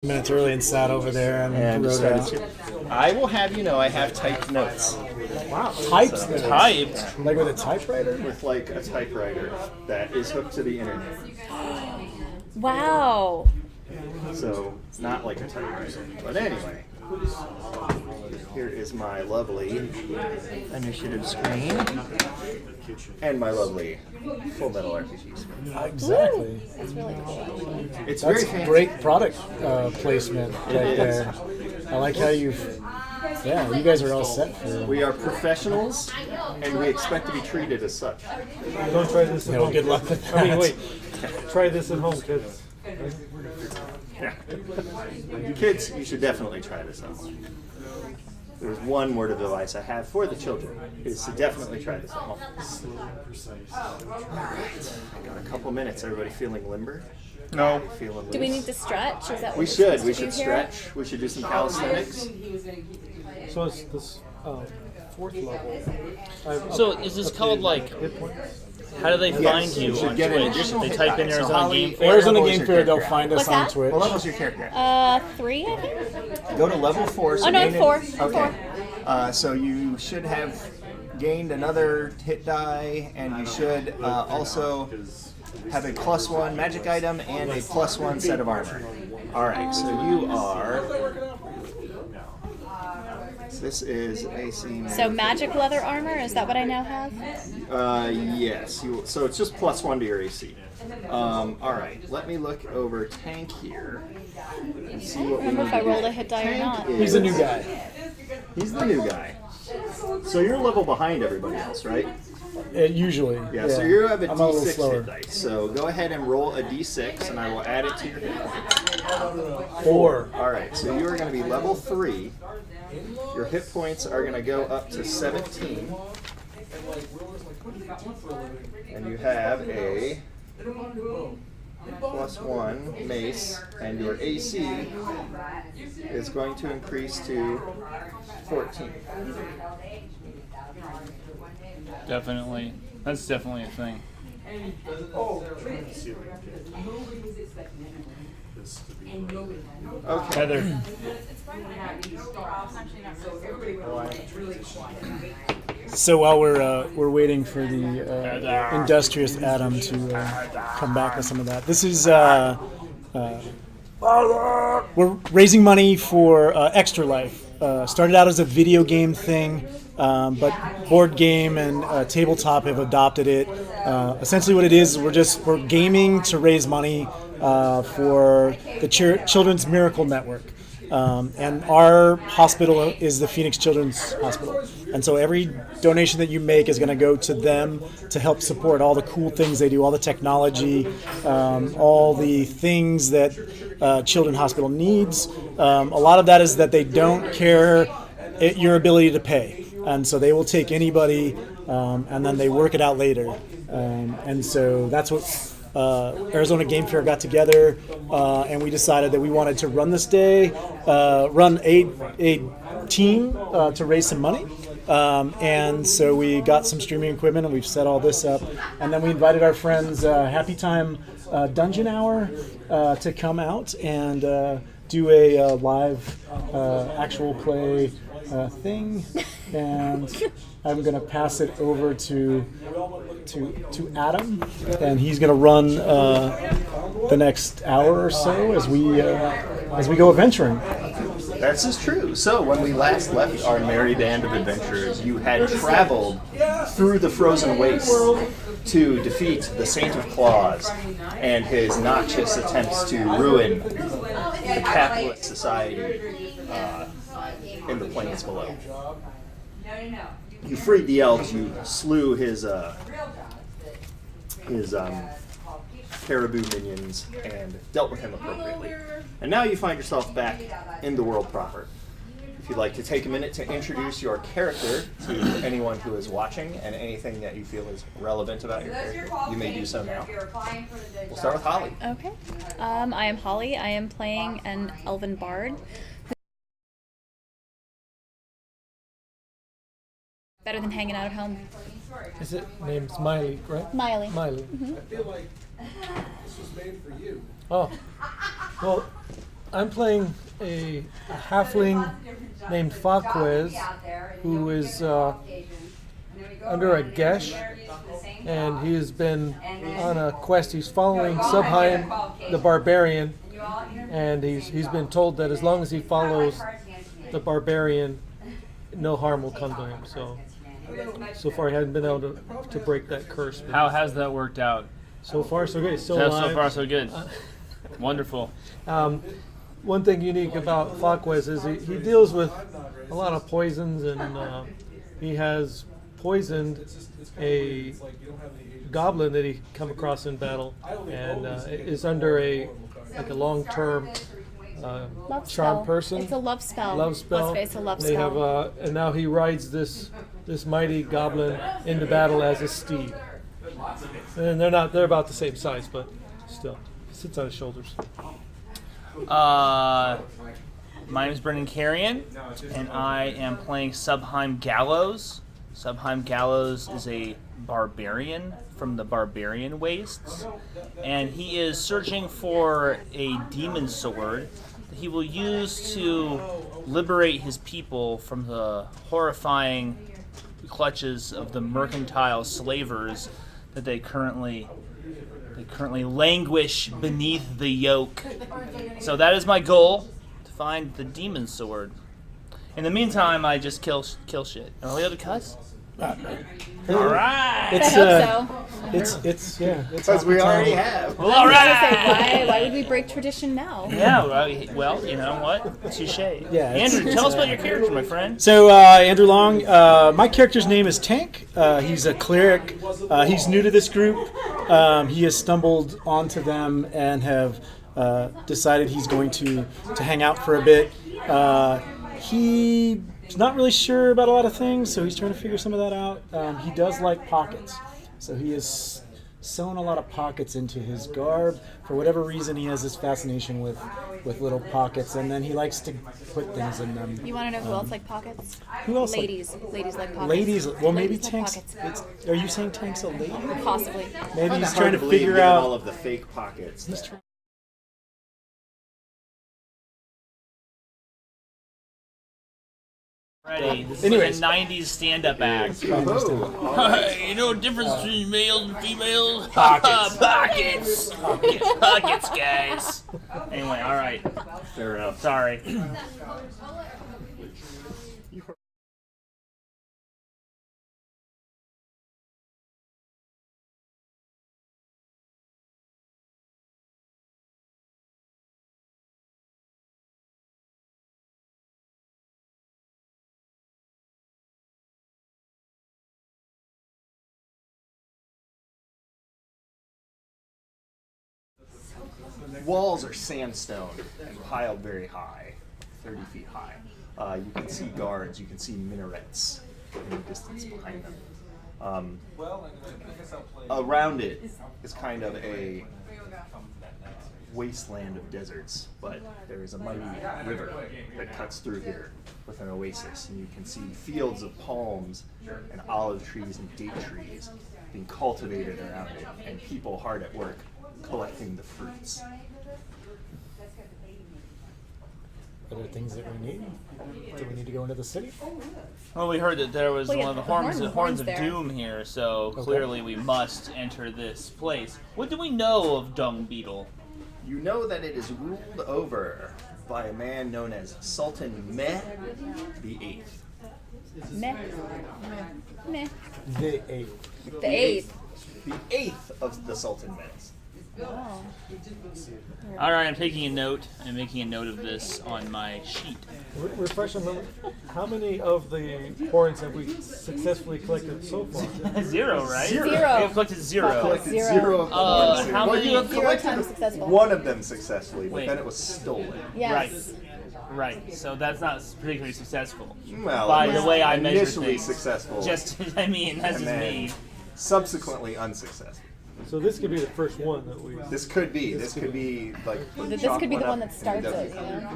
minutes early and sat over there and wrote out. I will have you know I have typed notes. Wow, typed? Typed? Like with a typewriter? With like a typewriter that is hooked to the internet. Wow. So it's not like a typewriter. But anyway, here is my lovely initiative screen and my lovely Full Metal RPG screen. Exactly. That's really cool. It's That's very fancy. great product placement right there. I like how you've... Yeah, you guys are all set for... We are professionals, and we expect to be treated as such. Don't try this at home. Good luck with that. I mean, wait. Try this at home, kids. Yeah. Kids, you should definitely try this out. There's one word of advice I have for the children, is to definitely try this at home. Alright, got a couple minutes. Everybody feeling limber? No. Feeling loose? Do we need to stretch? Is that what We we're should. supposed We to should do here? stretch. We should do some calisthenics. So it's this fourth level. So is this called like? Hit points. How do they find you you should on get an Twitch? additional They hit type in die. So Arizona Holly- Game Fair. Arizona What Game was Fair, your they'll character find us What's on that? Twitch. What level's your character at? 3, I think. Go to level 4. So Oh, no, gain an- 4. Okay. So you should have gained another hit die, and you should also have a +1 magic item and a +1 set of armor. Alright, so you are... This is AC... So magic leather armor, is that what I now have? Yes. So it's just +1 to your AC. Alright, let me look over tank here and see what we Remember need if I to rolled do. a hit die or Tank not. He's a new guy. He's the new guy. So you're a level behind everybody else, right? Usually. Yeah, so you have a I'm a little D6 slower. hit dice. So go ahead and roll a D6, and I will add it to your hit points. 4. Alright, so you are going to be level 3. Your hit points are going to go up to 17. And you have a +1 mace, and your AC is going to increase to 14. Definitely, that's definitely a thing. Okay. Heather, So while we're waiting for the industrious Adam to come back with some of that, this is we're raising money for Extralife. Started out as a video game thing, but board game and tabletop have adopted it. Essentially, what it is, we're gaming to raise money for the Children's Miracle Network. And our hospital is the Phoenix Children's Hospital. And so every donation that you make is going to go to them to help support all the cool things they do, all the technology, all the things that Children's Hospital needs. A lot of that is that they don't care your ability to pay. And so they will take anybody and then they work it out later. And so that's what Arizona Game Fair got together, and we decided that we wanted to run this day, run a team to raise some money. And so we got some streaming equipment, and we've set all this up. And then we invited our friends, Happy Time Dungeon Hour, to come out and do a live actual play thing. And I'm going to pass it over to Adam, and he's going to run the next hour or so as we go adventuring. This is true. So when we last left our merry band of adventurers, you had traveled through the frozen waste to defeat the Saint of Claus and his noxious attempts to ruin the capitalist society in the plains below. You freed the elves. You slew his caribou minions and dealt with him appropriately. And now you find yourself back in the world proper. If you'd like to take a minute to introduce your character to anyone who is watching and anything that you feel is relevant about your character, you may do so now. We'll start with Holly. Okay. I am Holly. I am playing an elven bard. Better than hanging out at home. Is it named Smiley, right? Miley. Miley. Mm-hmm. I feel like this was made for you. Oh. Well, I'm playing a halfling named Faquez, who is under a gesh, and he has been on a quest. He's following Subheim the Barbarian, and he's been told that as long as he follows the Barbarian, no harm will come to him. So far he hasn't been able to break that curse. How has that worked out? So far so good. He's still So alive. far, so good. Wonderful. One thing unique about Faquez is he deals with a lot of poisons, and he has poisoned a goblin that he come across in battle, and is under a long-term Love charm spell. person. It's a love spell. Love spell. Let's face it, love They spell. have and now he rides this mighty goblin into battle as a steed. And they're about the same size, but still, he sits on his shoulders. My name is Brendan Carrion, and I am playing Subheim Gallows. Subheim Gallows is a barbarian from the Barbarian Wastes, and he is searching for a demon sword that he will use to liberate his people from the horrifying clutches of the mercantile slavers that they currently languish beneath the yoke. So that is my goal, to find the demon sword. In the meantime, I just kill shit. Are we able to cuss? All right. I It's hope so. it's yeah. It's Because we already hospitality. have. Well, all I was gonna say, right. why would we break tradition now? Yeah. Well, you know what? Touche. Yeah, it's- Andrew, tell us about your character, my friend. So Andrew Long, my character's name is Tank. He's a cleric. He's new to this group. He has stumbled onto them and have decided he's going to hang out for a bit. He's not really sure about a lot of things, so he's trying to figure some of that out. He does like pockets, so he has sewn a lot of pockets into his garb. For whatever reason, he has this fascination with little pockets, and then he likes to put things in them. You want to know who else like pockets? Who else? Ladies. Ladies like pockets. Ladies, well, maybe Ladies like Tank's. pockets. Are you saying Tank's a lady? Possibly. Maybe he's Hard trying to believe figure given out. all of the fake pockets. He's that- trying. Ready. This Anyways. is like a 90s stand-up act. Oh, You know the difference between males and females? Pockets. Pockets. Pockets, guys. Anyway, all right. fair enough. Sorry. Walls are sandstone and piled very high, 30 feet high. You can see guards, you can see minarets in the distance behind them. Around it is kind of a wasteland of deserts, but there is a mighty river that cuts through here with an oasis, and you can see fields of palms and olive trees and date trees being cultivated around it, and people hard at work collecting the fruits. Are there things that we need? Do we need to go into the city? Well, we heard that there was Well, yeah, one of the the horns horns of there. doom here, so clearly we must enter this place. What do we know of Dung Beetle? You know that it is ruled over by a man known as Sultan Meh the Eighth. Meh. Meh. The eighth. The eighth. The eighth of the Sultan Mehs. Oh. All right, I'm taking a note. I'm making a note of this on my sheet. Refresh my memory. How many of the horns have we successfully collected so far? Zero, right? Zero. We have collected zero. Collected Zero. zero of the ones. how Well, many- you have Zero collected times successful. one of them successfully, but Wait. then it was stolen. Yes. Right. So that's not particularly successful. Well, By it the was way I measure initially things. successful, Just, I mean, that's and just then me. subsequently unsuccessful. So this could be the first one that we. This could be like. This could be the one that starts it, you know?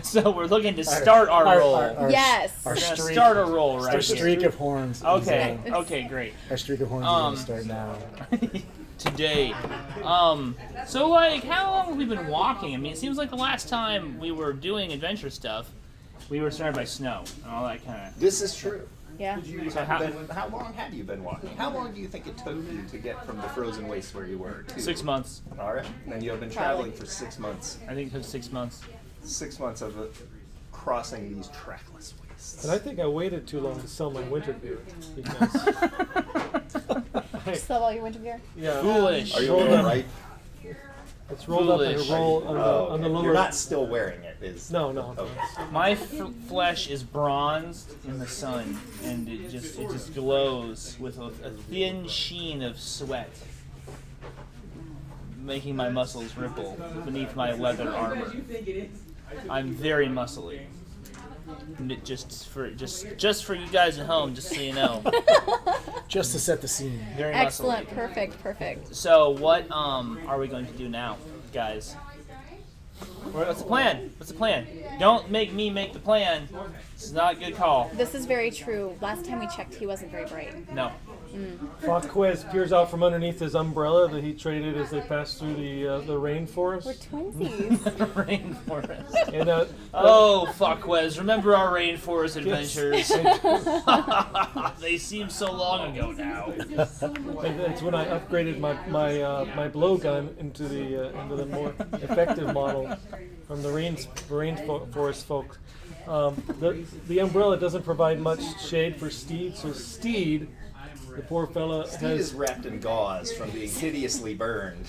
So we're looking to start our roll. Yes. Our We're gonna streak. start a roll right Our here. streak of horns. is, Okay. Yeah. Okay. Great. our streak of horns is going to start now. today. So like, how long have we been walking? I mean, it seems like the last time we were doing adventure stuff, we were surrounded by snow and all that kind of. This is true. Yeah. How long have you been walking? How long do you think it took you to get from the frozen waste where you were to 6 months. All right. And you have been traveling for 6 months. I think it took 6 months. 6 months of crossing these trackless wastes. And I think I waited too long to sell my winter beer. Because, Sell all your winter gear? yeah, Foolish. Are you Rolled all up. right? it's rolled up in Foolish. a roll on the lower. You're not still wearing it, is? No, no. Okay. My flesh is bronzed in the sun, and it just glows with a thin sheen of sweat, making my muscles ripple beneath my leather armor. I'm very muscly. And it just for you guys at home, just so you know, Just to set the scene. very Excellent. muscly. Perfect. So what are we going to do now, guys? What's the plan? Don't make me make the plan. This is not a good call. This is very true. Last time we checked, he wasn't very bright. No. Falquez peers out from underneath his umbrella that he traded as they passed through the rainforest. We're twinsies. Rainforest. And Oh, Falquez, remember our rainforest adventures? They seem so long ago now. and that's when I upgraded my blowgun into the more effective model from the rainforest folks. The umbrella doesn't provide much shade for Steed, so Steed, the poor fella, Steve has. is wrapped in gauze from being hideously burned.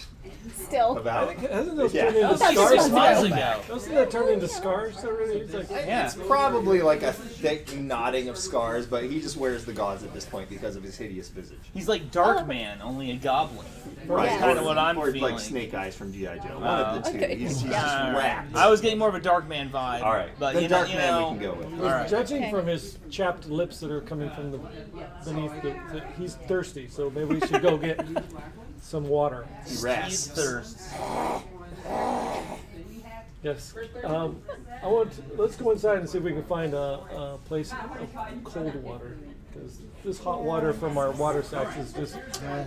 Still. About Hasn't those Yeah. turned into That was scars? 6 months ago. Doesn't that turn into scars already? It's like, Yeah. It's probably like a thick knotting of scars, but he just wears the gauze at this point because of his hideous visage. He's like Darkman, only a goblin. Right. Yeah. Kinda what I'm or feeling. like Snake Eyes from G.I. Joe. One of the two. Okay. He's just Alright. wrapped. I was getting more of a Darkman vibe. All right. But Then you know, Dark Man we can go with. All right. judging Okay. from his chapped lips that are coming from beneath he's thirsty, so maybe we should go get some water. He He's rasps. thirsts. Yes. Let's go inside and see if we can find a place of cold water, because this hot water from our water sacks is just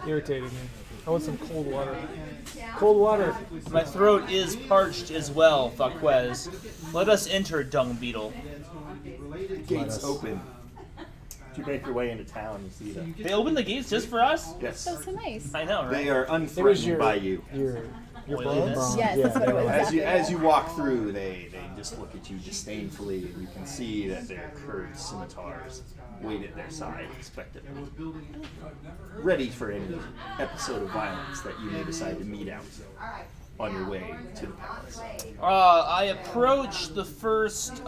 irritating me. I want some cold water. Cold water. My throat is parched as well, Falquez. Let us enter, Dung Beetle. Gates open. You make your way into town, you see them. They opened the gates just for us? Yes. That was so nice. I know, right? They are It was unthreatened by you. Your Oiliness. bronze. Yes, that's what it was. As you walk through, they just look at you disdainfully, and you can see that their curved scimitars wait at their side expectantly, ready for any episode of violence that you may decide to mete out on your way to the palace. I approach the first,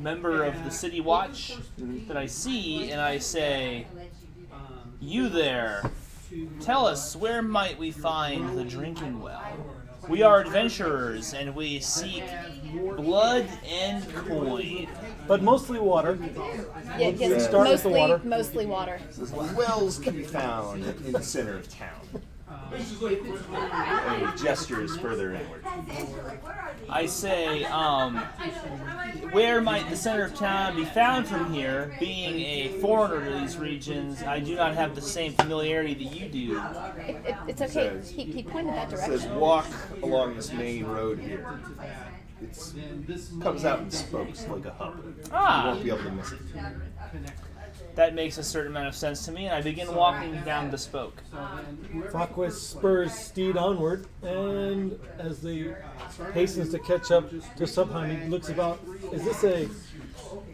member of the City Watch that I see, and I say, "You there, tell us, where might we find the drinking well? We are adventurers, and we seek blood and coin." But mostly water. Yeah, yes, start with the water. mostly water. Wells can be found in the center of town. And he gestures further inward. I say, where might the center of town be found from here? Being a foreigner to these regions, I do not have the same familiarity that you do. It's okay. Says- He pointed that It direction. says, walk along this main road here. It comes out in spokes like a hub. You Ah, won't be able to miss it. that makes a certain amount of sense to me, and I begin walking down the spoke. Falquez spurs Steed onward, and as he hastens to catch up to Subheim, he looks about. Is this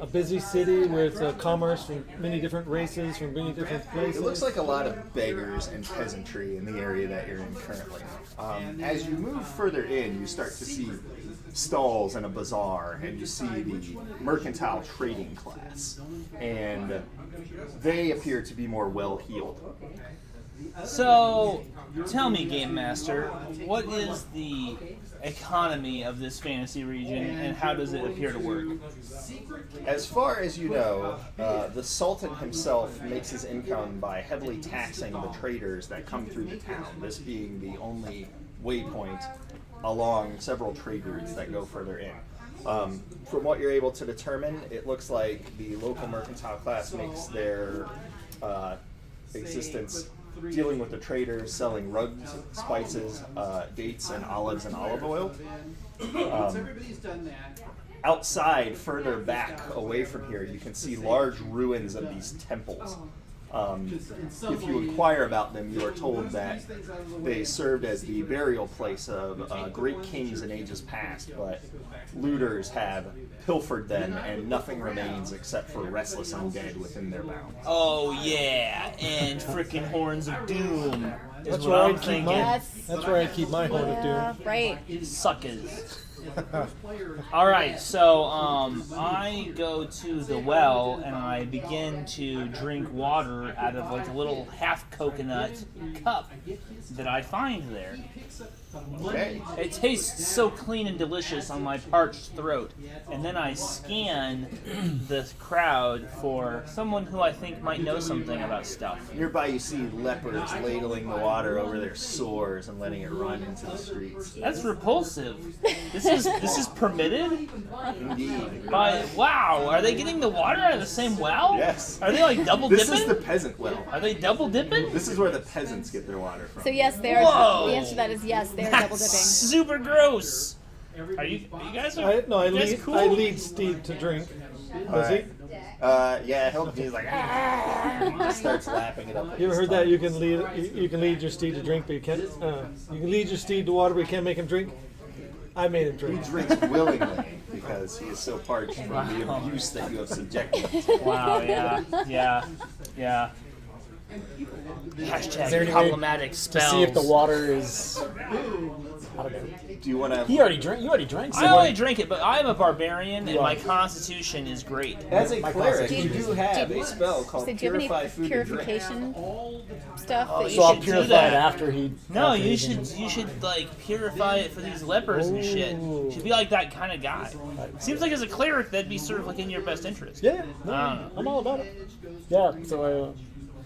a busy city where it's a commerce from many different races, from many different places? It looks like a lot of beggars and peasantry in the area that you're in currently. As you move further in, you start to see stalls and a bazaar, and you see the mercantile trading class. And they appear to be more well-heeled. So, tell me, Game Master, what is the economy of this fantasy region, and how does it appear to work? As far as you know, the Sultan himself makes his income by heavily taxing the traders that come through the town, this being the only waypoint along several trade routes that go further in. From what you're able to determine, it looks like the local mercantile class makes their existence, dealing with the traders, selling rugs, spices, dates, and olives and olive oil. Outside, further back away from here, you can see large ruins of these temples. If you inquire about them, you are told that they served as the burial place of great kings in ages past, but looters have pilfered them, and nothing remains except for restless undead within their bounds. Oh yeah, and frickin' horns of doom. Is That's what where I'm I keep thinking. mine. Yes. That's where I keep my horn of doom. Yeah, right. Suckers. All right, so I go to the well and I begin to drink water out of like a little half coconut cup that I find there. Okay. It tastes so clean and delicious on my parched throat. And then I scan the crowd for someone who I think might know something about stuff. Nearby, you see lepers ladling the water over their sores and letting it run into the streets. That's repulsive. This is permitted? Indeed. Wow, are they getting the water out of the same well? Yes. Are they like double This dipping? is the peasant well. Are they double dipping? This is where the peasants get their water from. So yes, they are. Whoa. The answer to that is yes, they are double That's dipping. super gross. Are you guys? I you guys cool? lead Steve to drink. Does he? Yeah, he's like, he just starts lapping it up. with You ever his heard that? tongue. You can lead your steed to drink, but you can't. You can lead your steed to water, but you can't make him drink. I made him He drink. drinks willingly because he is so parched from the abuse that you have subjected him to. Wow. Yeah. Hashtag Is there any way problematic To spells. see if the water is. I don't know. Do you want to? You already drank. I only drink it, but I'm a barbarian and my constitution is great. As a My cleric, constitution you is- do have do- a spell called So do you have Purify any Food and Drink. purification stuff? Oh, that you So I'll should do purify that. it after he. No, after you he's should in. you should like purify it for these lepers and shit. Ooh. You should be like that kind of guy. Seems like as a cleric that'd be sort of like in your best interest. Yeah, I don't know. I'm all about it. Yeah, so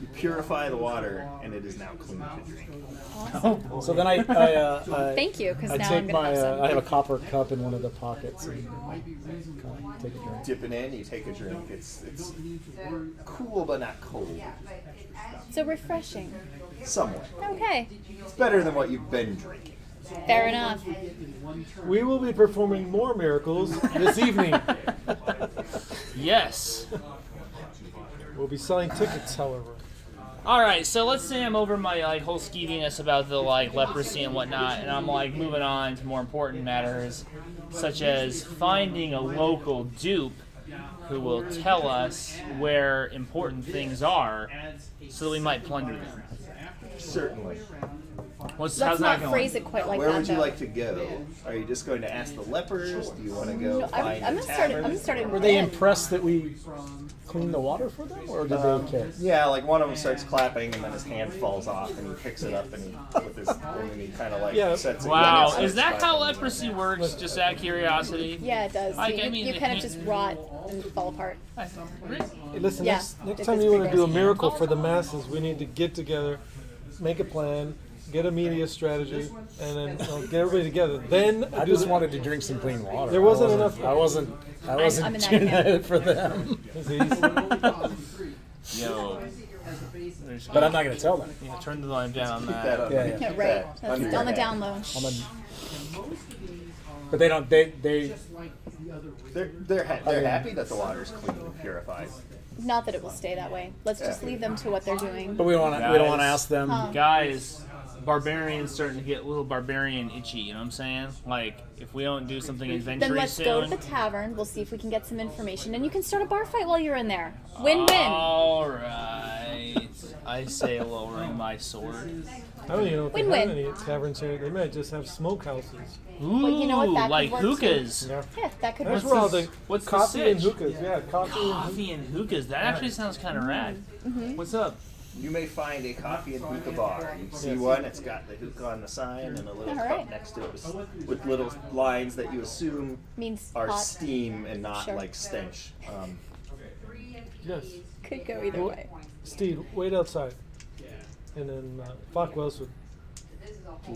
You purify the water, and it is now clean to drink. so then I Thank you, because I now take I'm gonna my have some. I have a copper cup in one of the pockets and kind of take a drink. Dip it in, you take a drink. It's cool but not cold. So refreshing. Somewhat. Okay, It's better than what you've been drinking. fair enough. We will be performing more miracles this evening. Yes. We'll be selling tickets, however. All right, so let's say I'm over my like whole skeeviness about the like leprosy and whatnot, and I'm like moving on to more important matters, such as finding a local dupe who will tell us where important things are, so that we might plunder them. Certainly. How's Let's that not going? phrase it quite like Where that, would you though. like to go? Are you just going to ask the lepers? Do you want to go No, find I'm a gonna start. I'm tavern? gonna start. Were they impressed that we cleaned the water for them, or did they care? Yeah, like one of them starts clapping, and then his hand falls off, and he picks it up, and he with his, and then he kind of like Yeah. sets it. Wow, down and is that starts how clapping. leprosy works? Just out of curiosity. Yeah, it does. Like, you I mean, you kind he- of just rot and fall apart. Hey, listen, Yeah, next it time is you want to pretty do a gross. miracle for the masses, we need to get together, make a plan, get a media strategy, and then get everybody together. Then I do just the- wanted to drink some clean water. There wasn't I enough- I wasn't I'm in that doing camp. that for them. Yo. But I'm not going to tell them. Yeah, turn the volume down on Keep that that. up. Yeah, Keep yeah. Yeah, that right. That's under on your the hat. down low. But they don't. They They're happy that the water is clean and purified. Not that it will stay that way. Let's just leave them to what they're doing. But we don't want to. We don't want to ask them. Guys, barbarians starting to get a little barbarian itchy, you know what I'm saying? Like, if we don't do something Then adventurous let's soon. go to the tavern. We'll see if we can get some information, and you can start a bar fight while you're in there. Win-win. Alright. I say lowering my sword. I don't even know if they Win-win. have any taverns here. They might just have smokehouses. Ooh, Well, you know what, that could like work, too. hookahs. Yeah. Yeah, that could That's work. where all the what's the coffee and sitch? hookahs. Yeah, coffee. Coffee and hookahs. That actually sounds kind of rad. Mm-hmm. What's up? You may find a coffee and hookah bar. You see one, it's got the hookah on the sign and a little All cup right. next to it with little lines that you assume Means are hot. steam and not Sure. like stench. Yes. Could go either Well, way. Steve, wait outside. And then Falkwells would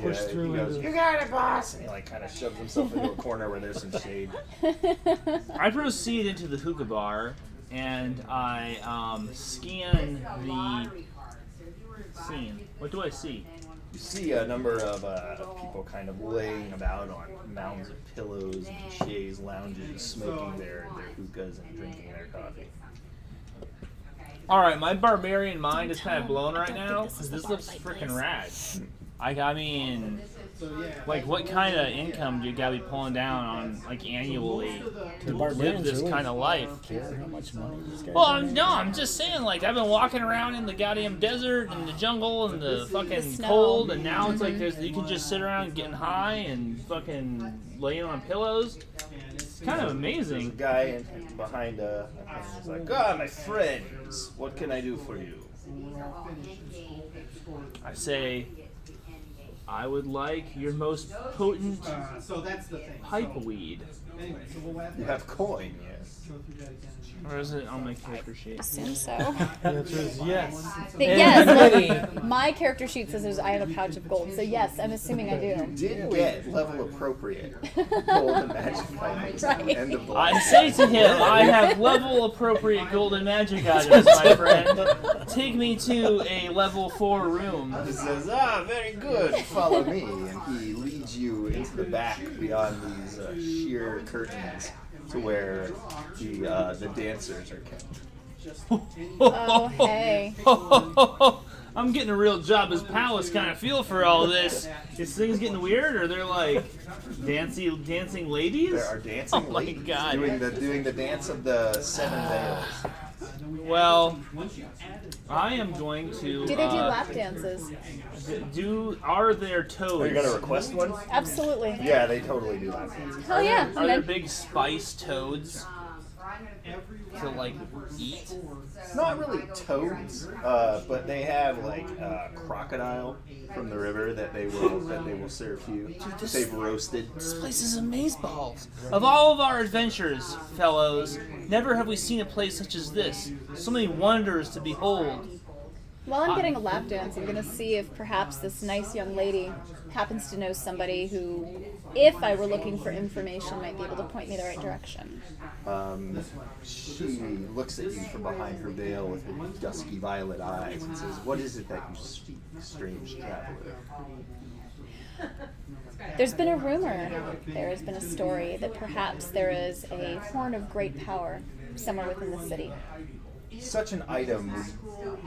push Yeah, through he goes, into- "You got it, boss!" And he like kind of shoves himself into a corner where there's some shade. I proceed into the hookah bar and I scan scene? What do I see? You see a number of people kind of laying about on mounds of pillows and chaise lounges, smoking their hookahs and drinking their coffee. Alright, my barbarian mind is kind of blown right I don't now, think this is because the this bar looks fight freaking place. rad. I mean, like, what kind of income do you gotta be pulling down on, like, annually to live barbarians this really kind of life? Care how much money these guys Well, are I'm just saying, like, I've been walking around in the goddamn desert and the jungle and the fucking snow. cold, and now it's like you can just sit around getting high and fucking laying on pillows. It's kind of There's a amazing. guy behind he's like, "Ah, my friends, what can I do for you?" I say, I would like your most potent pipe weed. You have coin, yes. Or is it on my character sheet? Assume so. The answer is yes. But yes, my character sheet says I have a pouch of gold. So yes, I'm assuming I do. Did get level appropriate golden magic items at the end of the I last say to him, I have level appropriate golden magic items, my friend. Take me to a level 4 room. He says, "Ah, very good. Follow me," and he leads you into the back beyond these sheer curtains to where the dancers are kept. Oh, hey. I'm getting a real Jabba's palace kind of feel for all this. Is things getting weird, or they're like dancing ladies? There are dancing Oh my ladies God. doing the dance of the 7 veils. Well, I am going to. Do they do lap dances? Are there toads? Are you gonna request one? Absolutely. Yeah, they totally do lap dances. Oh yeah. Are there big spice toads to like eat? Not really toads, but they have like crocodile from the river that they will serve you. this- They've roasted. This place is amazeballs. Of all of our adventures, fellows, never have we seen a place such as this. So many wonders to behold. While I'm getting a lap dance, I'm gonna see if perhaps this nice young lady happens to know somebody who, if I were looking for information, might be able to point me the right direction. She looks at you from behind her veil with her dusky violet eyes and says, "What is it that you speak, strange traveler?" There's been a rumor, there has been a story that perhaps there is a horn of great power somewhere within the city. Such an item would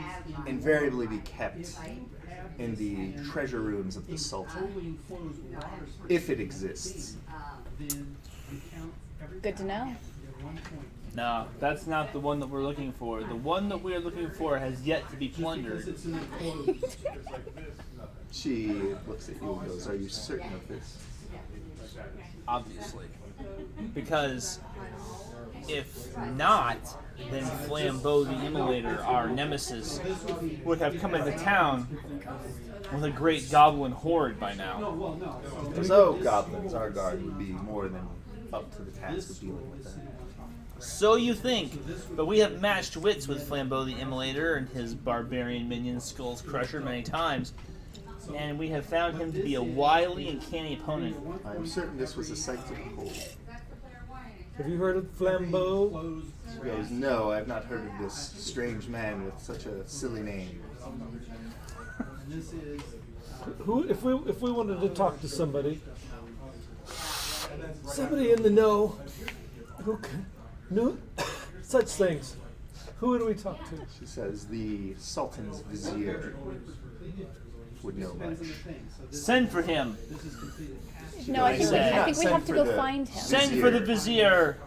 invariably be kept in the treasure rooms of the Sultan, if it exists. Good to know. No, that's not the one that we're looking for. The one that we are looking for has yet to be plundered. She looks at you and goes, "Are you certain of this?" Obviously. Because if not, then Flambeau the Immolator, our nemesis, would have come into town with a great goblin horde by now. So goblins, our guard would be more than up to the task of dealing with them. So you think, but we have matched wits with Flambeau the Immolator and his barbarian minion Skull's Crusher many times, and we have found him to be a wily and canny opponent. I am certain this was a sight to behold. Have you heard of Flambeau? She goes, "No, I have not heard of this strange man with such a silly name." Who, if we wanted to talk to somebody in the know, who knew such things, who would we talk to? She says, "The Sultan's vizier would know much." Send for him. No, I think we Send have to for go the- find him. Send for the vizier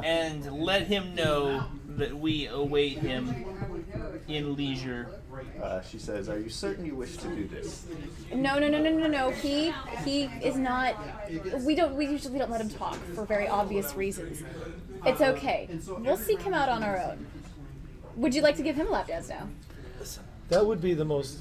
and let him know that we await him in leisure. She says, "Are you certain you wish to do this?" No. He is not. We usually don't let him talk for very obvious reasons. It's okay. We'll seek him out on our own. Would you like to give him a lap dance now? That would be the most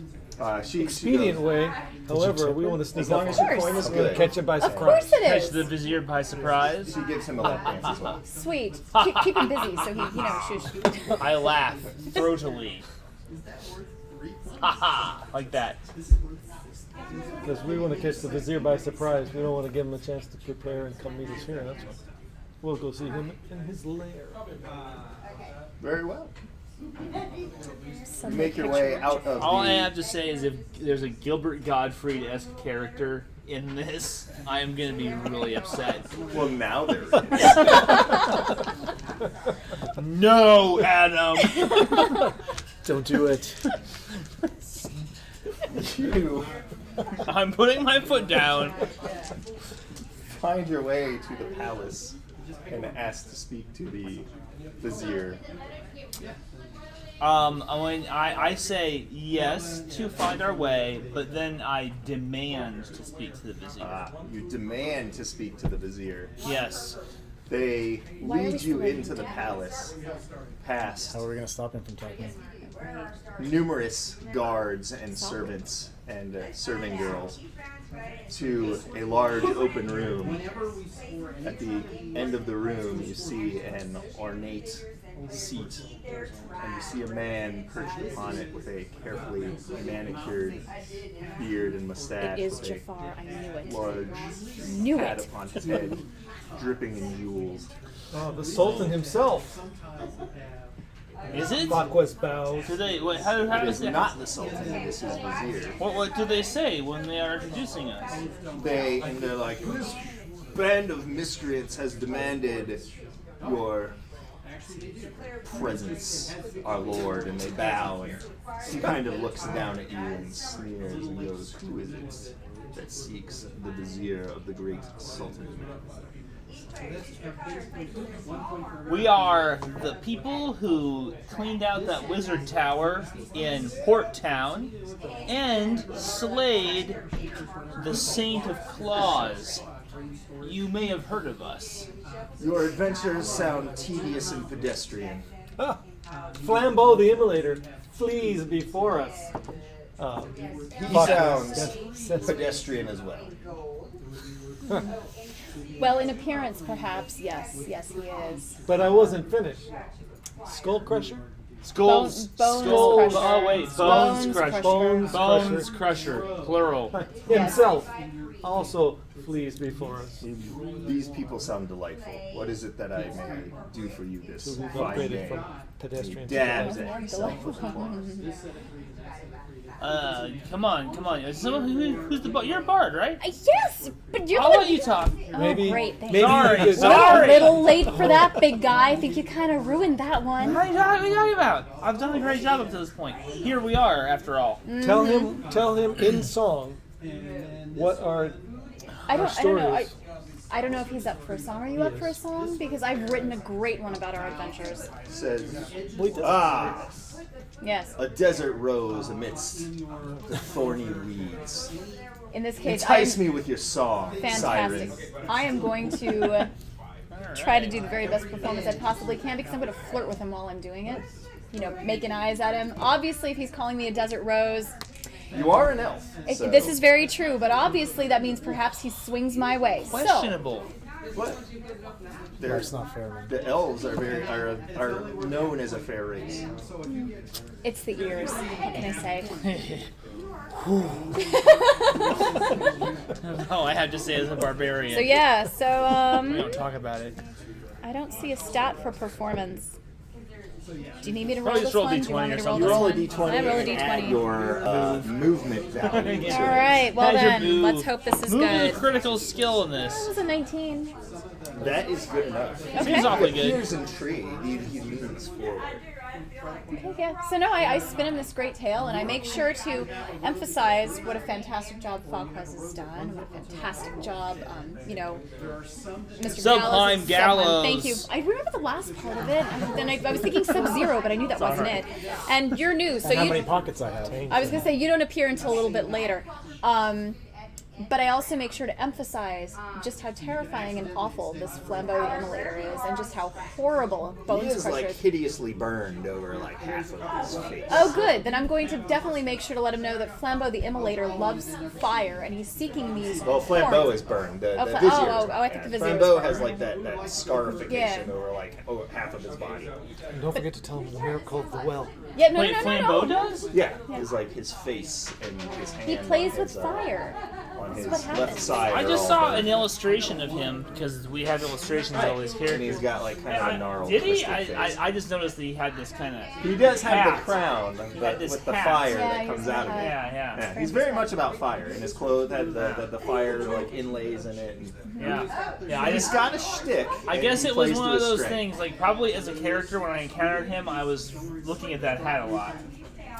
She expedient goes, way. However, we want to sneak As long up as on your Of coin is course. good. catch him by Of surprise. course it Catch is. the vizier by surprise. She gives him a lap dance as well. Sweet. Keep him busy so he, shush. I laugh throatily. Haha, like that. Because we want to catch the vizier by surprise. We don't want to give him a chance to prepare and come meet us here. That's why. We'll go see him in his lair. Very well. You make your way out of All I the... have to say is if there's a Gilbert Gottfried-esque character in this, I am going to be really upset. Well, now there is. No, Adam! Don't do it. You I'm putting my foot down. find your way to the palace and ask to speak to the vizier. I say yes to find our way, but then I demand to speak to the vizier. You demand to speak to the vizier. Yes. They Why are we lead you still into the in palace, past How are we gonna stop him from talking? numerous guards and servants and serving girls, to a large open room. At the end of the room, you see an ornate seat, and you see a man perched upon it with a carefully manicured beard and mustache, It is with Jafar. I knew a it. large Knew hat it. upon his head, dripping in jewels. Oh, the Sultan himself. Is it? Bakwas bows. Do they? Wait, how It does is it? not the Sultan, this is Vizier. What do they say when they are introducing us? They're like, this band of miscreants has demanded your presence, our lord, and they bow, and he kind of looks down at you and sneers and goes, who is it that seeks the vizier of the great Sultan? We are the people who cleaned out that wizard tower in Port Town and slayed the Saint of Claus. You may have heard of us. Your adventures sound tedious and pedestrian. Flambeau the Immolator flees before us. He sounds pedestrian as well. Well, in appearance, perhaps, yes. Yes, he is. But I wasn't finished. Skull Crusher? Skulls. Bones Skulls. Crusher. Oh wait, Bones Bones Crusher. Crusher. Bones Crusher. Plural. Himself also flees before us. These people sound delightful. What is it that I may do for you this So we've fine upgraded day? from pedestrian to Dabs delightful. at himself with applause. Come on. Who's the bard? You're a bard, right? Yes, but you're I'll gonna... let you talk. Oh, Maybe, great, thank maybe you. Sorry, you could- sorry. A little late for that, big guy. I think you kind of ruined that one. What are you talking about? I've done a great job up to this point. Here we are, after all. Tell him in song what our I don't know. stories. I don't know if he's up for a song. Are you up for a song? Because I've written a great one about our adventures. Says, Wait, Yes. a desert rose amidst the thorny weeds. In this case, Entice I'm me with your song, fantastic. siren. I am going to try to do the very best performance I possibly can because I'm going to flirt with him while I'm doing it. You know, making eyes at him. Obviously, if he's calling me a desert rose, You are an elf. So. this is very true. But obviously, that means perhaps he swings my way. So, Questionable. What? That's not fair, man. The elves are known as a fair race. it's the ears. What can I say? Oh, I have to say as a barbarian. So yeah. We So don't talk about it. I don't see a stat for performance. Do you need me to roll Probably this just roll one? Do you want D20 me or to something. roll You this roll a one? d20 I roll a and add D20. your movement value. to All it. right. Well Add your then, move. let's hope this is Move is good. a critical skill in That this. was a 19. That is good enough. Seems awfully He good. appears intrigued. He leans forward. Okay, yeah. So no, I spin him this great tale, and I make sure to emphasize what a fantastic job Falquez has done. What a fantastic job, Mr. Sublime Gallows. Thank you. I remember the last part of it, and then I was thinking Sub-Zero, but I knew that wasn't it. And you're new, so How many you. pockets I have? I was gonna say you don't appear until a little bit later. But I also make sure to emphasize just how terrifying and awful this Flambeau the Immolator is, and just how horrible He Bones is Crusher like is. hideously burned over like half of his face. Oh, good. Then I'm going to definitely make sure to let him know that Flambeau the Immolator loves fire, and he's seeking these. Well, Flambeau horns. is burned. The Oh, Vizier is I burned. think the Vizier Flambeau is has burned. like that scarification Yeah. over like half of his body. And don't forget to tell him the miracle of the well. Yeah, no, Wait, no, no, Flambeau no. does? Yeah, is like his face and his hand. He plays on with his, fire. on his what happened. left side. I are just all saw the- an illustration of him because we have illustrations of all these And characters. he's got like kind of a gnarled, Did he? twisted face. I just noticed that he had this kind of. He does have hat. the crown He had this with the hat. fire Yeah, that he comes was out of a it. hat. Yeah, he's very much about fire, and his clothes had the fire like inlays in it. And Yeah. I he's just. got a shtick. I and guess he it was plays one to of his those strength. things. Like probably as a character, when I encountered him, I was looking at that hat a lot.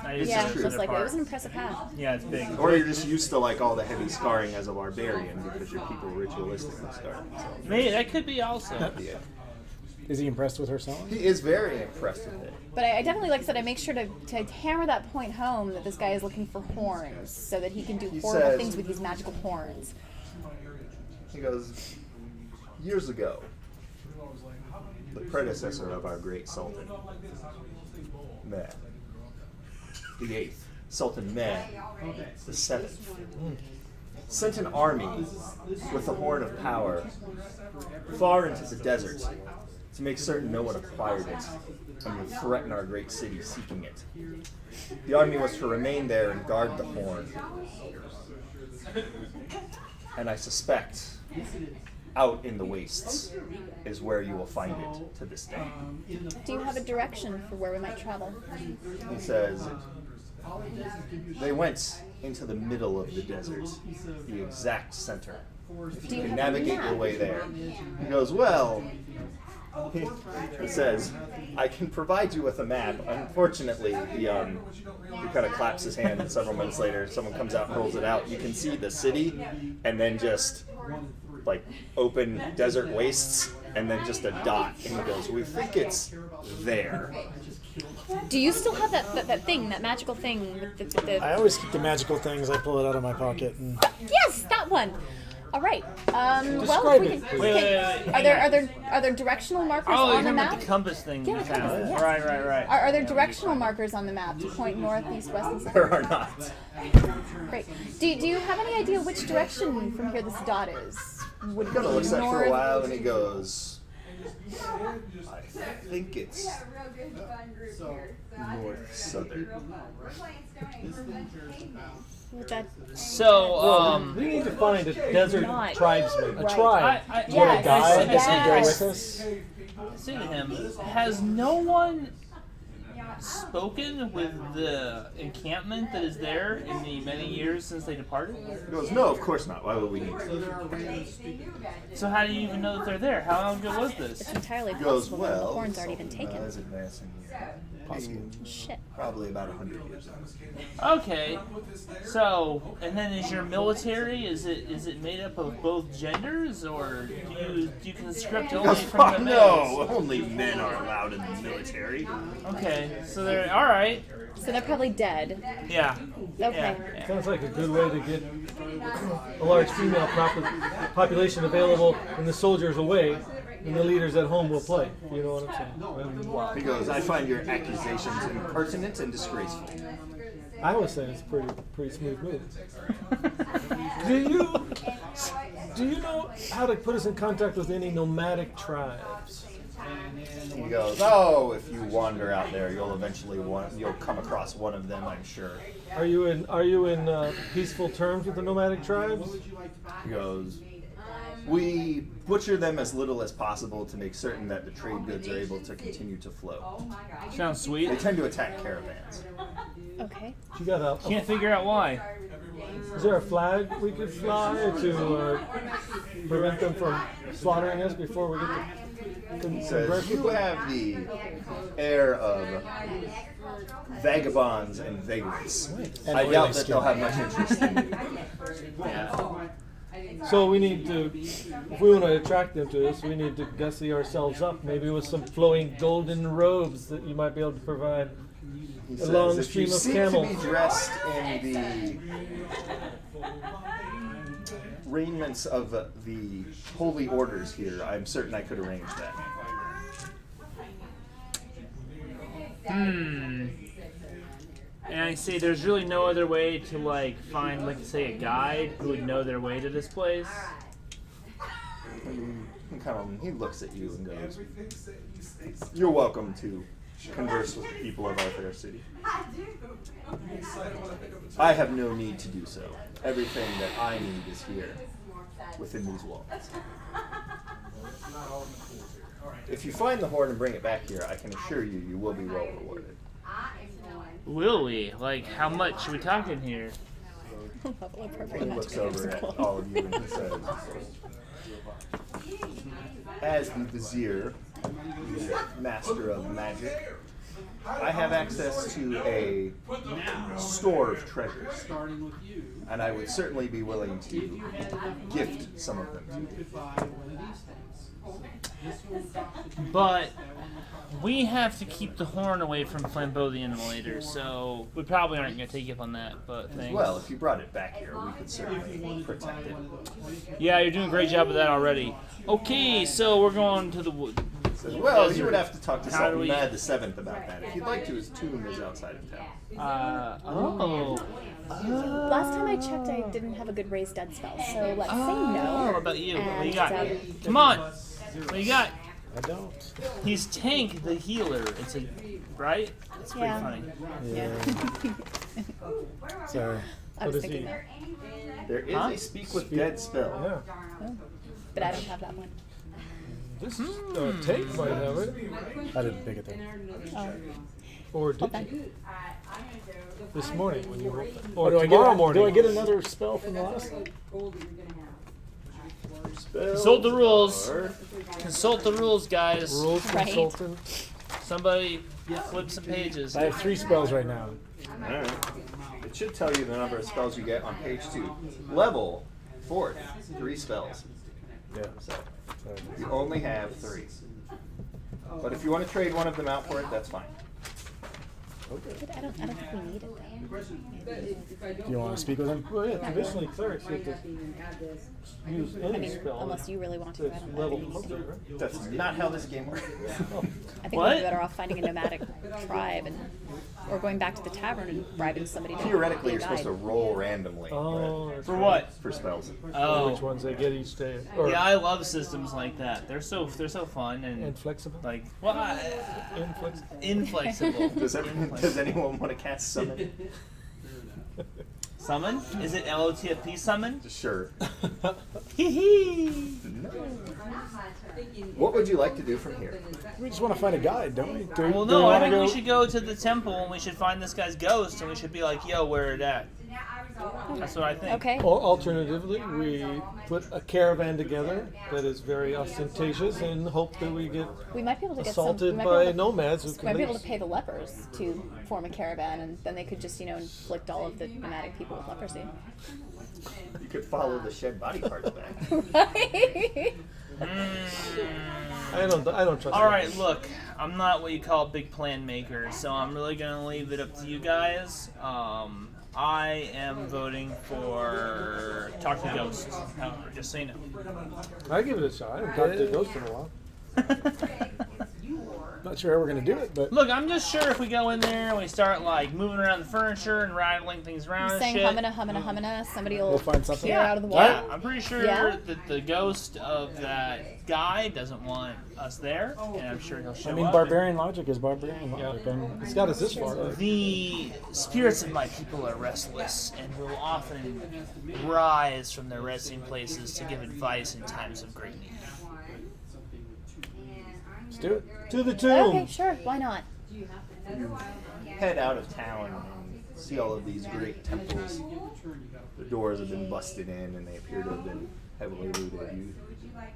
I just Yeah, noticed I was it like, it apart. was an impressive hat. Yeah, it's big. Or you're just used to like all the heavy scarring as a barbarian because your people ritualistically scarred. So, Maybe that could be also. yeah. Is he impressed with her sewing? He is very impressed with it. But I definitely, like I said, I make sure to hammer that point home that this guy is looking for horns so that he can do He horrible says- things with these magical horns. He goes, years ago, the predecessor of our great Sultan, Meh, the 8th, Sultan Meh, the 7th, sent an army with the horn of power far into the desert to make certain no one acquired it and would threaten our great city seeking it. The army was to remain there and guard the horn. And I suspect out in the wastes is where you will find it to this day. Do you have a direction for where we might travel? He says, they went into the middle of the desert, the exact center. If Do you you can have a navigate map? your way there. He goes, well, he says, I can provide you with a map. Unfortunately, he kind of claps his hand, and several minutes later, someone comes out and holds it out. You can see the city, and then just like open desert wastes, and then just a dot. And he goes, we think it's there. Do you still have that thing, that magical thing? With the I always keep the magical things. I pull it out of my pocket. And Yes, that one. All right. Well, Describe if we it, can, please. Wait. Are there directional markers Oh, you're on the talking map? about the compass thing Yeah, we the found. compass, yes. Right. Are there directional markers on the map to point north, east, west, and south? There are not. Great. Do you have any idea which direction from here this dot is? Would it He kind of be looks at it for a north? while, and he goes, I think it's north southern. Would that So, We need to find a desert Not. tribesman, a Right. tribe. Yes, a guide yes. that can go with us. say to him, has no one spoken with the encampment that is there in the many years since they departed? He goes, no, of course not. Why would we need to? So how do you even know that they're there? How long ago was It's this? entirely He goes, possible that the well, horn's already been taken. is advancing here. Shit. Probably about 100 years ago. Okay, so and then is your military? Is it made up of both genders, or do you conscript He only goes, from the "Fuck males? no, only men are allowed in the military. Okay, so they're all right. So they're probably dead. Yeah. Okay. Yeah. Sounds like a good way to get a large female population available and the soldiers away, and the leaders at home will play. You know what I'm saying? He goes, I find your accusations impertinent and disgraceful. I always say it's pretty smooth move. Do you know how to put us in contact with any nomadic tribes? He goes, oh, if you wander out there, you'll come across one of them, I'm sure. Are you in peaceful terms with the nomadic tribes? He goes, we butcher them as little as possible to make certain that the trade goods are able to continue to flow. Sounds sweet. They tend to attack caravans. Okay. You got a Can't figure out why. Is there a flag we could fly to prevent them from slaughtering us before we get to He converse says, with you them? have the air of vagabonds and vagrants. And I oily doubt that skin. they'll have much interest in you. So we need to, if we want to attract them to us, we need to gussy ourselves up, maybe with some flowing golden robes that you might be able to provide. He A long says, if you stream of seek camels. to be dressed in the raiments of the holy orders here, I'm certain I could arrange that. And I say there's really no other way to like find, like, say, a guide who would know their way to this place. He looks at you and goes, you're welcome to converse with the people of our fair city. I have no need to do so. Everything that I need is here, within these walls. If you find the horn and bring it back here, I can assure you, you will be well rewarded. Will we? Like, how much are we talking here? Level of perfect He magic looks over at all of you and he says, as the vizier, the master of magic, I have access to a store of treasures, and I would certainly be willing to gift some of them to you. But we have to keep the horn away from Flambeau the Immolator, so we probably aren't going to take you up on that. But thanks. Well, if you brought it back here, we could certainly protect it. Yeah, you're doing a great job of that already. Okay, so we're going to the wood. Well, you would have to talk to How do Sultan we- Mad the Seventh about that. If you'd like to, his tomb is outside of town. Last time I checked, I didn't have a good raise dead spell, so let's say What no. about you? What do you And, got? Come on. What do you got? I don't. He's Tank the healer. It's a right. It's pretty Yeah. funny. Yeah. Sorry. I What was is thinking he? that, There is Huh? a speak with dead spell. Yeah. but I don't have that one. This tape might have it. I didn't pick it there. Oh, Or did well you? then. This morning when you woke up. Oh, Or do I tomorrow get, morning. Do I get another spell from the last one? Consult the rules. Consult the rules, guys. Rules Right. consultant. Somebody flip some pages. I have 3 spells right now. Alright. It should tell you the number of spells you get on page 2. Level 4th, 3 spells. Yeah. So Sorry. you only have 3. But if you want to trade one of them out for it, that's fine. But I don't think we need it though. Do you want to speak with him? Well, yeah, traditionally clerics get to use any I mean, spell. unless you really want to. I that's don't know. level appropriate, right? That's not how this game works. I think What? we'd be better off finding a nomadic tribe and, or going back to the tavern and bribing somebody to Theoretically, be you're a supposed to guide. roll randomly Oh, that's For right. what? for spells. Oh. Which ones they get each day. Or Yeah, I love systems like that. They're so fun and inflexible. like what? Inflexible. Inflexible. Does anyone want to cast summon? Summon? Is it LOTFP summon? Sure. Hee hee. What would you like to do from here? We just want to find a guide, don't we? Do, Well, do we no, I wanna think go? we should go to the temple and we should find this guy's ghost and we should be like, yo, where it at? That's what I think. Okay. Or alternatively, we put a caravan together that is very ostentatious and hope that we get We might be able to get assaulted some. by nomads who We can might be leave. able to pay the lepers to form a caravan, and then they could just, inflict all of the nomadic people with leprosy. You could follow the shed body parts back. Right? I don't trust. All that. right, look, I'm not what you call a big plan maker, so I'm really gonna leave it up to you guys. I am voting for talk to ghosts. However, just so you know. I give it a shot. I haven't talked to a ghost in a while. Not sure how we're gonna do it, but Look, I'm just sure if we go in there and we start like moving around the furniture and rattling things around and Saying shit. humana, somebody will we'll find something. peer out of the wall. Yeah, I'm pretty sure Yeah? that the ghost of that guy doesn't want us there, and I'm sure he'll show I mean, up. barbarian logic is barbarian logic. I'm- It's got us this far. The spirits of my people are restless and will often rise from their resting places to give advice in times of great need. Let's do it. To the tomb. Okay, sure. Why not? Head out of town and see all of these great temples. The doors have been busted in and they appear to have been heavily looted. You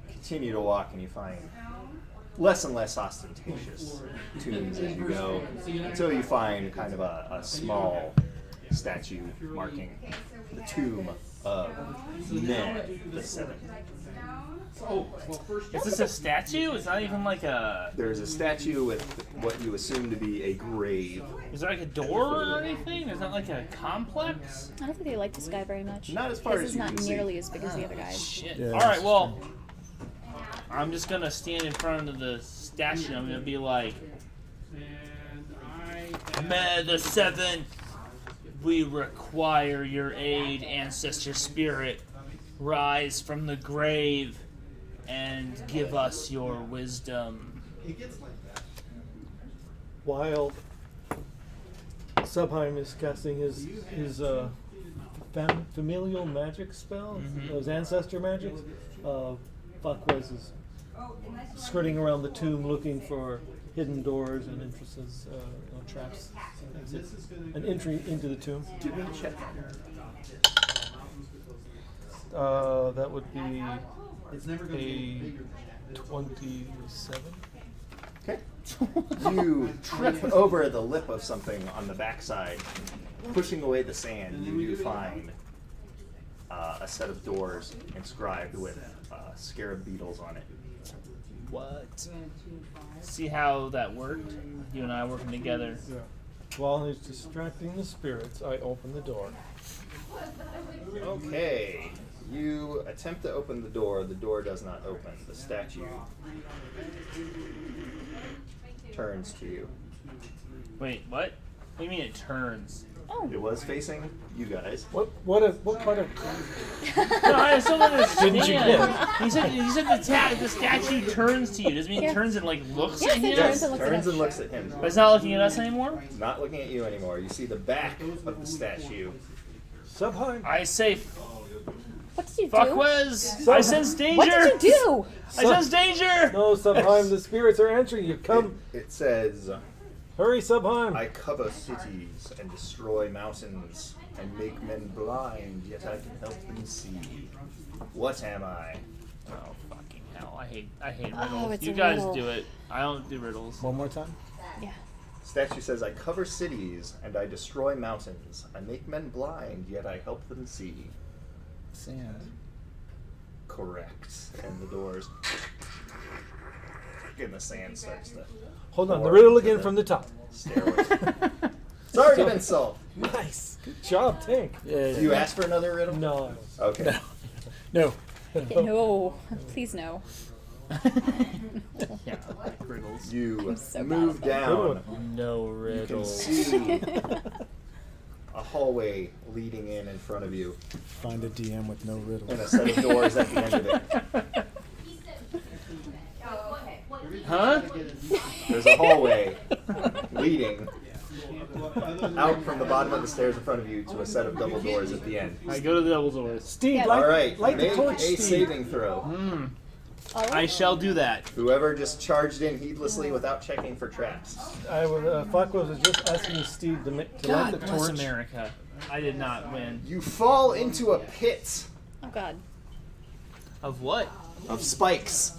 continue to walk and you find less and less ostentatious tombs as you go until you find kind of a small statue marking the tomb of Ned the Seventh. Is this a statue? It's not even like a. There's a statue with what you assume to be a grave. Is there like a door or anything? Is that like a complex? I don't think they like this guy very much. Not as far His as is you not can see. nearly as big as the other guys. Shit. Yeah, All right, that's well, I'm just gonna stand in front of the statue. I'm gonna be like, May the Seventh, we require your aid, ancestor spirit. Rise from the grave and give us your wisdom. while Subheim is casting his familial magic spell, those ancestor magics, Fakwez is skirting around the tomb looking for hidden doors and entrances, traps, exits, an entry into the tomb. Do me a check. That would be a 27. Okay. You trip over the lip of something on the backside. Pushing away the sand, you do find a set of doors inscribed with scarab beetles on it. What? See how that worked? You and I working together. Yeah. While he's distracting the spirits, I open the door. Okay. You attempt to open the door does not open. The statue turns to you. Wait, what? What do you mean it turns? Oh. It was facing you guys. What part of No, I still don't understand. Didn't you get He said the statue turns to you. Does it mean it turns and like looks Yes, at it you? turns and looks at Turns us. and looks at him. But it's not looking at us anymore? Not looking at you anymore. You see the back of the statue. Subheim? I say, What did you do? Fuckwez! I sense danger! What did you do? I sense danger! No, Subheim, the spirits are answering you. Come, It says, hurry, Subheim. I cover cities and destroy mountains and make men blind, yet I can help them see. What am I? Oh, fucking hell. I hate Oh, riddles. it's You a guys riddle. do it. I don't do riddles. One more time. Yeah. Statue says, I cover cities and I destroy mountains. I make men blind, yet I help them see. Sand. Correct. And the doors. And the sand starts to Hold on, the pour riddle into again from the top. stairway. It's already been solved. Nice. Good job, Tank. Yeah. Do you ask for another riddle? No. Okay. No. No. Please no. Yeah, I like riddles. You so move bad Good down. No You can riddles. see a hallway leading in front of you, Find a DM with no and a riddles. set of doors at the end of it. Huh? There's a hallway leading out from the bottom of the stairs in front of you to a set of double doors at the end. I go to the double doors. Steve, Yeah. light, All right, light the make torch, a Steve. saving throw. All I right. shall do that. Whoever just charged in heedlessly without checking for traps. Fakwa was just asking Steve to light God the bless torch. America. I did not win. You fall into a pit Oh God. Of what? of spikes.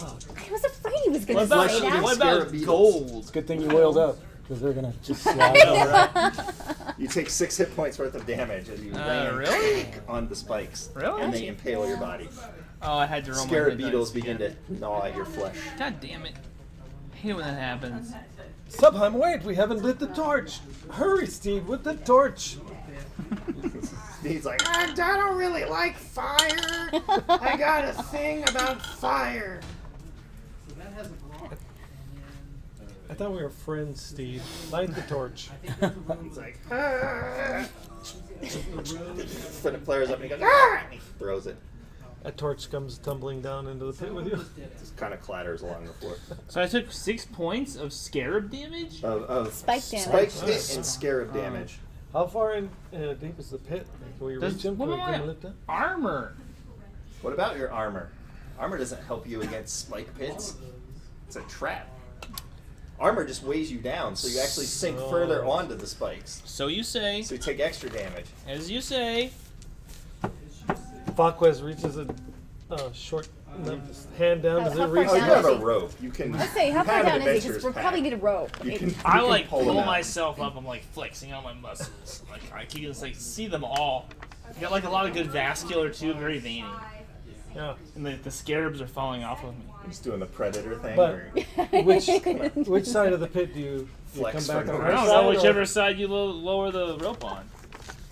I was afraid he was What going to about, say Fleshy that. what Scarab about beetles. gold? Good thing you oiled up, because they're gonna just slide over. You take 6 hit points worth of damage as you land really? on the spikes, Really? and they impale your body. Oh, I had to roll my Scarab hit dice beetles again. begin to gnaw at your flesh. God damn it. I hate when that happens. Subheim, wait, we haven't lit the torch. Hurry, Steve, with the torch. He's like, I don't really like fire. I got a thing about fire. I thought we were friends, Steve. Light the torch. He's like, ah. When it flares up, and he goes, ah! And he throws it. A torch comes tumbling down into the pit with you. Just kind of clatters along the floor. So I took 6 points of scarab damage? Of Spike damage. Spike hit and scarab damage. How far in deep is the pit? Can we reach him? What Can we about come my lift him? armor? What about your armor? Armor doesn't help you against spike pits. It's a trap. Armor just weighs you down, so you actually sink further onto the spikes. So you say, So you take extra damage. as you say. Fakwa reaches a short hand down. Does How it far reach? Oh, you down have is a he? rope. You can. Let's say, how you far have an down is he? adventurer's Because we're pack. probably need a rope. You can, I you like can pull pull them out. myself up. I'm like flexing all my muscles. Like I can just like see them all. I got like a lot of good vascular too, very veiny. Yeah. And the scarabs are falling off of me. Just doing the predator thing. But or which side of the pit do you Flex come back for on? no the I right don't side know, or- whichever side you lower the rope on.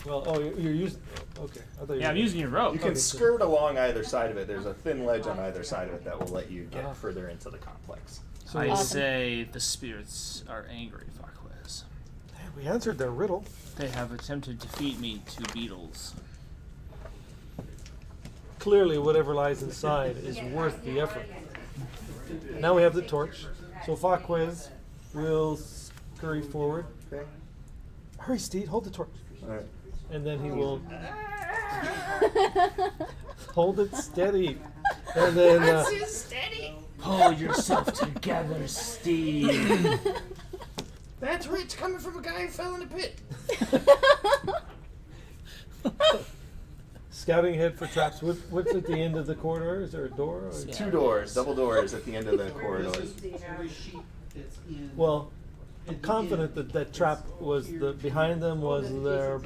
Well, oh, you're using. Okay, I thought you. Yeah, I'm using your rope. you can Okay. skirt along either side of it. There's a thin ledge on either side of it that will let you get Ah. further into the complex. So I Awesome. say the spirits are angry, Farquez. we answered their riddle. They have attempted to defeat me to beetles. Clearly, whatever lies inside is worth the effort. Now we have the torch. So Fakwa will scurry forward. Okay. Hurry, Steed, hold the torch. All right. And then he will hold it steady. And then Pull yourself together, Steve. That's rich coming from a guy who fell in a pit. scouting ahead for traps. What's at the end of the corridor? Is there a door? Or? Two doors, double doors at the end of the corridor. Well, I'm confident that that trap was behind them was their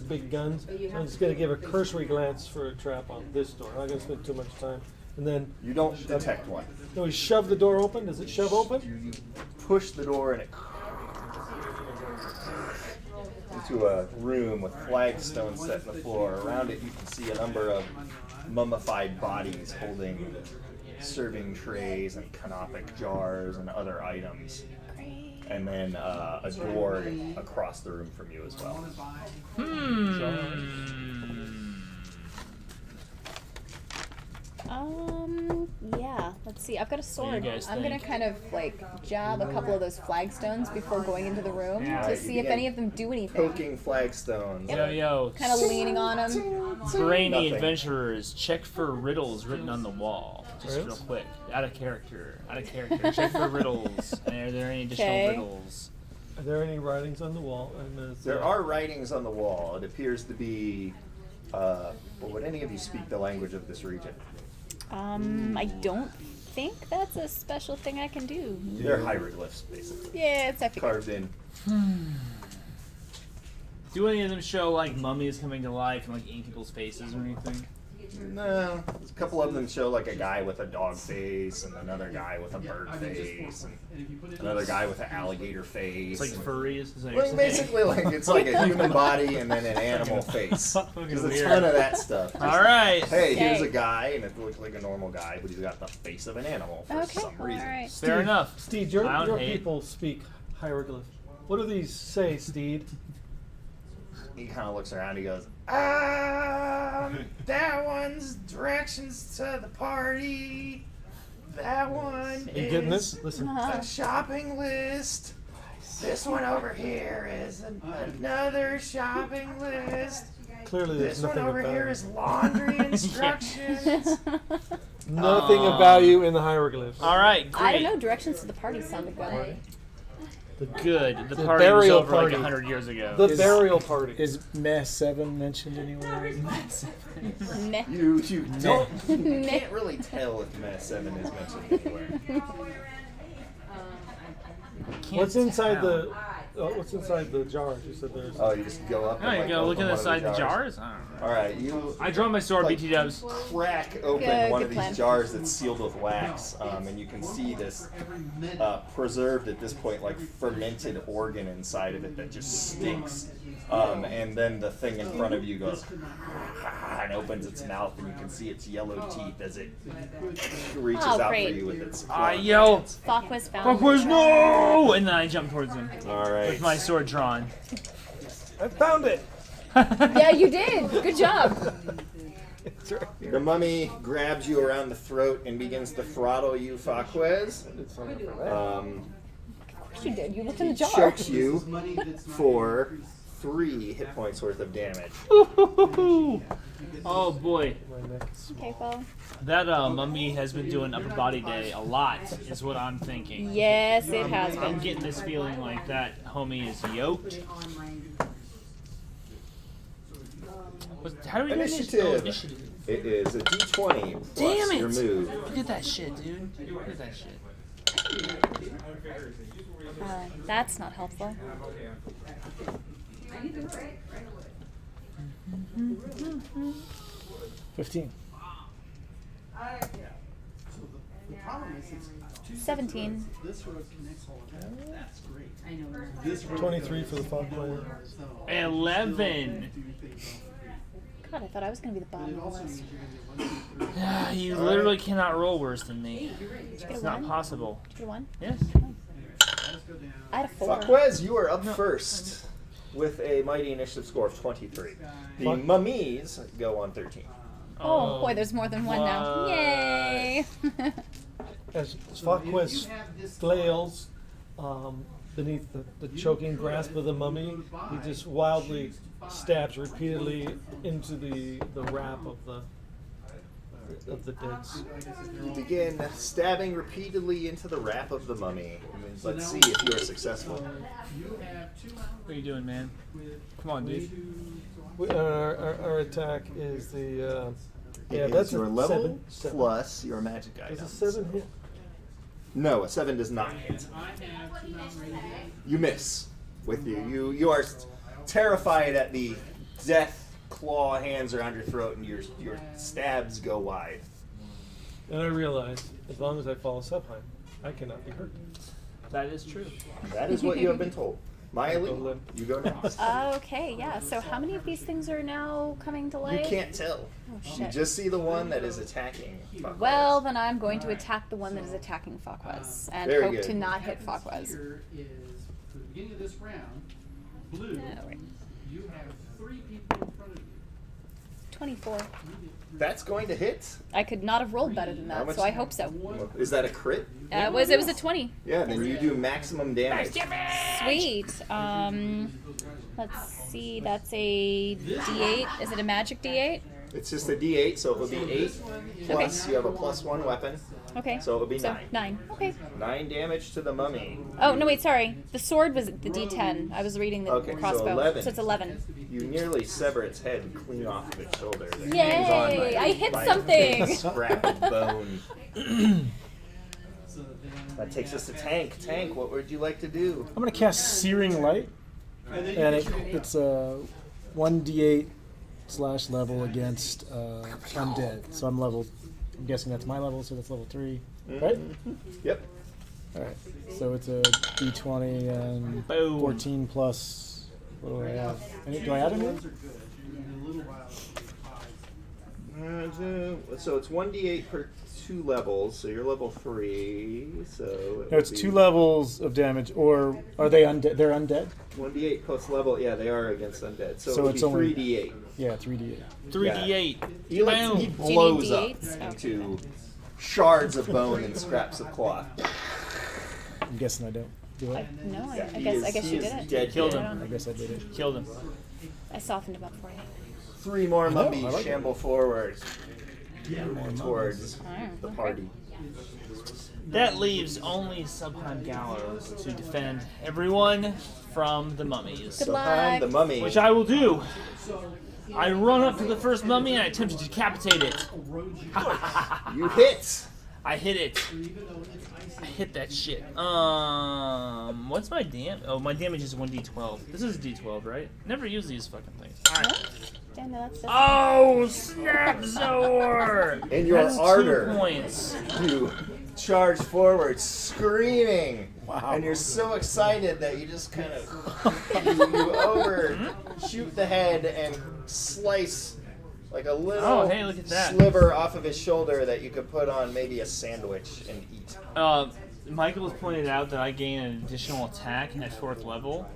big guns. So I'm just going to give a cursory glance for a trap on this door. I'm not going to spend too much time. And then You don't detect one. no, we shove the door open. Does it shove open? You push the door and it into a room with flagstones set in the floor. Around it you can see a number of mummified bodies holding serving trays and canopic jars and other items. And then a door across the room from you as well. Yeah. Let's see. I've got a sword. guys I'm gonna think? kind of like jab a couple of those flagstones before going into the room Yeah. to Right, see you if begin any of them do anything. Poking flagstones. Yo. Kind of leaning on them. Brainy Nothing. adventurers, check for riddles written on the wall. Just real Riddles? quick. Out of character. Check for riddles. And are there any additional Okay. riddles? Are there any writings on the wall? And There are writings on the wall. It appears to be. Well, would any of you speak the language of this region? I don't think that's a special thing I can do. They're hieroglyphs, basically, Yeah, it's I figured. carved in. Do any of them show like mummies coming to life and like eating people's faces or anything? No, a couple of them show like a guy with a dog face, and another guy with a bird face, and another guy with an alligator face. It's like furries. Is that what Well, you're saying? basically, like it's like a human body and then an animal face. Fucking There's a weird. ton of that stuff. Just, All right. Hey, here's Okay. a guy, and it looks like a normal guy, but he's got the face of an animal for Okay, some all reason. right. Fair enough. Steed, your I don't hate. people speak hieroglyph. What do these say, Steed? He kind of looks around. He goes, that one's directions to the party. That one You getting is this? Listen. a shopping list. This one over here is another shopping list. Clearly, This there's one nothing over of here value. is laundry instructions. Nothing of value in the hieroglyphs. All right. Great. I don't know. Directions to the party sounded good. Good. The The party was burial over party. like 100 years ago. The burial party. Is Mass 7 mentioned anywhere? Meh. You don't. You Meh. can't really tell if Mass 7 is mentioned anywhere. What's inside the? What's inside the jars? You said there's. Oh, you just go up. No, and, you like, go look open one of inside the jars. jars. I don't know. All right, you. I draw my sword, like, BT dubs. Crack open Good- one good of these plan. jars that's sealed with wax, and you can see this preserved at this point, like fermented organ inside of it that just stinks. And then the thing in front of you goes and opens its mouth, and you can see its yellow teeth as it reaches Oh, out great. for you with its. I claws. yell, Falkwas found. "Fuckers, no!" And then I jump towards him All right. with my sword drawn. I found it. Yeah, you did. Good job. It's right here. The mummy grabs you around the throat and begins to throttle you, Faquez. It's on for that. Of course you did. You looked in the jar. Chokes you for 3 hit points worth of damage. Oh boy, My neck. Okay, well. that mummy has been doing upper body day a lot, is what I'm thinking. Yes, it has I'm been. getting this feeling like that homie is yoked. How do we do Initiative. initiative? It is a d20 plus Damn it! your move. Look at that shit, dude. Look at that shit. That's not helpful. 15. 17. 23 for the fog player. 11. God, I thought I was going to be the bottom of the list. You literally cannot roll worse than me. Did you get It's a not 1? possible. Did you get a 1? Yes. I had a 4. Faquez, you are up first with a mighty initiative score of 23. The Fuck. mummies go on 13. Oh, boy, there's more than one now. what? Yay! As Falquez flails, beneath the choking grasp of the mummy, he just wildly stabs repeatedly into the wrap of the dead. You begin stabbing repeatedly into the wrap of the mummy. Let's see if you are successful. What are you doing, man? Come on, dude. Our attack is the It is that's your a level seven. plus your magic Does item. a 7 hit? No, a 7 does not hit. You miss with you. You are terrified at the death claw hands around your throat, and your stabs go wide. And I realize, as long as I follow Subheim, I cannot be hurt. That is true. That is what you have been told. Miley, you go next. Okay, yeah. So how many of these things are now coming to You life? can't tell. Oh, You shit. just see the one that is attacking. Fakwas. Well, then I'm going to attack the one that is attacking Fakwas and Very hope good. to not hit Fakwas. Here is, for the beginning of this round, blue, Oh, right. you have 3 people in front of you. 24. That's going to hit. I could not have rolled better than How that, much- so I hope so. Is that a crit? It was a 20. Yeah, then you do maximum damage. Sweet. Let's see. That's a D8. Is it a magic D8? It's just a D8, so it will be 8 plus. You have a +1 weapon, Okay. so it will be 9. 9. Okay. 9 damage to the mummy. Oh no! Wait, sorry. The sword was the D10. I was reading the Okay, so crossbow. 11. So it's 11. You nearly sever its head clean off of its shoulder. It Yay! hangs on by- I hit by a something. thin scrap of bone. So then, That takes us to Tank. Tank, what would you like to do? I'm gonna cast Searing Light, and it's a 1d8/level against undead. So I'm level. I'm guessing that's my level, so that's level 3, right? Yep. All right. So it's a d20 and Boom. 14 plus. What do I have? Do I add anything? those are good. In a little while, So it's 1d8 per 2 levels, so you're level 3. So No, it's 2 levels of damage, or are they undead? They're undead. 1d8 plus level. Yeah, they are against undead. So, So it would it's be only- 3d8. Yeah, 3d8. 3d8. He Boom. blows Do you up need D8s? into shards of bone and scraps of cloth. I'm guessing I don't. Do I? No, I He guess is- you he did is it. Dead. Killed dead. him. I guess I did it. Killed him. I softened him up for you. 3 more know, mummies I like it. shamble forward towards the okay. party. That leaves only Subheim Gallows to defend everyone from the mummies. Good Behind the luck. mummy. Which I will do. I run up to the first mummy and I attempt to decapitate it. You hit. I hit it. I hit that shit. What's my damage? Oh, my damage is 1d12. This is a d12, right? Never use these fucking things. Alright. Yeah, no, that's Oh, snap, Zor! In your That's ardor. 2 points. You charge forward, screaming. Wow. And you're so excited that you just kind of you overshoot the head and slice like a little Oh, hey, look at that. sliver off of his shoulder that you could put on maybe a sandwich and eat. Michael has pointed out that I gain an additional attack at 4th level,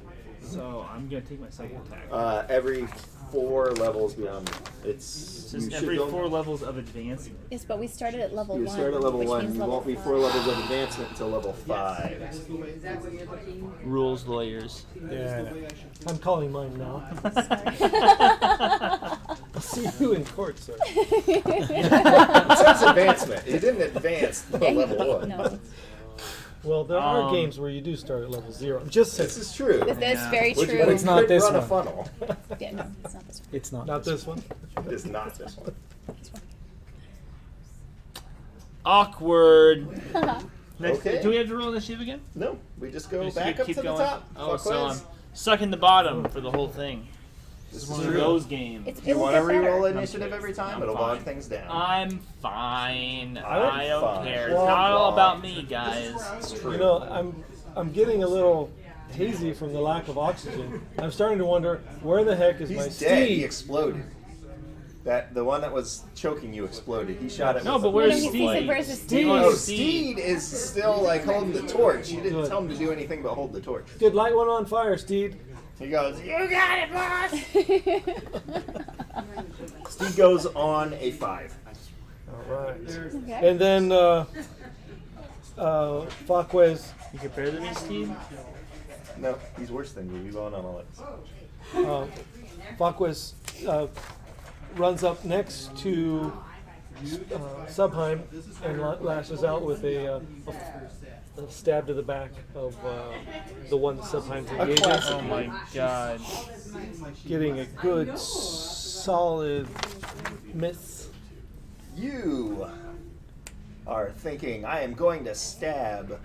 so I'm gonna take my second attack. Every 4 levels beyond It's you just should every go- 4 levels of advancement. Yes, but we started at level You 1. start at level which 1. means You level won't be 4 5. levels of advancement until level 5. Rules lawyers. Yeah, I know. I'm calling mine now. I'll see you in court, sir. It says advancement. You didn't advance to level 1. No, Well, there are games where you do start at level 0. I'm just saying. This is true. that's very Which true. one It's not could this run a one. funnel. Yeah, no, it's not this one. It's not. Not this one. It is not this one. Awkward. Next, Okay. Do we have to roll initiative again? No, we just go Just back up keep to going? the top. Oh, Fuck so quiz. I'm stuck in the bottom for the whole thing. This is one of true. those games. It's, You it will want to get better. re-roll initiative every time? I'm It'll bog fine. things down. I'm fine. I'm I don't fine. care. It's Womp not all womp. about me, guys. It's true. You know, I'm getting a little hazy from the lack of oxygen. I'm starting to wonder where the heck is my He's dead. He steed? exploded. The one that was choking you exploded. He shot it. No, with but a where's No, he Steve? said, "Where's the You Steve?" want Oh, Steve? Steed is still like holding the torch. You didn't Good. tell him to do anything but hold the torch. Good, light one on fire, Steed. He goes, "You got it, boss." Steed goes on a 5. All right. Okay. And then Fakwas, You compare to me, Steve? No, he's worse than you. You won't on Fakwas runs up next to Subheim and lashes out with a stab to the back of the one that Subheim's engaging. Oh my god. Getting a good, solid miss. You are thinking, I am going to stab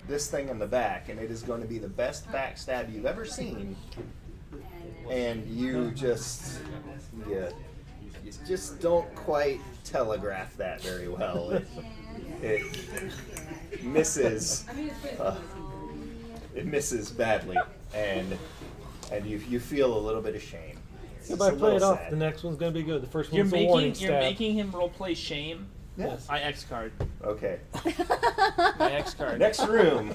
this thing in the back, and it is going to be the best backstab you've ever seen. And you just don't quite telegraph that very well. It misses. It misses badly, and you feel a little bit of shame. If I play it off, the next one's going to be good. The first one's a warning stab. You're making him roleplay shame? Yes. I X card. Okay. I X card. Next room.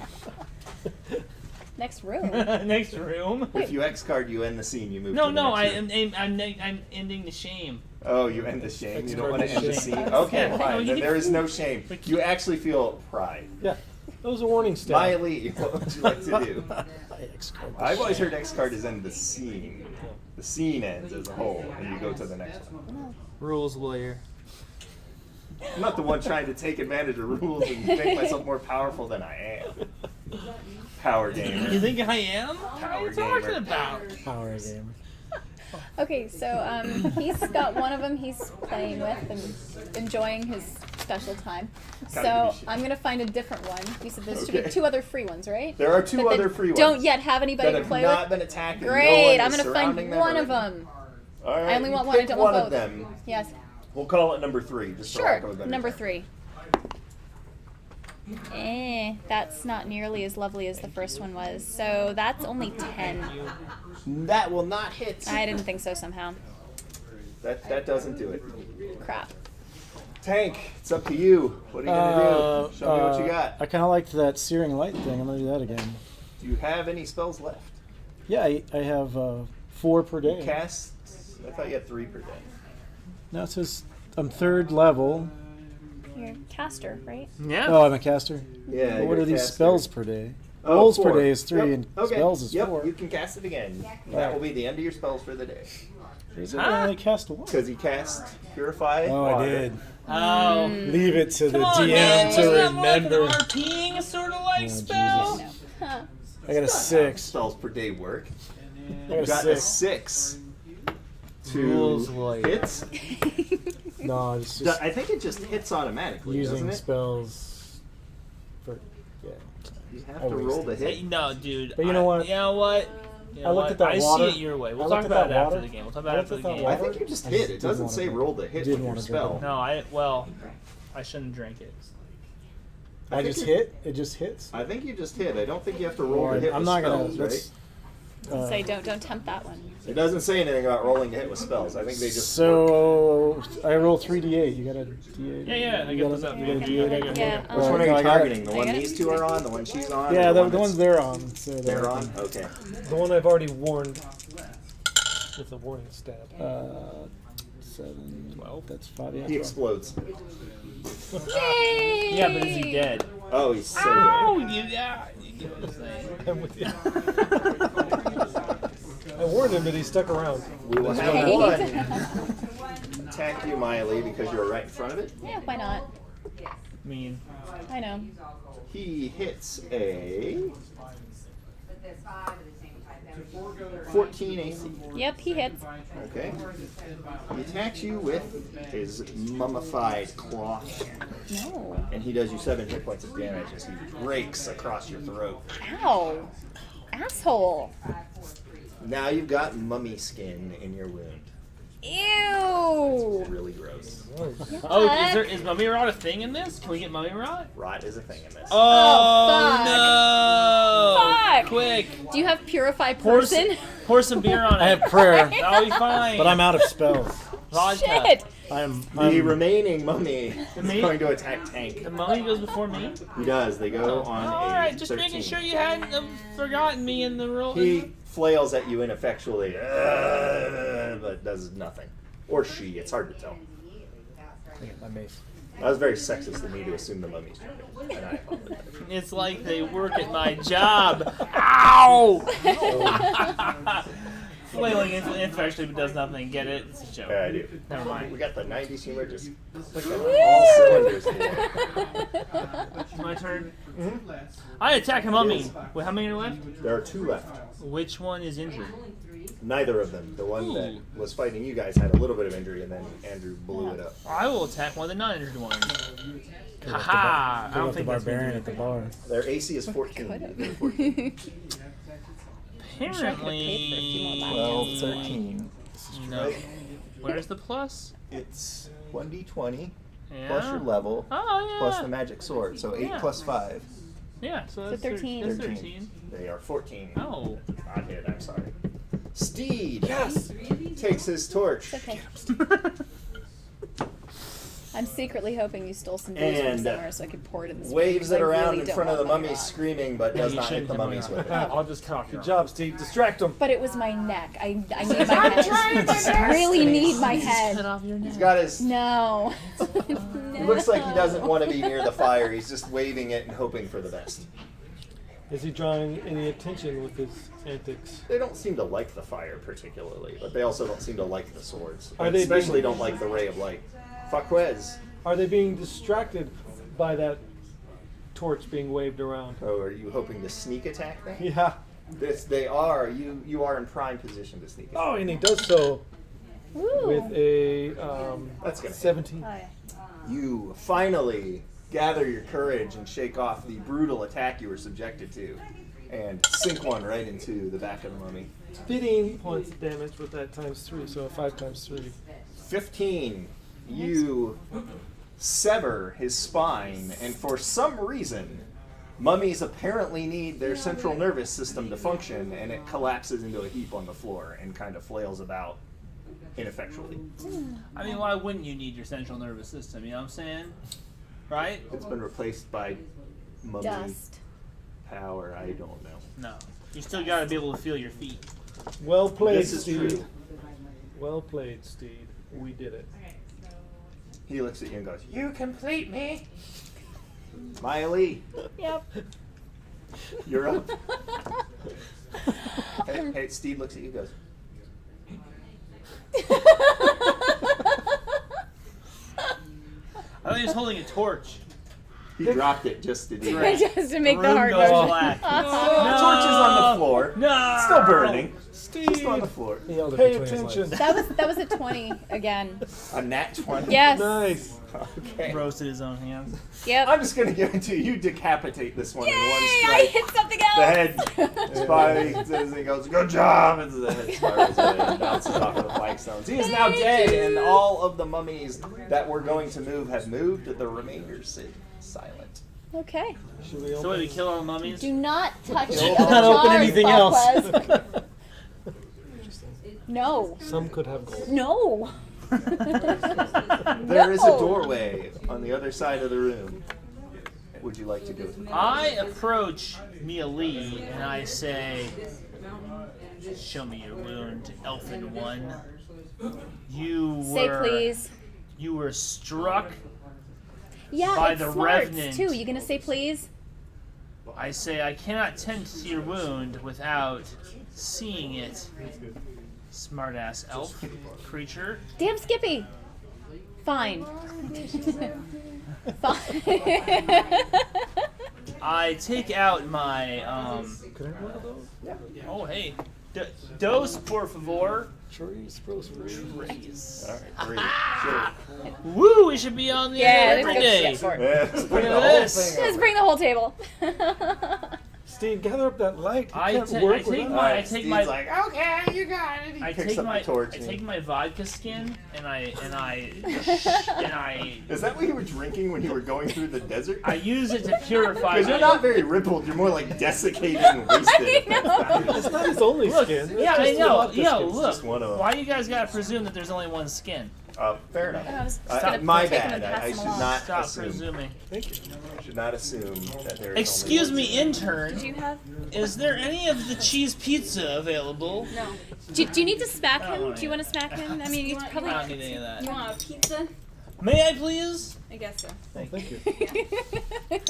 Next room. Next room. If you X card, you end the scene. You move. No, to the no. next I'm room. ending the shame. Oh, you end the shame. You don't want to end the X scene. card Okay, Yeah, fine. no, Then you- there is no shame. You actually feel pride. Yeah, that was a warning stab. Miley, what would you like to do? X-card. I've always heard X card is end the scene. The scene ends as a whole, and you go to the next one. Rules lawyer. I'm not the one trying to take advantage of rules and make myself more powerful than I am. Power You gamer. think I am? What are you Power talking gamer. about? Power gamer. Okay, so he's got one of them he's playing with and enjoying his special time. So Gotta be shit. I'm gonna find a different one. You said there should be Okay. 2 other free ones, right? There are 2 But other that free ones. Don't yet have anybody that to have play not with. been attacked. and Great, no one I'm is gonna find surrounding them one or- of them. All right, I only you want one. I pick don't one want of both. them. Yes. We'll call it number 3. Just for lack of a Sure. better Number term. 3. That's not nearly as lovely as the first one was. So that's only 10. That will not hit. I didn't think so somehow. That doesn't do it. Crap. Tank, it's up to you. What are you gonna do? Show me what you got. I kind of liked that Searing Light thing. I'm going to do that again. Do you have any spells left? Yeah, I have 4 per day. Cast. I thought you had 3 per day. No, it says I'm 3rd level. You're a caster, right? Yeah. Oh, I'm a caster. Yeah. Well, what you're are a these caster. spells per day? Oh, Rolls 4. per day is 3 Yep. and Okay. spells is Yep. 4. You can cast it again. That will be the end of your spells for the day. Is it only cast 1? Because you cast Purify. Oh, I Water. did. Oh. Leave it to the Come on, DM man. to Wasn't that more like an remember. RPing sort of like Oh, spell? Jesus. Huh. I got a 6. Spells per day work. I got You a got a 6. 6. Rules 2 lawyer. hits. No, it's just I think it just hits automatically, using doesn't it? spells. For yeah. You have I to roll the wasted hit. Hey, no, dude. But you know what? You know what? You know I looked what? at that I water. see it your way. I We'll looked talk at about it that after water. the game. We'll talk I about it looked after at the that game. I water. think you just I hit. just It didn't doesn't wanna say drink roll it. the hit Didn't with your wanna drink spell. it. No, I shouldn't drink it. I just hit. It just hits. I think you just hit. I don't think you have to roll Or the hit I'm with not gonna. spells, That's, right? Say don't tempt that one. It doesn't say anything about rolling the hit with spells. I think they just so I roll 3d8. You got a d8? Yeah, I You get got those a, up. you got a d8? I can Yeah, roll? Which one are No, you I got it. targeting? The one I got it. these 2 are on? The one she's on? Yeah, or the one ones that's- they're on. So they're on? Okay. The one I've already warned with a warning stab. 7, 12. That's 5. Yeah, He 12. explodes. Yay! Yeah, but is he dead? Oh, he's so Oh, dead. you get what I'm saying. I'm with you. I warned him, but he stuck around. We will have Hey. one attack you, Miley, because you're right in front of it. Yeah, why not? Mean. I know. He hits a 14 AC. Yep, he hits. Okay. He attacks you with his mummified cloth, No. and he does you 7 hit points of damage as he breaks across your throat. Ow. Asshole. Now you've got mummy skin in your wound. Ew. Really gross. Oh, is mummy rot a thing in this? Can we get mummy rot? Rot is a thing in this. Oh, fuck. no! Fuck. Quick, Do you have purified pour person? some beer on it. I have prayer, That'll be fine. but I'm out of spells. Vodka. Shit. The remaining mummy is me? going to attack Tank. The mummy goes before me. He does. They go on All a right, just 13. making sure you hadn't forgotten me in the roll. He flails at you ineffectually, but does nothing. Or she, it's hard to tell. I get my mace. That was very sexist of me to assume the mummy's jumping. And I apologize. It's like they work at my job. Ow! Flailing infection but does nothing. Get it? It's a joke. Yeah, I do. Never mind. We got the 90s humor just clicking on all cylinders here. My turn. I attack a mummy. Wait, how many are left? There are 2 left. Which one is injured? Neither of them. The one that was fighting you guys had a little bit of injury, and then Andrew blew it up. I will attack one of the non-injured ones. Haha! I Pull don't up the think that's barbarian gonna at the bar. Their AC is 14. Apparently. 12, 13. No. Where's the plus? It's 1d20 Yeah. plus your level Oh yeah. plus the magic sword. So 8 Yeah. plus 5. Yeah. So that's 13. That's 13. They are 14. Oh. Not hit, I'm sorry. Steed takes his torch. It's okay. I'm secretly hoping you stole some booze from And somewhere so I could pour it in this. Waves it I around really in don't front of the want my mummies, dog. screaming, but does you not hit shouldn't the have mummies my with it. I'll just cut off. Good job, Steve. Distract him. But it was my neck. I need my head. I really need my head. He's got his. No. He looks like he doesn't want to be near the fire. He's just waving it and hoping for the best. Is he drawing any attention with his antics? They don't seem to like the fire particularly, but they also don't seem to like the swords. Are they especially being- don't like the ray of light. Faquez. Are they being distracted by that torch being waved around? Oh, are you hoping to sneak attack them? Yeah. They are. You are in prime position to sneak attack. Oh, and he does so Ooh. with a That's gonna hit. 17. Oh, yeah. You finally gather your courage and shake off the brutal attack you were subjected to, and sink one right into the back of the mummy. 15 points of damage with that times 3, so 5 times 3. 15. You sever his spine, and for some reason, mummies apparently need their central nervous system to function, and it collapses into a heap on the floor and kind of flails about ineffectually. I mean, why wouldn't you need your central nervous system? You know what I'm saying? Right? It's been replaced by mummy Dust. power. I don't know. No. You still gotta be able to feel your feet. Well played, This is Steve. true. Well played, Steve. We did it. He looks at you and goes, "You complete me." Miley, Yep. you're up. Hey, Steve looks at you and goes, I thought he was holding a torch. he dropped it just to do Right. that. Just to make the Room hard goes motion. black. The torch is on the floor. No! It's still burning. Steve! Just on the floor. He held it Pay between his legs. attention. That was a 20 again. A nat 20. Yes. Nice. Okay. Roasted his own hands. Yep. I'm just going to give it to you. You decapitate this one Yay! in one I strike. hit something The else. head spy he goes, "Good job!" And the head spirals away and bounces off of the flagstones. He is now dead, and all of the mummies that were going to move have moved. The remainder sit silent. Okay. Should we So wait, we open? kill all the mummies? Do not touch the Don't other open jars, anything else. Falquez. No. Some could have gold. No. There is a doorway on the other side of the room. Would you like to go through? I approach Mia Lee and I say, "Show me your wound, Elfin One. You Say were please. you were struck." Yeah, By it's the smarts Revenant. too. You gonna say please? I say, "I cannot tend to your wound without seeing it." Smartass elf creature. Damn Skippy. Fine. Fine. I take out my Could I have one of those? Oh hey, dos por favor. Trees, bros, trees. All right, great. Sure. Woo! We should be on the Yeah, air let's every go day. get for it. Yeah, just bring Look the at whole this. thing Let's over. bring the whole table. Steve, gather up that light. You I can't ta- work I take without my- All right, I take Steve's my- like, "Okay, you got it." He I picks take up my the torch. I and- take my vodka skin and I Is that what you were drinking when you were going through the desert? I use it to purify. Because you're my- not very rippled. You're more like desiccated and wasted. at that time. It's not his only Look, skin. It's yeah, I just a know. vodka Yo, skin. look. just one of them. Why you guys gotta presume that there's only one skin? Fair enough. I was just gonna My take them bad. and pass I them should along. not Stop assume. presuming. Thank you. Should not assume that there is. Excuse only me, intern. Do you have? Is there any of the cheese pizza available? No. Do you need to smack I don't him? want Do you it. want to smack him? I mean, you I probably. don't need any of that. You want a pizza? May I please? I guess so. Oh, thank you.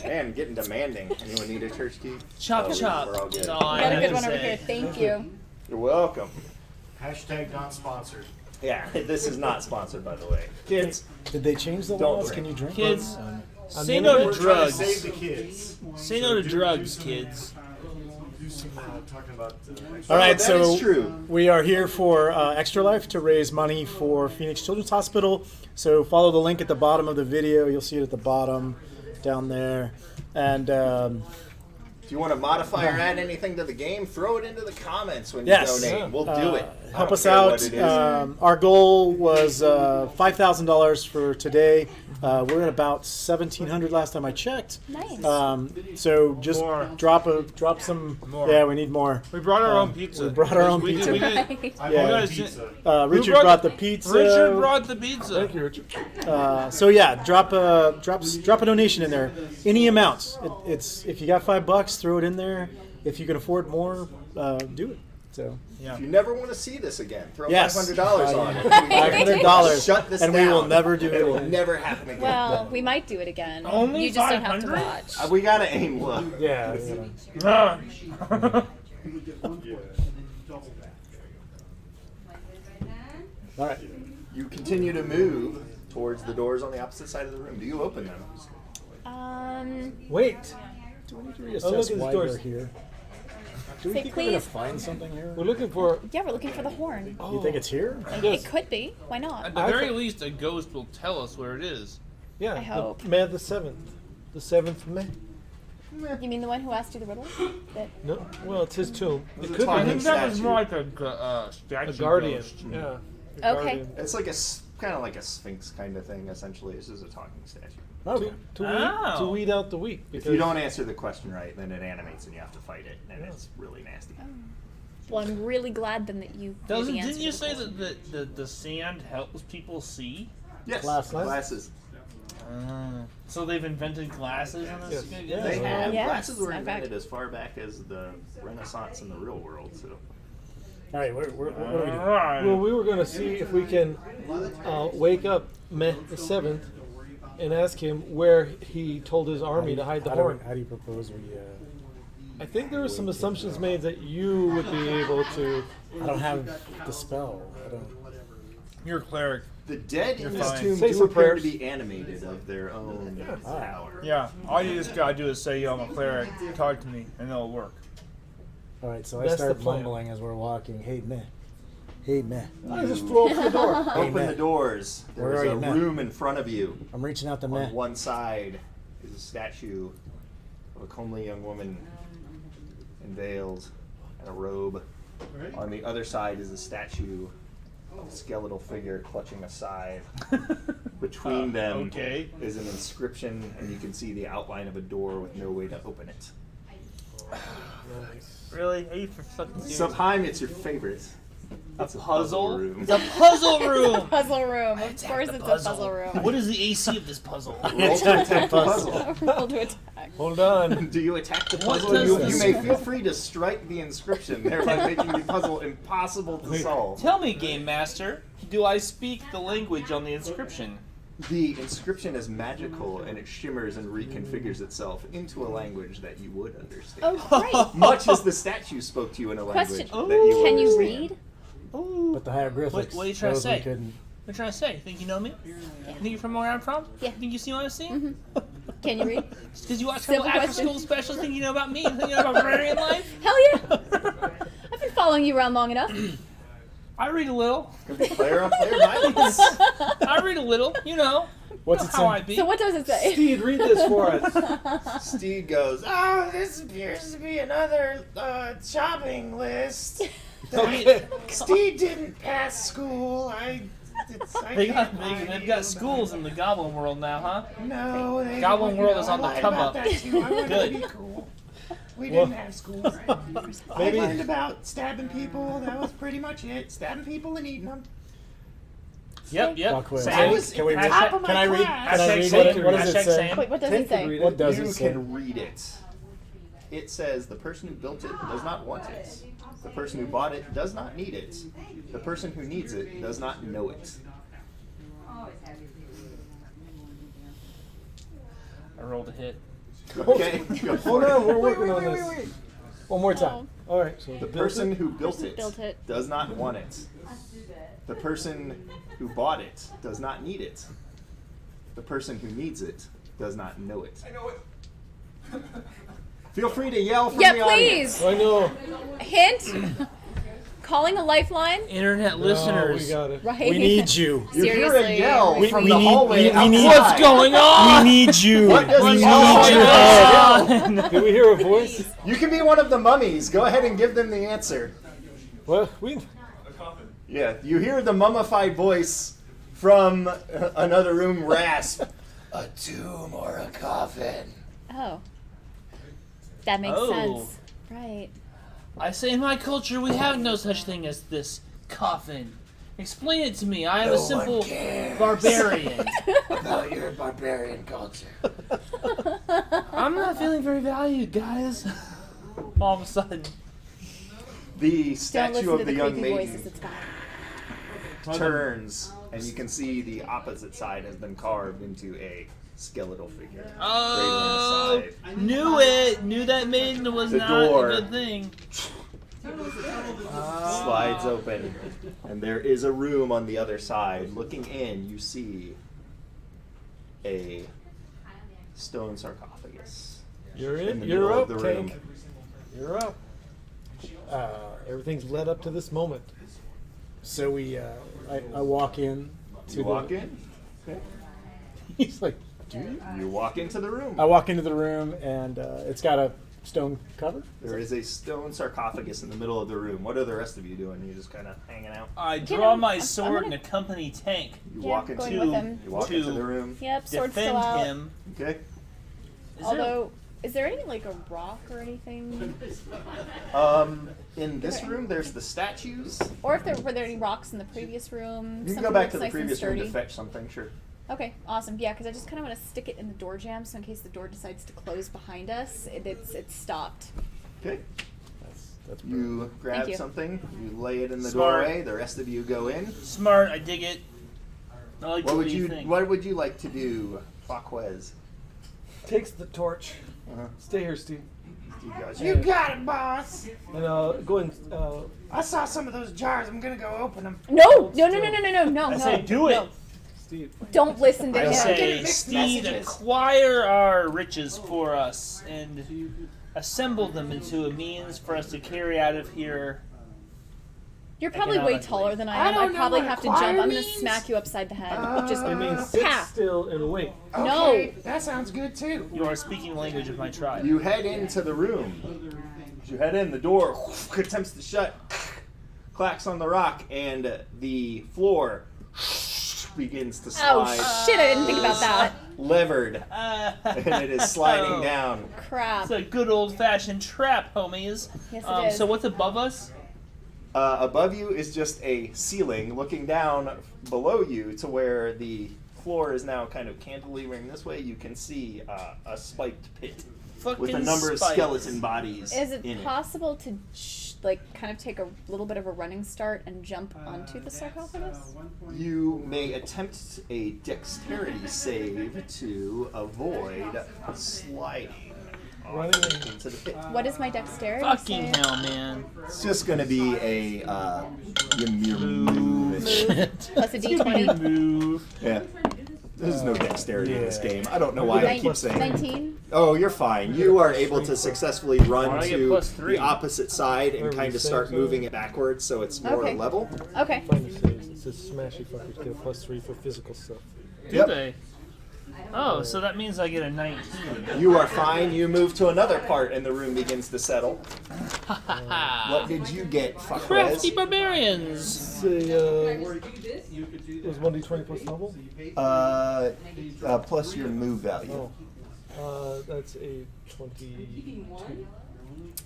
Man, getting demanding. Anyone need a church key? Chop Oh, chop. we're all good. That's all I Got a have good to one over say. here. Thank you. You're welcome. Hashtag not sponsored. Yeah, this is not sponsored, by the way. Kids, Did they change the Don't laws? drink. Can you drink? Kids, I'm say gonna no go- to We're trying to drugs. save the kids. Say no to drugs, kids. Do some talking about. All right, that so is true. we are here for Extralife to raise money for Phoenix Children's Hospital. So follow the link at the bottom of the video. You'll see it at the bottom down there. And If you want to modify or add anything to the game, throw it into the comments when Yes. you donate. We'll do it. I help don't us care out. what it is. Our goal was $5,000 for today. We're at about $1,700 last time I checked. Nice. So just More. drop some. More. Yeah, we need more. We brought our own pizza. we brought our own We did- pizza. we did- Right. I Yeah. bought You guys- pizza. Richard brought brought the- the pizza. Richard brought the pizza. Thank you, Richard. So yeah, drop a donation in there, any amounts. It's if you got $5, throw it in there. If you can afford more, do it. So If you never want to see this again, throw Yes. $500 on it. $500, Shut this and down. we will never do it It will again. never happen again. Well, we might do it again. Only you just don't have to 500? watch. We gotta aim low. Yeah. Ah. All right. You continue to move towards the doors on the opposite side of the room. Do you open them? Wait. Do we need to Oh, look reassess at these why doors. we're here? Do we Say think we're gonna please. find something here? We're looking for. Yeah, we're looking for the horn. You think it's here? Yes. It could be. Why At not? the I very thought- least, a ghost will tell us where it is. Yeah. I hope. May the 7th. The 7th of May. You mean the one who asked you the riddle? That No. Well, it's his tomb. It a could talking I be think that was statue. more like a statue. a guardian. ghost. Yeah. a Okay. guardian. It's like kind of like a sphinx kind of thing. Essentially, this is a talking statue. Okay. To weed out the weak. If you don't answer the question right, then it animates and you have to fight it, and it's really nasty. Well, I'm really glad then that you knew Doesn't the answer. didn't you to the say question. that the sand helps people see? Yes, Glasses. glasses. So they've invented glasses in this. Yes. Yeah. They have Yes, glasses were in fact. invented as far back as the Renaissance in the real world. So All right. What are we doing? Alright. Well, we were going to see if we can wake up May the 7th and ask him where he told his army to hide the horn. How do you propose we? I think there were some assumptions made that you would be able to. I don't have the spell. I don't. You're a cleric. the dead in this fine. tomb Say do some appear to prayers. be animated of their own power. Yeah. All you just gotta do is say, "Yo, I'm a cleric. Talk to me," and it'll work. All right. So I That's start the plan. mumbling as we're walking. Hey man. Hey man. I just flew open the door. Open man. the doors. Where There's are a you, man? room in front of you. I'm reaching out to On man. one side is a statue of a comely young woman in veils and a robe. On the other side is a statue of a skeletal figure clutching a scythe. Between them Okay. is an inscription, and you can see the outline of a door with no way to open it. Really? Are you for fucking serious? Subheim, it's your favorite. It's a Puzzle? room. It's a puzzle room. Puzzle room. Of course, the it's puzzle. a puzzle room. What is the AC of this puzzle? Roll to attack the puzzle. Roll to attack. Hold on. Do you attack the What puzzle? does You this may feel free to strike the inscription, thereby making the puzzle impossible to solve. Tell me, Game Master, do I speak the language on the inscription? The inscription is magical, and it shimmers and reconfigures itself into a language that you would understand. Oh, great. Much as the statue spoke to you in a language Question. that you would Can you understand. read? But the hieroglyphics. What are you trying to shows we say? couldn't. What are you trying to say? Think you know me? Think you're from where I'm from? Yeah. Think you see what I'm seeing? Can you read? Just because you watch a Simple couple after question. school specials, think you know about me? Think you know about barbarian life? Hell yeah. I've been following you around long enough. I read a little. Could be player on player violence. I read a little. You know. What's Know it how say? I be. So what does it say? Steed, read this for us. Steed goes, "Oh, this appears to be another shopping list. Okay. Steed didn't pass school. They've got schools in the Goblin world now, huh? No, they Goblin world is on the come up. Good. Cool. We Well- didn't have schools. Maybe- I learned about stabbing people. That was pretty much it. Stabbing people and eating them. Yep. Fuck with Sam, it. Can we read? hashtag- top of my Can I read? class. Can I Hashtag read Sam. what does it Hashtag say? Sam. Wait, what does Ten it say? could read What does You it say? can read it. It says the person who built it does not want it. The person who bought it does not need it. The person who needs it does not know it. rolled a hit. Okay. Go for Hold it. on, we're working on this. One more time. All right. So The person who built Built it it. does not want it. The person who bought it does not need it. The person who needs it does not know it. I know it. Feel free to yell from Yeah, the audience. please. I know. Hint. Calling a lifeline. Internet We listeners. got it. Right. We need you. You hear a Seriously. yell We- from we the need- hallway we need- outside. What's going We on? need you. What does we this need all your mean? help. Did we hear a voice? You can be one of the mummies. Go ahead and give them the answer. What? We. Yeah, you hear the mummified voice from another room rasp. A tomb or a coffin. Oh. That makes Oh. sense. Right. I say in my culture we have no such thing as this coffin. Explain it to me. I am a simple barbarian. About your barbarian culture. I'm not feeling very valued, guys. All of a sudden. The Don't statue listen of to the the young creepy maiden voices. It's fine. turns, and you can see the opposite side has been carved into a skeletal figure. Oh, Cradle inside. knew it. Knew that maiden was The not door. a good thing. Slides open, and there is a room on the other side. Looking in, you see a stone sarcophagus. You're In in. the You're middle up, of the room. Tank. You're up. Everything's led up to this moment. So I walk in. To You walk in. Okay. He's like, do you? You walk into the room. I walk into the room and it's got a stone cover. There is a stone sarcophagus in the middle of the room. What are the rest of you doing? You just kind of hanging out. I You draw know, my I'm sword gonna- and accompany Tank. You Yeah, walk I'm into. going with him. You walk To into the room. Yep, sword's still Defend out. him. Okay. Is Although, is there any like a rock or anything? In this room, there's the statues. Or if there were there any rocks in the previous room? You can Something go back that's to the nice and previous room to sturdy. fetch something. Sure. Okay, awesome. Yeah, because I just kind of want to stick it in the door jamb, so in case the door decides to close behind us, it's stopped. Okay. That's You grab Thank you. something. You lay it in the Smart. doorway. The rest of you go in. Smart. I dig it. I like What what would do you you think? What would you like to do, Faquez? Takes the torch. Uh-huh. Stay here, Steve. You got it, boss. And go and I saw some of those jars. I'm gonna go open them. No, no, I say do it. Steve. Don't listen to I him. say, mixed Steed, messages. acquire our riches for us and assemble them into a means for us to carry out of here. You're probably way economically. taller than I I am. I don't know probably what have to jump. acquire I'm gonna means. smack you upside the head. Just It means sit pa. still and wait. No. That sounds good too. You are speaking language of my tribe. You head into the room. As you head in, the door attempts to shut, clacks on the rock, and the floor begins to Oh slide. shit! I didn't think about that. Levered, and it is sliding down. Crap. It's a good old-fashioned trap, homies. Yes, it is. So what's above us? Above you is just a ceiling looking down below you to where the floor is now kind of cantilevering this way. You can see a spiked pit with a Fucking number of spikes. skeleton bodies Is it in possible to kind of take a little bit of a running start and jump onto the sarcophagus? it. You may attempt a dexterity save to avoid sliding Running in. into the pit. What is my dexterity? Fucking save? hell, man. It's just going to be a your move. Plus a d20. Move. Yeah. There's no dexterity in this Yeah. game. I don't know why I keep Nin- saying. 19. Oh, you're fine. You are able to successfully Why run don't I get to +3? the opposite side and Whatever kind you of say, start so. moving it backwards so it's more Okay. level. Okay. Find the saves. It says smashy fuckers get a +3 for physical stuff. Do Yep. they? Oh, so that means I get a 19. You are fine. You move to another part and the room begins to settle. What did you get, Crafty Faquez? barbarians. Say, it was 1d20 plus level? Plus your move value. Oh. That's a 22.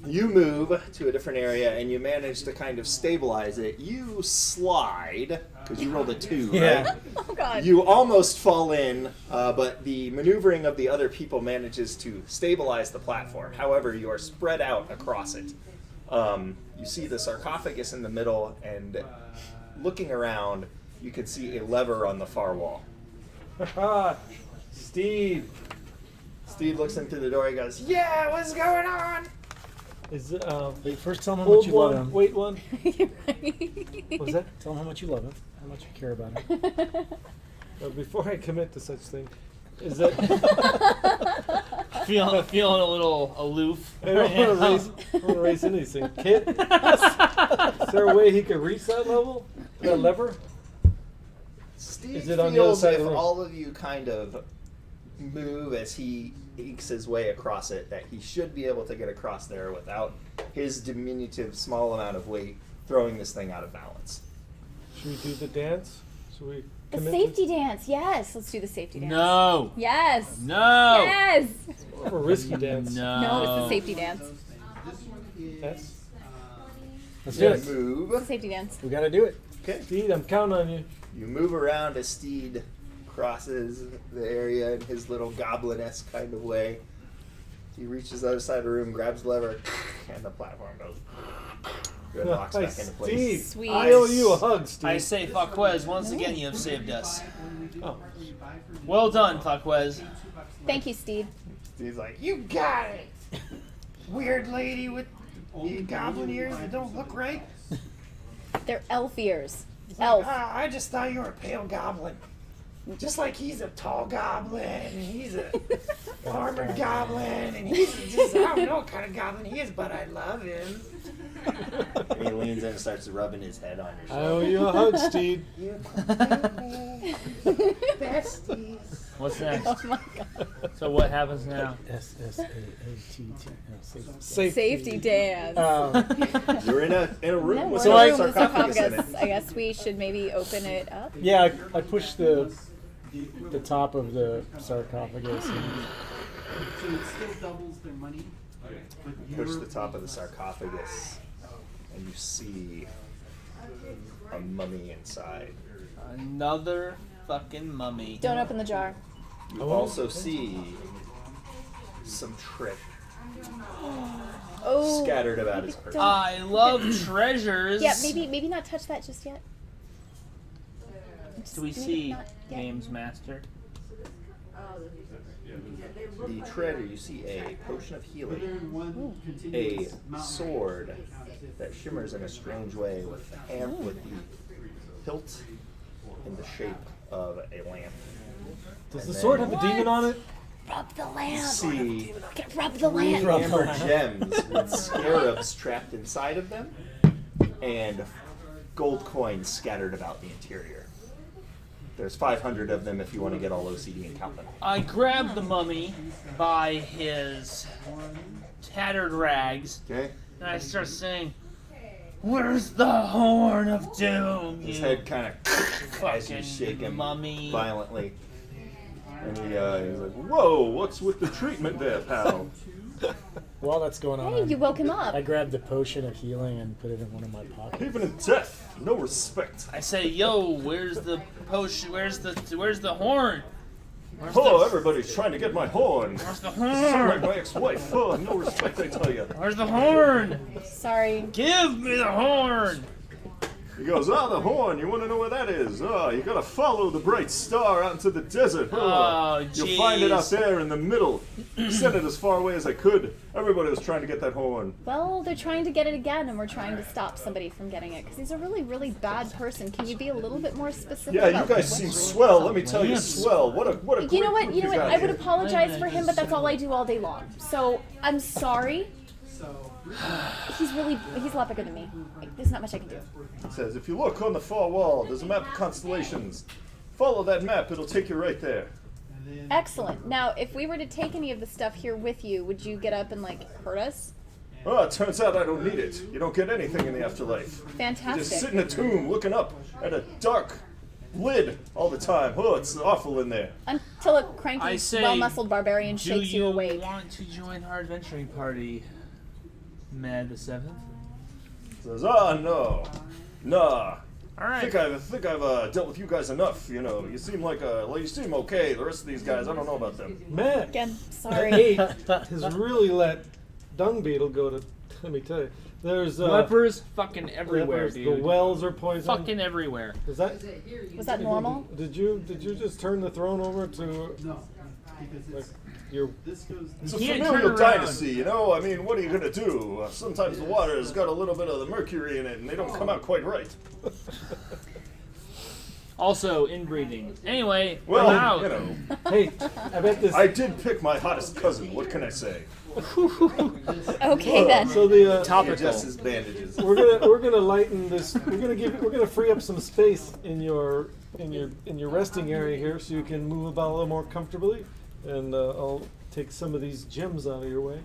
You move to a different area and you manage to kind of stabilize it. You slide, because you rolled a 2, Yeah. right? Oh god. You almost fall in, but the maneuvering of the other people manages to stabilize the platform. However, you are spread out across it. You see the sarcophagus in the middle, and looking around, you can see a lever on the far wall. Haha! Steve! Steed looks in through the door. He goes, "Yeah, what's going on?" Is Wait, first tell him how much hold you love one, him. wait one? You're right. What's that? Tell him how much you love him. How much you care about him. Before I commit to such thing, is that Feeling a little aloof. I don't want to raise anything. Kid, is there a way he could reach that level? That lever? Steve Is it on the other feels side if of the room? all of you kind of move as he ekes his way across it, that he should be able to get across there without his diminutive small amount of weight throwing this thing out of balance. Should we do the dance? Should we The commit safety to dance. Yes, let's do the safety dance. No. Yes. No. Yes. a risky dance? No. No, it's the safety dance. This one is. Yes. Let's Yes. do it. Move. It's the safety dance. We gotta do it. Okay. Steed, I'm counting on you. You move around as Steed crosses the area in his little goblin-esque kind of way. He reaches the other side of the room, grabs the lever, and the platform goes. Good, locks back into place. Steve, Sweet. I owe you a hug, Steve. I say, Faquez, once again you have saved us. Oh. Well done, Faquez. Thank you, Steed. Steve's like, "You got it, weird lady with the goblin ears that don't look right." They're elf ears. Elf. I just thought you were a pale goblin. Just like he's a tall goblin, and he's a armored goblin, and he's just, I don't know what kind of goblin he is, but I love him. And he leans in and starts rubbing his head on your I owe you a hug, Steed. Besties. What's next? Oh my god. So what happens now? SSAATT. Safety dance. You're in a No, room we're with in a a room with a sarcophagus in it. sarcophagus. I guess we should maybe open it up. Yeah, I pushed the top of the sarcophagus. So it still doubles their money. But Push you're- the top of the sarcophagus, and you see a mummy inside. Another fucking mummy. Don't open the jar. You also see some trick Oh. scattered about his person. I love treasures. Yeah, maybe not touch that just yet. Just Do we maybe see not yet. Games Master? The treasure, you see a potion of healing, One a continuous mountain. sword that shimmers in a strange way with the hilt in the shape of a lamp. Does And the sword then have a demon on it? Rub the You lamp. see Rub the three lamp. amber gems with scarabs trapped inside of them, and gold coins scattered about the interior. There's 500 of them if you want to get all OCD and count them. I grab the mummy by his tattered rags Okay? and I start saying, "Where's the horn of doom?" His you head kind of as you fucking shake him mummy. violently. And he's like, "Whoa, what's with the treatment there, pal?" While that's going Hey, on, you woke him up. I grabbed the potion of healing and put it in one of my pockets. Even in death, no respect. I say, "Yo, where's the potion? Where's the horn? Where's Oh, the, everybody's trying to get my horn. where's the Sound like horn? my ex-wife. Oh, no respect, I tell you. Where's the horn? Sorry. Give me the horn!" He goes, the horn, you want to know where that is? You gotta follow the bright star out into the desert. Oh, You'll find it out jeez. there in the middle. Sent it as far away as I could. Everybody was trying to get that horn. Well, they're trying to get it again, and we're trying to stop somebody from getting it because he's a really, really bad person. Can you be a little bit more specific? Yeah, you about guys seem swell. Let me tell you, swell. What a great You know what? group You know what? got I would here. apologize for him, but that's all I do all day long. So I'm sorry. So He's a lot bigger than me. There's not much I can do. It says, if you look on the far wall, there's a map of constellations. Follow that map, it'll take you right there. and then Excellent. Now, if we were to take any of the stuff here with you, would you get up and hurt us? Oh, it turns out I don't need it. You don't get anything in the afterlife. You just Fantastic. sit in a tomb looking up at a dark lid all the time. Oh, it's awful in there. Until a I cranky, say, well-muscled barbarian Do shakes you you awake. want to join our adventuring party, Mad the Seventh? Says, no. Nah. All I right. think I've dealt with you guys enough. You know, you seem like you seem okay. The rest of these guys, I don't know about them. Man, Again, the sorry. 8 has really let Dung Beetle go to. Let me tell you, there's Lepers fucking everywhere, lepers, dude. The wells are poisoned. Fucking everywhere. Is that? Was that normal? Did you just turn the throne over to? no. Like you're This goes. It's a can't familial turn around. dynasty, you know? I mean, what are you going to do? Sometimes the water has got a little bit of the mercury in it, and they don't come out quite right. Also, inbreeding. Anyway, Well, I'm out. you know, hey, I bet this. I did pick my hottest cousin. What can I say? Okay then. So the Topical. Just his bandages. we're gonna lighten this. We're gonna free up some space in your resting area here, so you can move about a little more comfortably. And I'll take some of these gems out of your way.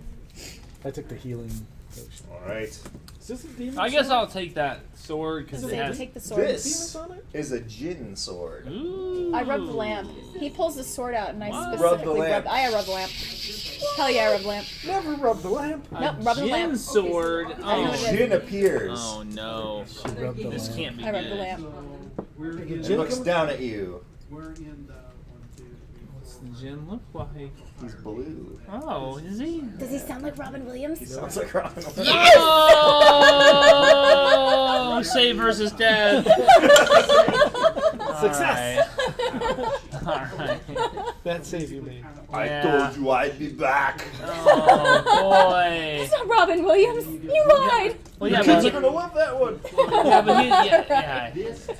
I took the healing potion. All right. Is this a demon? I guess sword? I'll take that sword because it Say, has. take the sword. This Demons on it? is a Jinn sword. Ooh. I rub the lamp. He pulls the sword out, and I What? specifically Rub the lamp. I rub the lamp. Hell yeah, I rub the lamp. Never rub the lamp. Nope, rub the Jinn lamp. sword. know Oh. what it is. Jinn appears Oh no. Rubbed the This lamp. can't be I rub good. the lamp. We're in. and Jinn looks come- down at you. We're in the 1, 2, 3, 4. What's the Jinn look like? He's blue. Oh, is he? Does he sound like Robin Williams? He sounds like Robin. Oh! Save versus death. Success. All right. That save you made. I Yeah. told you I'd be back. Oh boy. It's not Robin Williams. You lied. Well, yeah, Kids but are he, gonna love that one. yeah, but he, yeah. This tile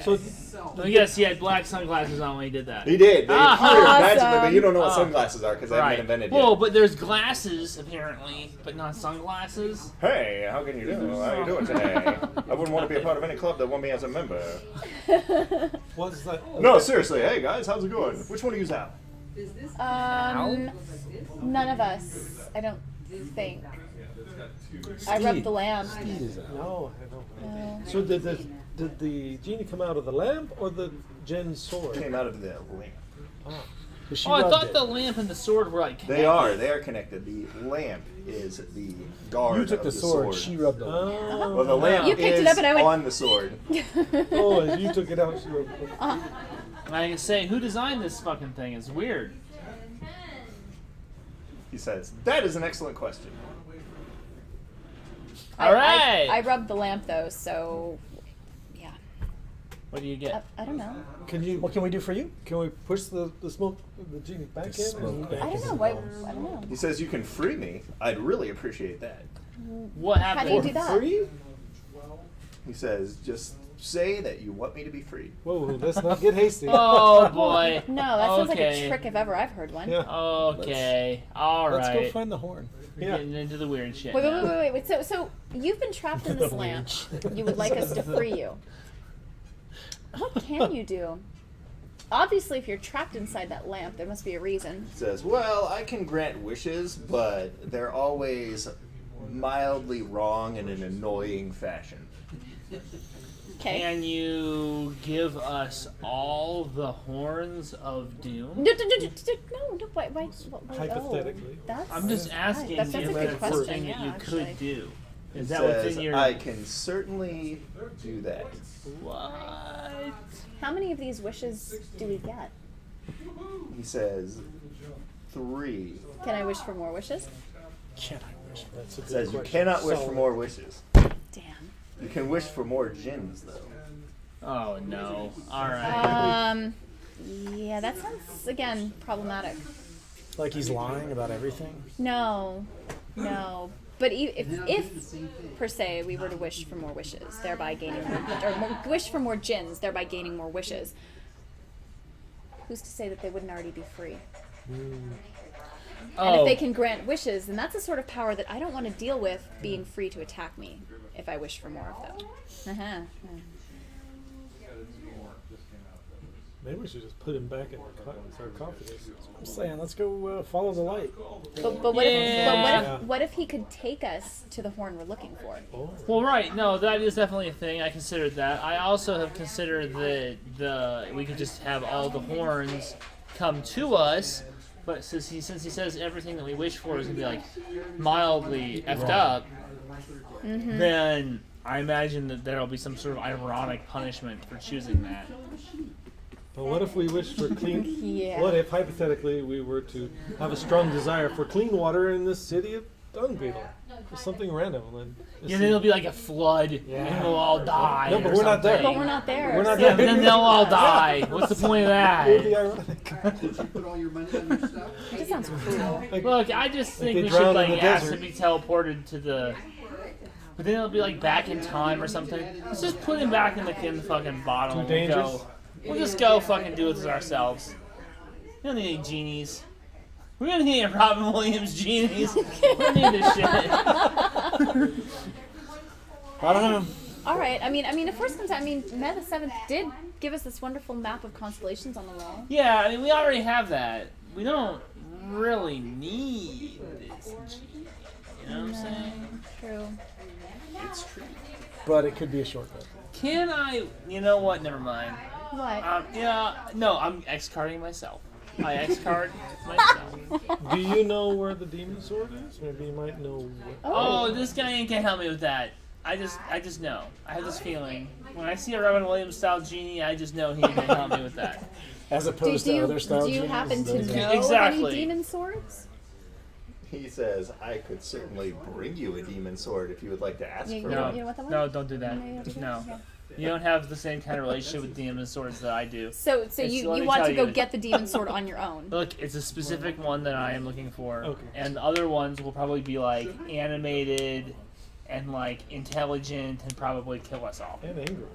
So itself. Well, yes, he had black sunglasses on when he did that. He did. They Ah, appeared awesome. magically, but you don't know what Oh. sunglasses are because they haven't Right. been invented Whoa, yet. but there's glasses apparently, but not sunglasses. Hey, how can you do? How you doing today? I wouldn't want to be a part of any club that want me as a member. what's that? No, seriously. Hey guys, how's it going? Which one of you's out? None of us. I don't think. I rubbed the lamp. No, I don't. No. So did the genie come out of the lamp or the Jinn sword? Came out of the lamp. But she Oh, I rubbed thought it. the lamp and the sword were like They are. They are connected. The lamp is the guard. You took of the sword. She rubbed the lamp. Oh, Well, the lamp You picked is it up and I went- on the sword. oh, as you took it out, she rubbed it. I can say, who designed this fucking thing? It's weird. He says, "That is an excellent question." All right. I rubbed the lamp though, so yeah. What do you get? I don't know. Can you? What can we do for you? Can we push the smoke, the genie back The in? smoke back. I don't know. Why? I don't know. He says, "You can free me. I'd really appreciate that." What How happened? do you do that? Free? He says, "Just say that you want me to be freed." Whoa, let's not get hasty. Oh boy. No, that sounds like Okay. a trick if ever I've heard one. Yeah. Okay. All right. Let's go find the horn. We're Yeah. getting into the weird shit. Wait, wait, now. wait, wait, wait. So you've been trapped in this lamp. You would like us to free you. What can you do? Obviously, if you're trapped inside that lamp, there must be a reason. He says, "Well, I can grant wishes, but they're always mildly wrong in an annoying fashion." Okay. Can you give us all the horns of doom? No, why, Hypothetically. That's, I'm just asking That's you a if good that's question. something that Yeah, you actually. could do. Is He that says, within your "I can certainly do that." what? How many of these wishes do we get? He says, 3. Can I wish for more wishes? Can I wish? That's a good Says you question. cannot wish for Solid. more wishes. Damn. You can wish for more gins, though. Oh no. All right. Yeah, that sounds again problematic. Like he's lying about everything? No. But if per se we were to wish for more wishes, thereby gaining wish for more gins, thereby gaining more wishes, who's to say that they wouldn't already be free? And Oh. if they can grant wishes, then that's a sort of power that I don't want to deal with being free to attack me if I wish for more of them. Uh-huh. Maybe we should just put him back in the sarcophagus. I'm saying, let's go follow the light. But what Yeah. if what if he could take us to the horn we're looking for? Well, right. No, that is definitely a thing. I considered that. I also have considered that we could just have all the horns come to us. But since he says everything that we wish for is gonna be like mildly effed up, then I imagine that there'll be some sort of ironic punishment for choosing that. But what if we wished for clean? Yeah. What if hypothetically we were to have a strong desire for clean water in this city of Dung Beetle? Just something random. And Yeah, then it'll be like a flood, and we'll all die. No, but or we're not there. But we're not there. We're not Yeah, there. but then they'll all die. What's the point of It would be that? ironic. Did you put all your money on your stuff? It just sounds cruel. Look, I just think they we drown should in like the ask desert. to be teleported to the. But then it'll be like back in time or something. Let's just put him back in the fucking bottle. Too And we'll dangerous? go. We'll just go fucking do it ourselves. We don't need any genies. We're gonna need Robin Williams genies. We don't need this shit. I don't know. All right. I mean, if worst comes to, May the 7th did give us this wonderful map of constellations on the wall. Yeah, I mean we already have that. We don't really need this genie. You know what I'm saying? True. But it could be a shortcut. Can I? You know what? Never mind. What? Yeah, no, I'm X-carding myself. I X-card myself. Do you know where the demon sword is? Maybe you might know. Oh, this guy ain't gonna help me with that. I just know. I have this feeling. When I see a Robin Williams style genie, I just know he ain't gonna help me with that. As opposed to other style do you genies, happen to those are- know Exactly. any demon swords? He says, I could certainly bring you a demon sword if you would like to ask You for know- one. you know what that No, one? don't do that. You know you have to do? No. Okay. You don't have the same kind of relationship with demon swords that I do. So It's- you let me want tell to go you. get the demon sword on your own? Look, it's a specific one that I am looking for. Okay. And the other ones will probably be like animated and like intelligent and probably kill us all. And angry.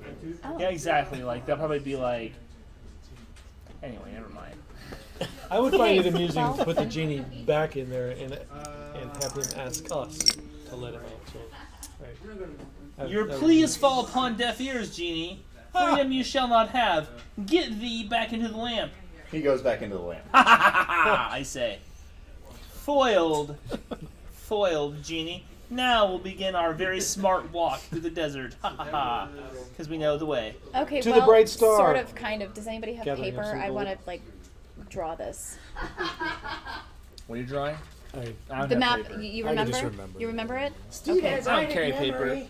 Oh. Yeah, exactly. Like they'll probably be like. Anyway, never mind. I would find it Okay, amusing well, to put the then. genie back in there and have him ask us to let him out. So, right. Your That would pleas fall upon deaf ears, genie. Freedom you shall not have. Get thee back into the lamp. He goes back into the lamp. I say. Foiled. Foiled, genie. Now we'll begin our very smart walk through the desert. Because we know the way. Okay, To the well, bright star. sort of, kind of. Does anybody have Gathering paper? up some I want to gold. like draw this. What are you drawing? I I don't The have map. paper. You I can remember? just remember You it. remember it? Steve Okay. has I don't Idic carry memory. paper.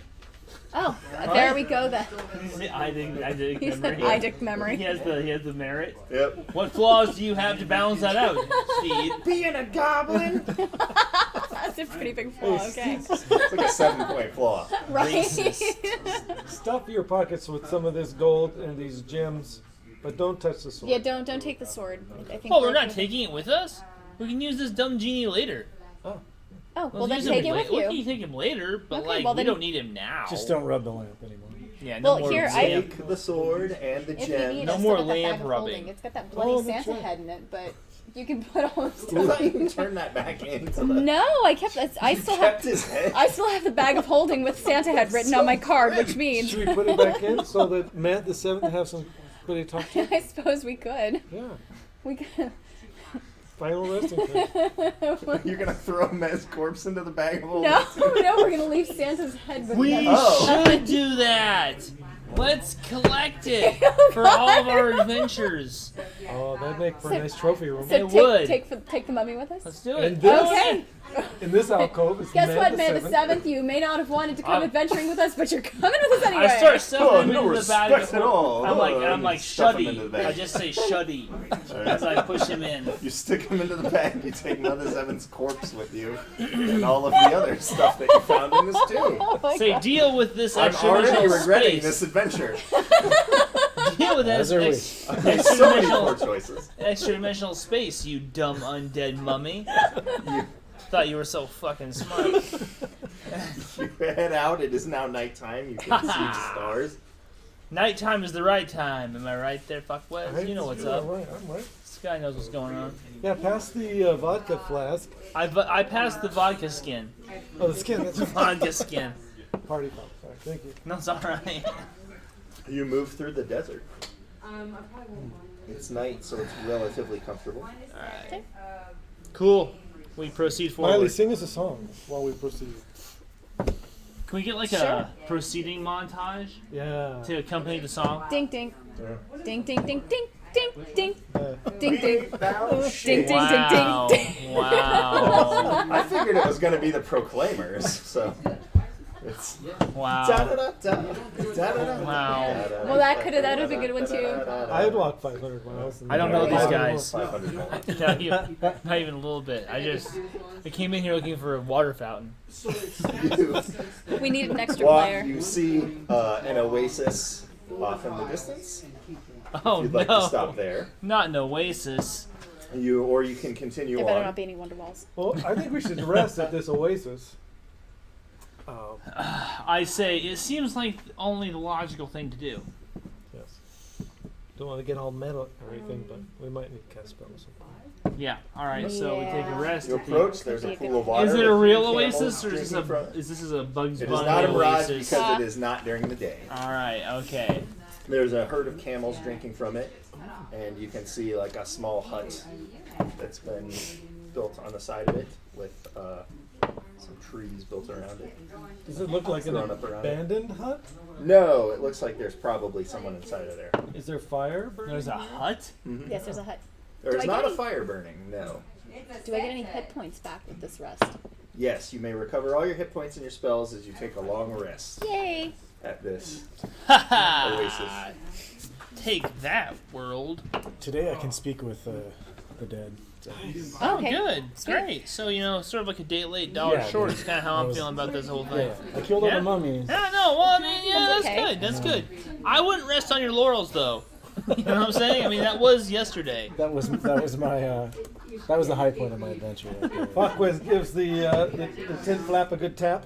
Oh, there we go then. I did He said memory. Idic memory. He has the merit. Yep. What flaws do you have to balance that out, Steve? Being a goblin. That's a pretty big flaw. Okay. It's like a 7-point flaw. Right. Stuff your pockets with some of this gold and these gems, but don't touch the sword. Yeah, don't take the sword. I think. Oh, we're not taking it with us? We can use this dumb genie later. Oh, well Let's then use take him it with We can you. take him later, but Okay, like well we then- don't need him now. Just don't rub the lamp anymore. Yeah, no Well, more here, lamp. Take the sword and the If you need, gem. No I more still got that lamp bag of rubbing. holding. It's got that bloody Oh, that's Santa right. head in it, but you can put all this I stuff. thought you can turn that back into the... No, I kept. I still kept have. his head. I still have the bag of holding with Santa head written on my card, which means Should we put it back in so that Matt the 7th have somebody to talk to? I suppose we could. Yeah. We could. Final resting place. You're going to throw Mez's corpse into the bag of holding? No, no, we're gonna leave Santa's head with We him. Oh. should do that. Let's collect it for all of our adventures. Oh, that'd make for a nice trophy room. So It would. take the mummy with us. Let's do it. And this, Okay. in this alcove, is Guess Matt what, the May the 7th. 7th? You may not have wanted to come I'm- adventuring with us, but you're coming with us anyway. I start stuffing Oh, him no into the bag. respect at all. I'm like Oh, stuff him into the shuddy. bag. I just say shuddy as I push him in. You stick him into the bag, you take Mother Seven's corpse with you, and all of the other stuff that you found in this tomb. Oh my Say, God. deal with this I'm extra already dimensional regretting space. this adventure. Deal with As this are we. There's so many poor choices. extra dimensional space, you dumb undead mummy. Thought you were so fucking smart. You head out, it is now nighttime, you can see the stars. Nighttime is the right time. Am I right there, fuckwez? Right? You know what's Yeah, up. I'm right. I'm right. This guy knows what's going on. Yeah, pass the vodka flask. I passed the vodka skin. Oh, the skin. That's a Vodka skin. party pop. Sorry, thank you. No, it's alright. You move through the desert. It's night, so it's relatively comfortable. Alright. Cool. We proceed forward. Miley, sing us a song while we proceed. Can we get like a proceeding montage Yeah. to accompany the song? Ding ding. Ding ding ding ding ding ding Uh, ding ding. Ding ding Wow. ding ding. Wow. I figured it was going to be the Proclaimers, so It's Wow. Wow. Well, that would have been a good one too. I'd walk 500 miles. I don't know these guys. 500 miles. Not even a little bit. I came in here looking for a water fountain. We need an extra Walk, player. you see an oasis off in the distance. Oh, If you'd like no. to stop there. Not an oasis. Or you can continue There better on. not be any Wonder Walls. Well, I think we should rest at this oasis. I say, it seems like only the logical thing to do. Yes. Don't want to get all metal or anything, but we might need to cast spells. Yeah, alright, so we take a rest. You at the- approach, there's a pool of water. Is it a with real camels oasis, or is drinking from it. this a Bugs It Bunny is not a mirage oasis? because it is not during the day. Alright, okay. There's a herd of camels drinking from it, and you can see like a small hut that's been built on the side of it with some trees built around it. Does it look like an Thrown up around it. abandoned hut? No, it looks like there's probably someone inside of there. Is there fire burning? There's a hut? Yes, there's a hut. There's I not get a any- fire burning, no. Do I get any hit points back with this rest? Yes, you may recover all your hit points and your spells as you take a long rest Yay! at this Haha! oasis. Take that, world. Today I can speak with the dead. So. Oh, Okay. good. Sweet. Great. So, sort of like a day late, dollar Yeah, short dude. is kind of how That I'm was- feeling about this whole Yeah, thing. I killed all Yeah? the mummies. Yeah, no, well, I mean, yeah, That's that's okay. good. That's good. I wouldn't rest on your laurels, though. You know what I'm saying? I mean, that was yesterday. That was my that was the high point of my adventure. Right there. Fakwiz gives the tin flap a good tap.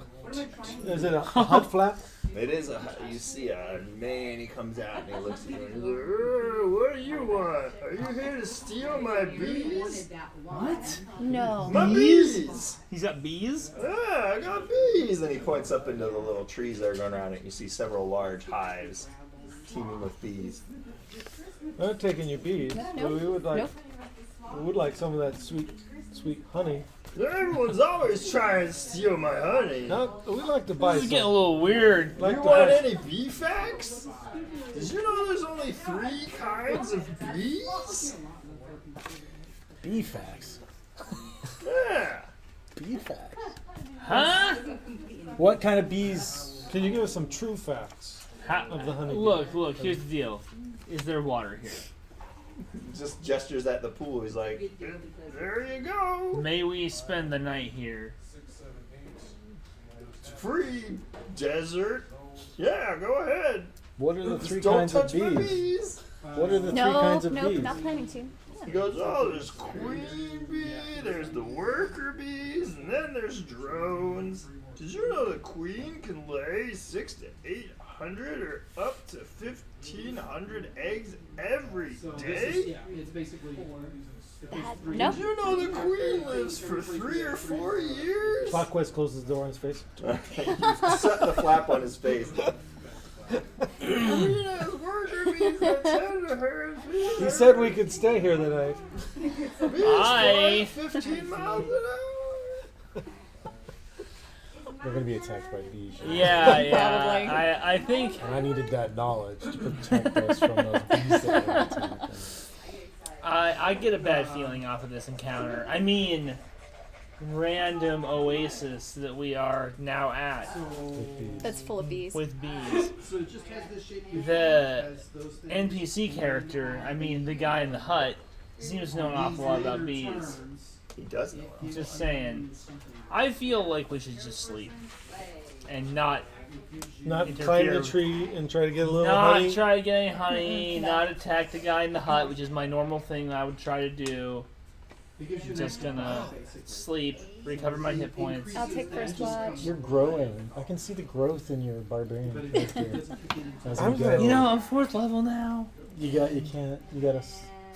Is it a hut flap? It is you see a man, he comes out and he looks at you and he's like, what do you want? Are you here to steal my bees? What? No. My bees! He's got bees? Ah, I got bees! And he points up into the little trees that are going around it. And you see several large hives teeming with bees. I'm not taking your bees. No, but we would like Nope. we would like some of that sweet honey. Everyone's always trying to steal my honey. No, we'd like to buy This is getting a some. little weird. Like You to want buy- any bee facts? Did you know there's only 3 kinds of bees? Bee facts. Yeah. Bee facts. Huh? What kind of bees? Can you give us some true facts of the honey? Look, here's the deal. Is there water here? Just gestures at the pool. He's like, there you go. May we spend the night here? It's free desert. Yeah, go ahead. What are the Just 3 don't kinds of touch my bees? bees. What are the 3 No, kinds of nope, bees? not planning to. He goes, oh, there's queen bee, there's the worker bees, and then there's drones. Did you know the queen can lay 600 to 800 or up to 1,500 eggs every day? It's basically. No. Did you know the queen lives for 3 or 4 years? Fakwiz closes the door on his face. You set the flap on his face. Queen has worker bees that tend to her. He said we could stay here the night. Bees Bye. fly 15 miles an hour. They're gonna be attacked by bees. Yeah. Probably. I think And I needed that knowledge to protect us from those bees that were attacking. I get a bad feeling off of this encounter. I mean, random oasis that we are now at That's full of bees. with bees. So it just has this shape. The Has those things. NPC character, I mean, the guy in the hut, seems to know an awful lot about bees. He does know. Just saying. I feel like we should just sleep and not Not Interfere. climb the tree and try to get a little honey. try to get any honey, not attack the guy in the hut, which is my normal thing that I would try to do. It gives you an Just extra gonna basically. sleep, recover my hit points. I'll take first watch. You're growing. I can see the growth in your barbarian character. As we I'm go. You know, I'm 4th level now. You gotta.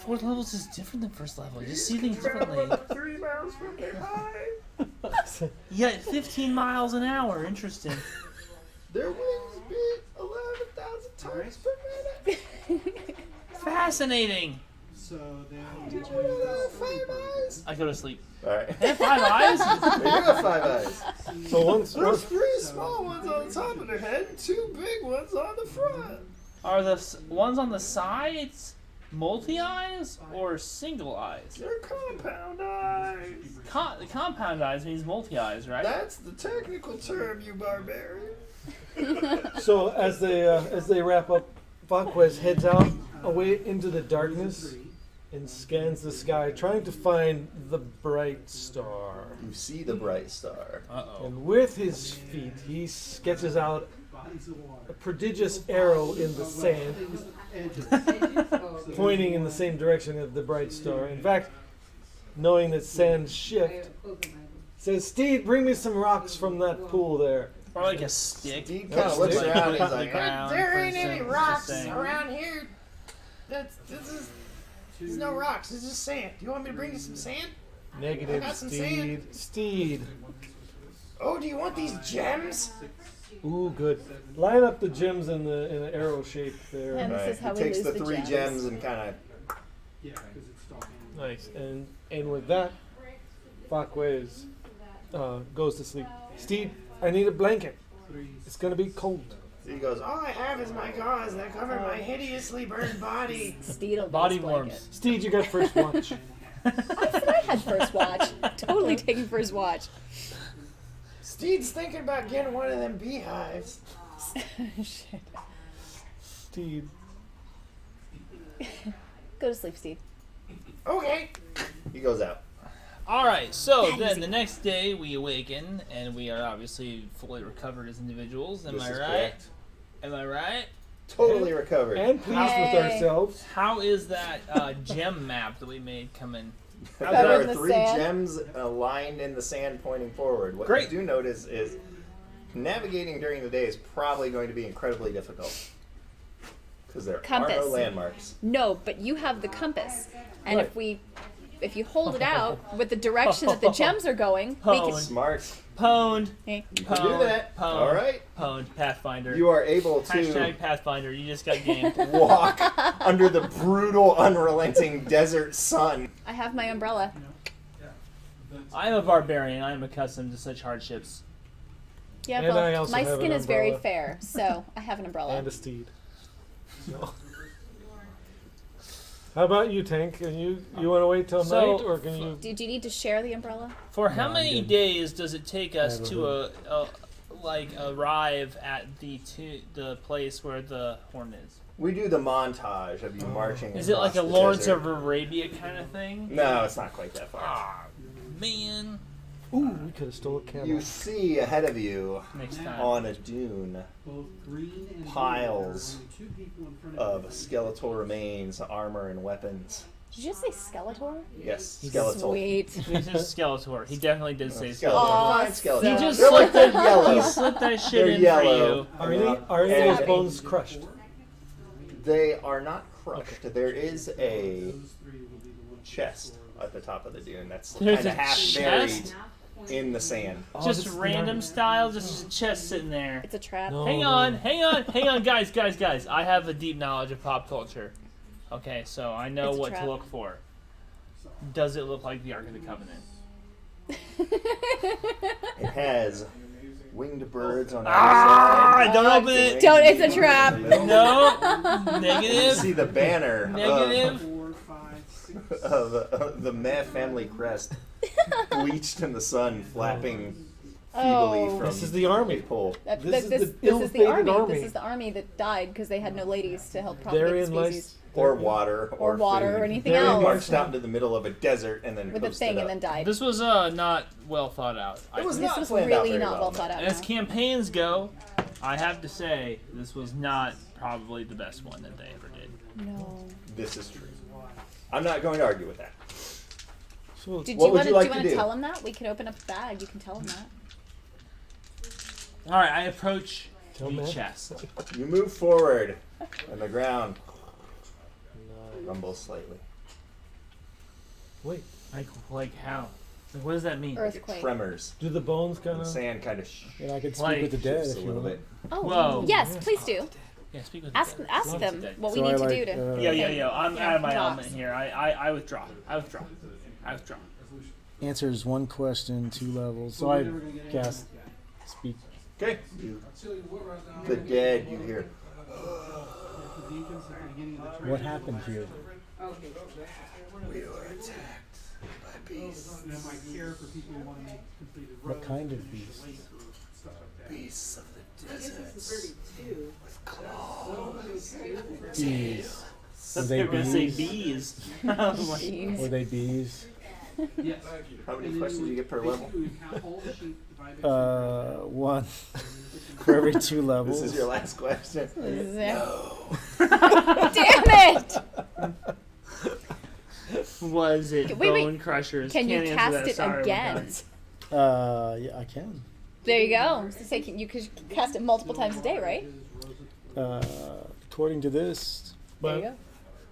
4th level is just different than 1st level. You just see things differently. 3 miles from their hive. Yeah, 15 miles an hour. Interesting. Their wings beat 11,000 times per minute. Fascinating. So then. Did you know they have 5 eyes? I go to sleep. Alright. They have 5 eyes? They do have 5 eyes. So once There's 3 small ones on the top of their head and 2 big ones on the front. Are the ones on the sides Multi-eyes or single eyes? They're compound eyes. Compound eyes means multi-eyes, right? That's the technical term, you barbarian. So as they wrap up, Vasquez heads out away into the darkness and scans the sky, trying to find the bright star. You see the bright star. Uh-oh. And with his feet, he sketches out a prodigious arrow in the sand, pointing in the same direction of the bright star. In fact, knowing that sands shift, says, "Steed, bring me some rocks from that pool there." Or like a stick. He kind of looks around and he's like, There ain't any rocks around here. There's no rocks. It's just sand. Do you want me to bring you some sand? Negative, I got some Steed. Steed. Oh, do you want these gems? Ooh, good. Line up the gems in the arrow shape there. And this is how he we takes lose the the three gems. gems and kind of Nice. And with that, Vasquez goes to sleep. Steed, I need a blanket. It's gonna be cold. he goes, All I have is my gauze that cover my hideously burned body. Steed will Body get his blanket. warms. Steed, you got first watch. I said I had first watch. Totally taking first watch. Steed's thinking about getting one of them beehives. Shit. Steed. Go to sleep, Steve. Okay. he goes out. Alright, so then the next day we awaken and we are obviously fully recovered as individuals. Am This I is right? correct. Am I right? Totally recovered. And pleased with Hey. ourselves. How is that gem map that we made coming? There Covered are in the three sand. gems aligned in the sand pointing forward. What Great. you do notice is navigating during the day is probably going to be incredibly difficult. Because there are Compass. no landmarks. No, but you have the compass, and Right. if you hold it out with the direction that the gems are going, we can. Pwned. Smart. Pwned. Hey, You can do that. Pwned. All right. Pwned. Pathfinder. You are able to Hashtag Pathfinder. You just got gamed. walk under the brutal, unrelenting desert sun. I have my umbrella. I am a barbarian. I am accustomed to such hardships. Yeah, And I well, also my have skin an is very umbrella. fair, so I have an umbrella. And a steed. No. How about you, Tank? Can you want to wait till So- night, or can you? Did you need to share the umbrella? For how No, many I'm good. days does it take us have a to arrive at the place where the horn is? We do the montage of you marching. Is it like a across the Lawrence desert. of Arabia kind of thing? No, it's not quite that far. Ah, man. Ooh, we could have stole a camel. You see ahead of you Next time. on a dune Both green and Piles blue. Only two people in front of skeletal remains, armor, and weapons. Did you just say Skeletor? Yes, skeletal. Sweet. He said Skeletor. He definitely did say Skeletal. Skeletor. Fine skeletal. He just They're like slipped they're He yellow. slipped that shit They're in yellow. for Are any And of those bones crushed? They are not crushed. There is a those three will be the ones. chest at the top of the dune that's There's kind of a half chest? buried in the sand. you. Oh, Just this is the random army. style, just a chest sitting there. It's a trap. No. Hang on, guys. I have a deep knowledge of pop culture. Okay, so I know It's a what trap. to look for. Does it look like the Ark of the Covenant? It has winged birds on Ah! either side. Don't open it. Don't. It's a trap. No. You Negative. see the banner Negative. 4, 5, 6. of the Meh family crest bleached in the sun, flapping feebly Oh. from This is the army. a pole. This This is is the this is the ill-fated army. army. This is the army that died because they had no ladies to help propagate the Therein lies. species. Or water. Or water food. or anything They else. marched out into the middle of a desert and then With a coasted thing up. and then died. This was not well thought out. It was This not was planned out really very not well thought out. As no. campaigns go, I have to say this was not probably the best one that they ever did. No. This is true. I'm not going to argue with that. So, Did What you would want you like to to do? tell him that? We can open up the bag. You can tell him that. All right, I approach Tell the me. chest. You move forward, and the ground rumbles slightly. wait, Like how? Like, what does that mean? Earthquake. Tremors. do the bones kind The of? sand kind of And I could speak Like, with the dead shifts a if you little want. bit. Oh, Whoa. yes, please do. Yeah, speak with Ask the dead. ask Love them the dead. what we So need I to like, do to. Yo. I'm Yeah, out of my talks. element here. I withdraw. I withdraw. Answers one question, 2 levels. So I cast speak. Okay. The dead, you hear. What happened here? We were attacked by beasts. And then my care for people who want to make completed What roads. kind of beast? Stuff like that. Beasts of the deserts with claws. Bees. Were They they were gonna say bees? bees. I was like, Jeez. Were they bees? Yes. How many questions do you get per level? Basically, we count all the sheep divided by One for every 2 levels. This is your last question. Damn it! was it Wait, wait. Bone Crushers? Can you Can't answer cast that. it Sorry, again? Yeah, I can. There you go. So say, you could cast it multiple times a day, right? According to this, There you But go.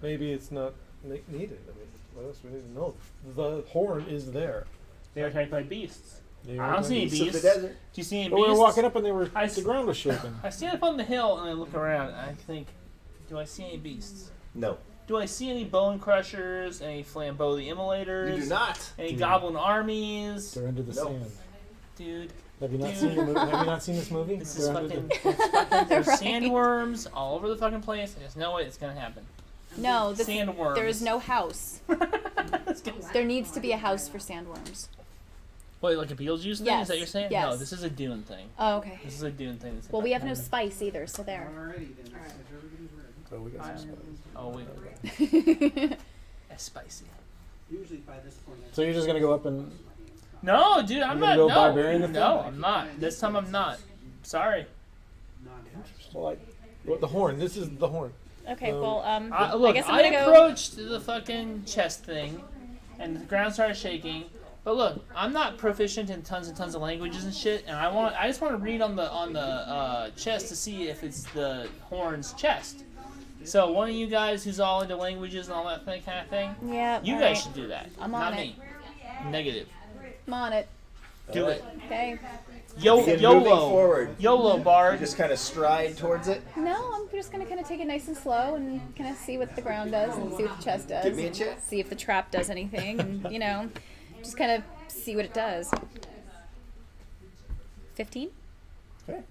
maybe it's not needed. I mean, what else we need to know? The horn is there. They were attacked by beasts. they I don't see any Beasts of the beasts. desert. Do you see any But beasts? we were walking up and the s- ground was shaking. I stand up on the hill and I look around and I think, do I see any beasts? No, Do I see any Bone Crushers, any Flambeau the Immolators? you do not. Any Dude. Goblin armies? They're under the Nope. sand. Dude, Have you not Dude. seen the movie? Have you not seen this movie? this is They're under fucking, the- it's fucking there's Right. sandworms all over the fucking place. There's no way it's gonna happen. No, Sandworms. there is no house. There needs to be a house for sandworms. Wait, like a Beetlejuice thing? Yes, Is that what you're saying? yes. No, this is a Dune thing. Oh, okay. This is a Dune thing. That's Well, we have no spice either, so there. Alrighty then. If everybody's ready. Oh, we got some spice. Oh, wait. That's spicy. Usually by this point. So you're just gonna go up and No, dude, I'm You're not. gonna go No, barbarian the no, thing? I'm not. This time I'm not. Sorry. well, like The horn. This is the horn. Okay, well, Look, guess I'm I gonna go. approached the fucking chest thing, and the ground started shaking. But look, I'm not proficient in tons and tons of languages and shit, and I just want to read on the chest to see if it's the horn's chest. So one of you guys who's all into languages and all that kind of thing, Yeah, you all guys right. should do that. I'm not on me. Negative. I'm on it. Do it. Okay. Begin moving YOLO. forward. YOLO, You Bard. just kind of stride towards it. No, I'm just gonna kind of take it nice and slow and kind of see what the ground does and see what the chest does. Give me a and check. See if the trap does anything, and just kind of see what it does. 15. Okay.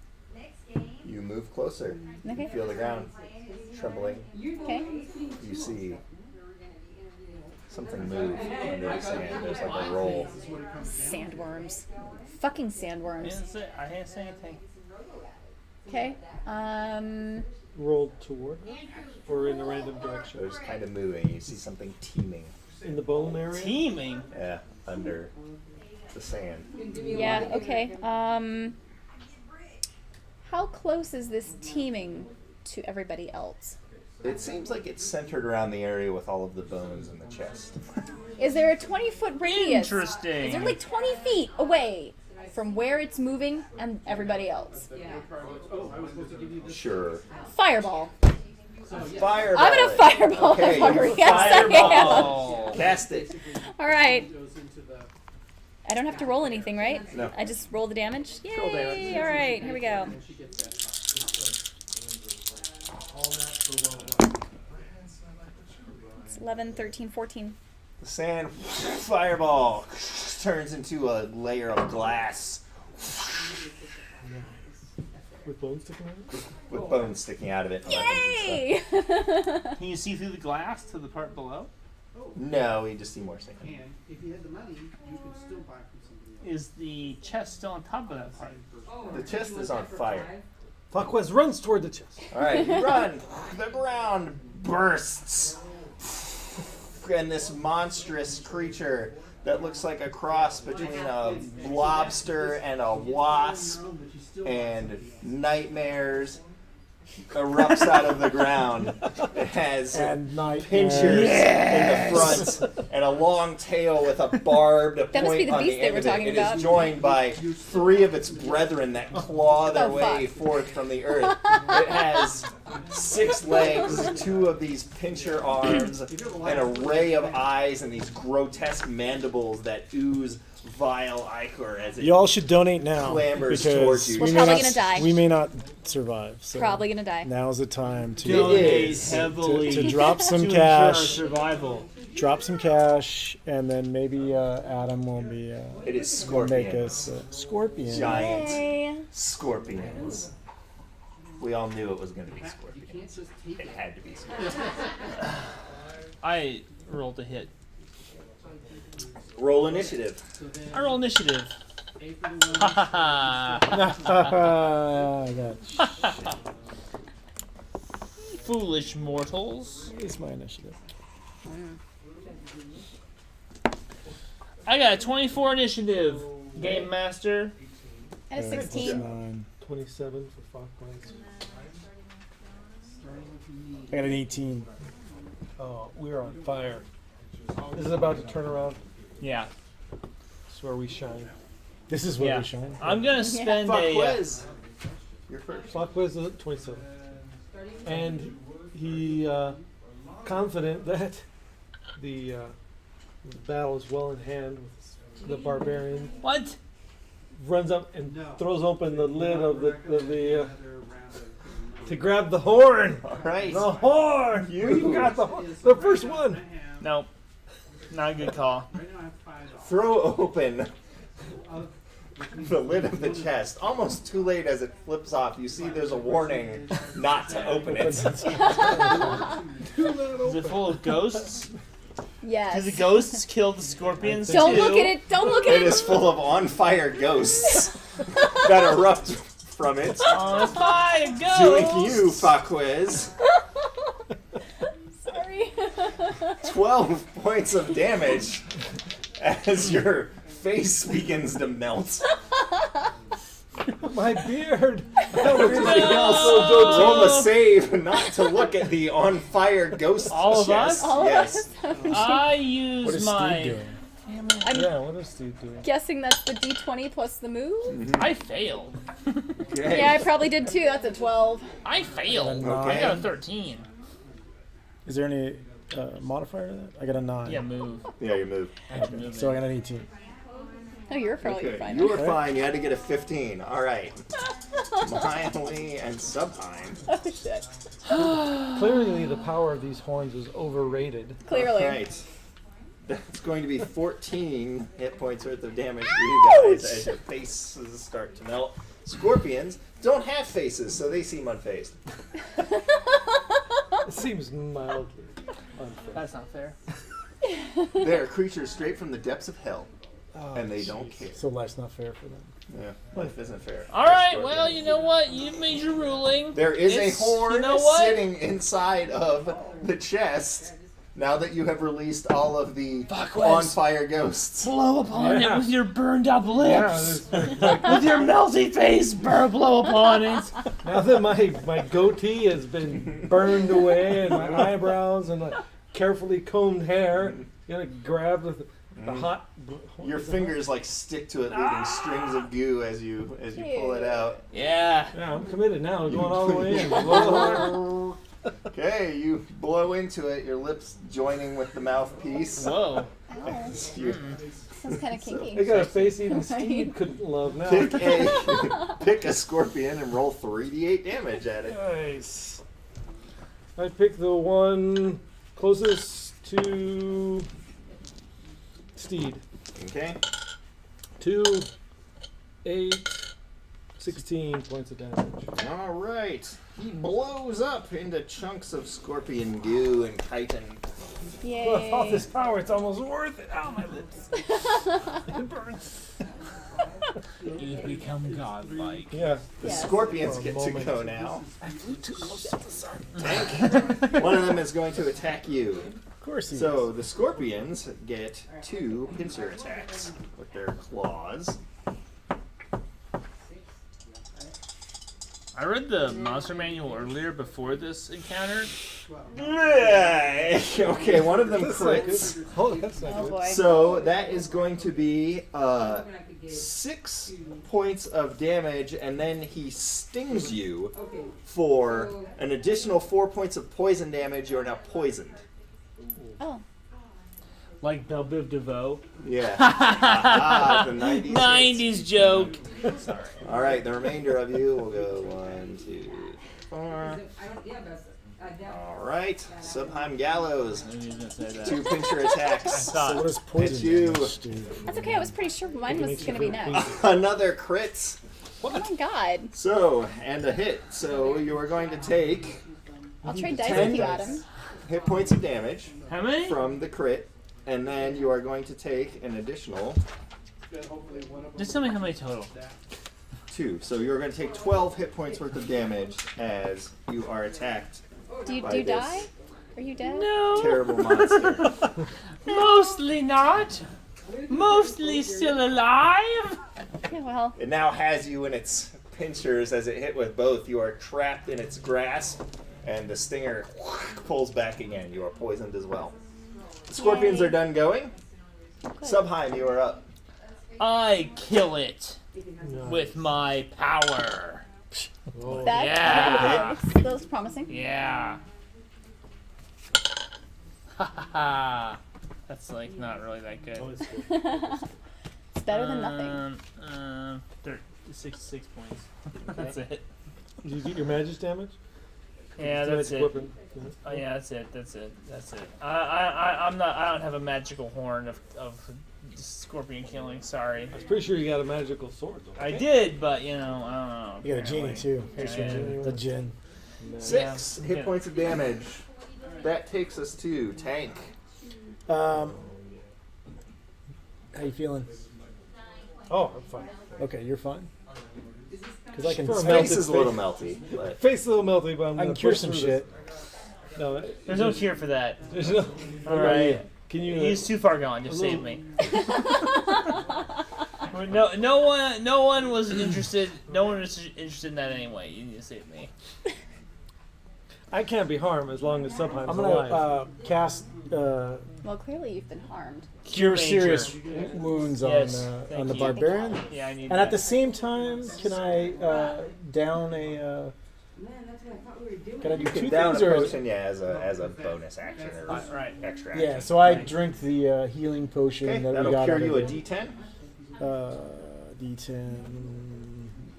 You move closer. Okay. You feel the ground trembling. Okay. You see something move under the sand. There's like a roll. Sandworms. Fucking sandworms. I didn't say anything. Okay. Rolled toward or in a random direction. There's kind of moving. You see something teeming. In the bone area. Teaming. Yeah, under the sand. Yeah. Okay. How close is this teaming to everybody else? It seems like it's centered around the area with all of the bones in the chest. Is there a 20-foot radius? Interesting. Is there like 20 feet away from where it's moving and everybody else? Sure. Fireball. Fireball. I'm gonna fireball Okay, that you fucker. Yes, I am. Fireball. Cast it. All right. I don't have to roll anything, right? No. I just roll the damage. Yay! Roll damage. All right, here we go. It's 11, 13, 14. The sand fireball turns into a layer of glass With bones sticking out of it? with bones sticking out of it. and weapons and Yay! Can you see through the glass to the part below? stuff. No, you just see more sand. And if you had the money, you could still buy from somebody else. Is the chest still on top of that part? The chest is on fire. Fuckwez runs toward the chest. All right, you run. The ground bursts, and this monstrous creature that looks like a cross between a lobster and a wasp and nightmares erupts out of the ground. It has and night pincers in the front and a long tail with a barbed That must point be the on beast the they end were of it. talking It about. is joined by 3 of its brethren that claw their Oh, way fuck. forth from the earth. It has 6 legs, 2 of these pincher arms, an array of eyes, and these grotesque mandibles that ooze vile ichor as it y'all should donate now clambers because towards you. We're we may probably not, gonna die. We may not survive. So Probably gonna die. now's the time to Donate is. heavily to drop some to ensure our cash. survival. Drop some cash, and then maybe Adam will be It is will make scorpions. us scorpion. Giant Yay. scorpions. We all knew it was going to be You scorpions. can't just take It it. had to be scorpions. I rolled a hit. Roll initiative. I roll initiative. A for the one. Ha ha ha. I got Foolish mortals. It's my initiative. I got a 24 initiative, Game Master. And a 16. 9. 27 for Falklands. I got an 18. Oh, we're on fire. This is about to turn around. Yeah. This is where we shine. This is where Yeah. we shine. I'm gonna spend Fuck a. Quiz. You're first. Falklands is at 27. And he confident that the battle is well in hand with the barbarian. What? Runs up and throws open the lid of the to grab the horn. All right. The horn. You got the first one. Nope. Not a good call. Right now I have $5. Throw open the lid of the chest. Almost too late as it flips off. You see there's a warning not to open it. Is it full of ghosts? Yes. Do the ghosts kill the scorpions Don't too? look at it. Don't look at It it. is full of on-fire ghosts that erupt from it. On fire, ghosts! Doing you, Faquiz. Sorry. 12 points of damage as your face begins to melt. My beard. Everybody else roll a save not to look at the on-fire ghost All of chest. us? All of Yes. us. I What use is my. Steve doing? I'm Yeah, what is Steve doing? guessing that's the D20 plus the move. I failed. Okay. Yeah, I probably did too. That's a 12. I failed. Okay. I got a 13. Is there any modifier to that? I got a 9. Yeah, move. Yeah, you move. I had to move So I it. got an 18. Oh, you're probably Okay, fine. you were fine. You had to get a 15. All right. Miley and Subheim. Oh shit. Clearly, the power of these horns is overrated. Clearly. All right. That's going to be 14 hit points worth of damage for you guys as your faces start to melt. Scorpions don't have faces, so they seem unfazed. It seems mildly unfair. That's not fair. They're creatures straight from the depths of hell, Oh, and they don't care. So life's not fair for them. Yeah, life isn't fair. All right. Well, you know what? You made your ruling. There is It's- a horn you know what? sitting inside of the chest. Now that you have released all of the on-fire ghosts. Blow upon Yeah. it with your burned up Yeah, lips. this- With your melty face, blow upon it. now that my goatee has been burned away and my eyebrows and my carefully combed hair, you gotta grab the hot. Your fingers like stick to it, leaving strings of goo as you pull it out. Yeah. Yeah, I'm committed now. Going all the way in. Okay, you blow into it, your lips joining with the mouthpiece. Whoa. As you Sounds kind of kinky. They got a face even Steve couldn't love now. pick a scorpion and roll 3d8 damage at it. Nice. I picked the one closest to Steed. Okay. 2, 8, 16 points of damage. All right. He blows up into chunks of scorpion goo and chitin. Well, all Yay. this power, it's almost worth it. Ow, my lips. It burns. You become godlike. Yeah. The Yes. scorpions For a get moment. to go now. I flew too close to the sun. Tank. One of them is going to attack you. Of course he So the scorpions get 2 pincer attacks with their claws. I read the monster manual earlier before this encounter. Okay, one of them That's not crits. good. Oh, that's not Oh good. boy. So that is going to be 6 points of damage, and then he stings you for an additional 4 points of poison damage. You are now poisoned. Oh. Like Belle Biv DeVoe. Yeah. Ah, the 90s. 90s joke. Sorry. All right, the remainder of you will go 1, 2, 4. All right, Subheim Gallows. I knew he was gonna say that. 2 pincher attacks. So what does poison It's you. damage do? That's okay. I was pretty sure mine was going to be next. Another crit. Oh my god. So, and a hit. So you are going to take I'll trade dice 10 with you, Adam. hit points of damage How many? from the crit, and then you are going to take an additional Just tell me how many total. 2. So you're going to take 12 hit points worth of damage as you are attacked Do you by do this die? Are you dead? No. terrible monster. Mostly not. Mostly still alive. Yeah, well, It now has you in its pinchers as it hit with both. You are trapped in its grasp, and the stinger pulls back again. You are poisoned as well. The scorpions Yay. are done going. Subheim, you are up. I kill it with my power. that, Yeah. that was promising. Yeah. Ha ha ha. That's like not really that good. It's better than nothing. 66 points. That's it. Did you get your magic damage? Yeah, that's it. Weapon. Oh yeah, that's it. That's it. That's it. I'm not. I don't have a magical horn of scorpion killing. Sorry. I was pretty sure you got a magical sword. Though. I did, but you know, I don't know. You got a genie apparently. too. Yeah. The gin. 6 Yeah. hit points of damage. That takes us to Tank. How you feeling? Oh, I'm fine. Okay, you're fine. Because I can For a smell Face is a little melty, but Face is a little melty, but I'm I gonna can cure push some through shit. this. No, There's no cure for that. There's no. All right. Can you? He's too far gone. Just a save little- me. No one was interested. No one was interested in that anyway. You need to save me. I can't be harmed as long as Subheim's I'm gonna alive. cast Well, clearly you've been harmed. cure Major. serious wounds Yes, on thank the you. barbarian. Yeah, I need. And that. at the same time, can I down a? Can I do two down things a or? potion, yeah, as a bonus action or Right. extra action. Yeah, so I drink the healing potion Okay, that we that'll got. cure out you a of the- D10. D10.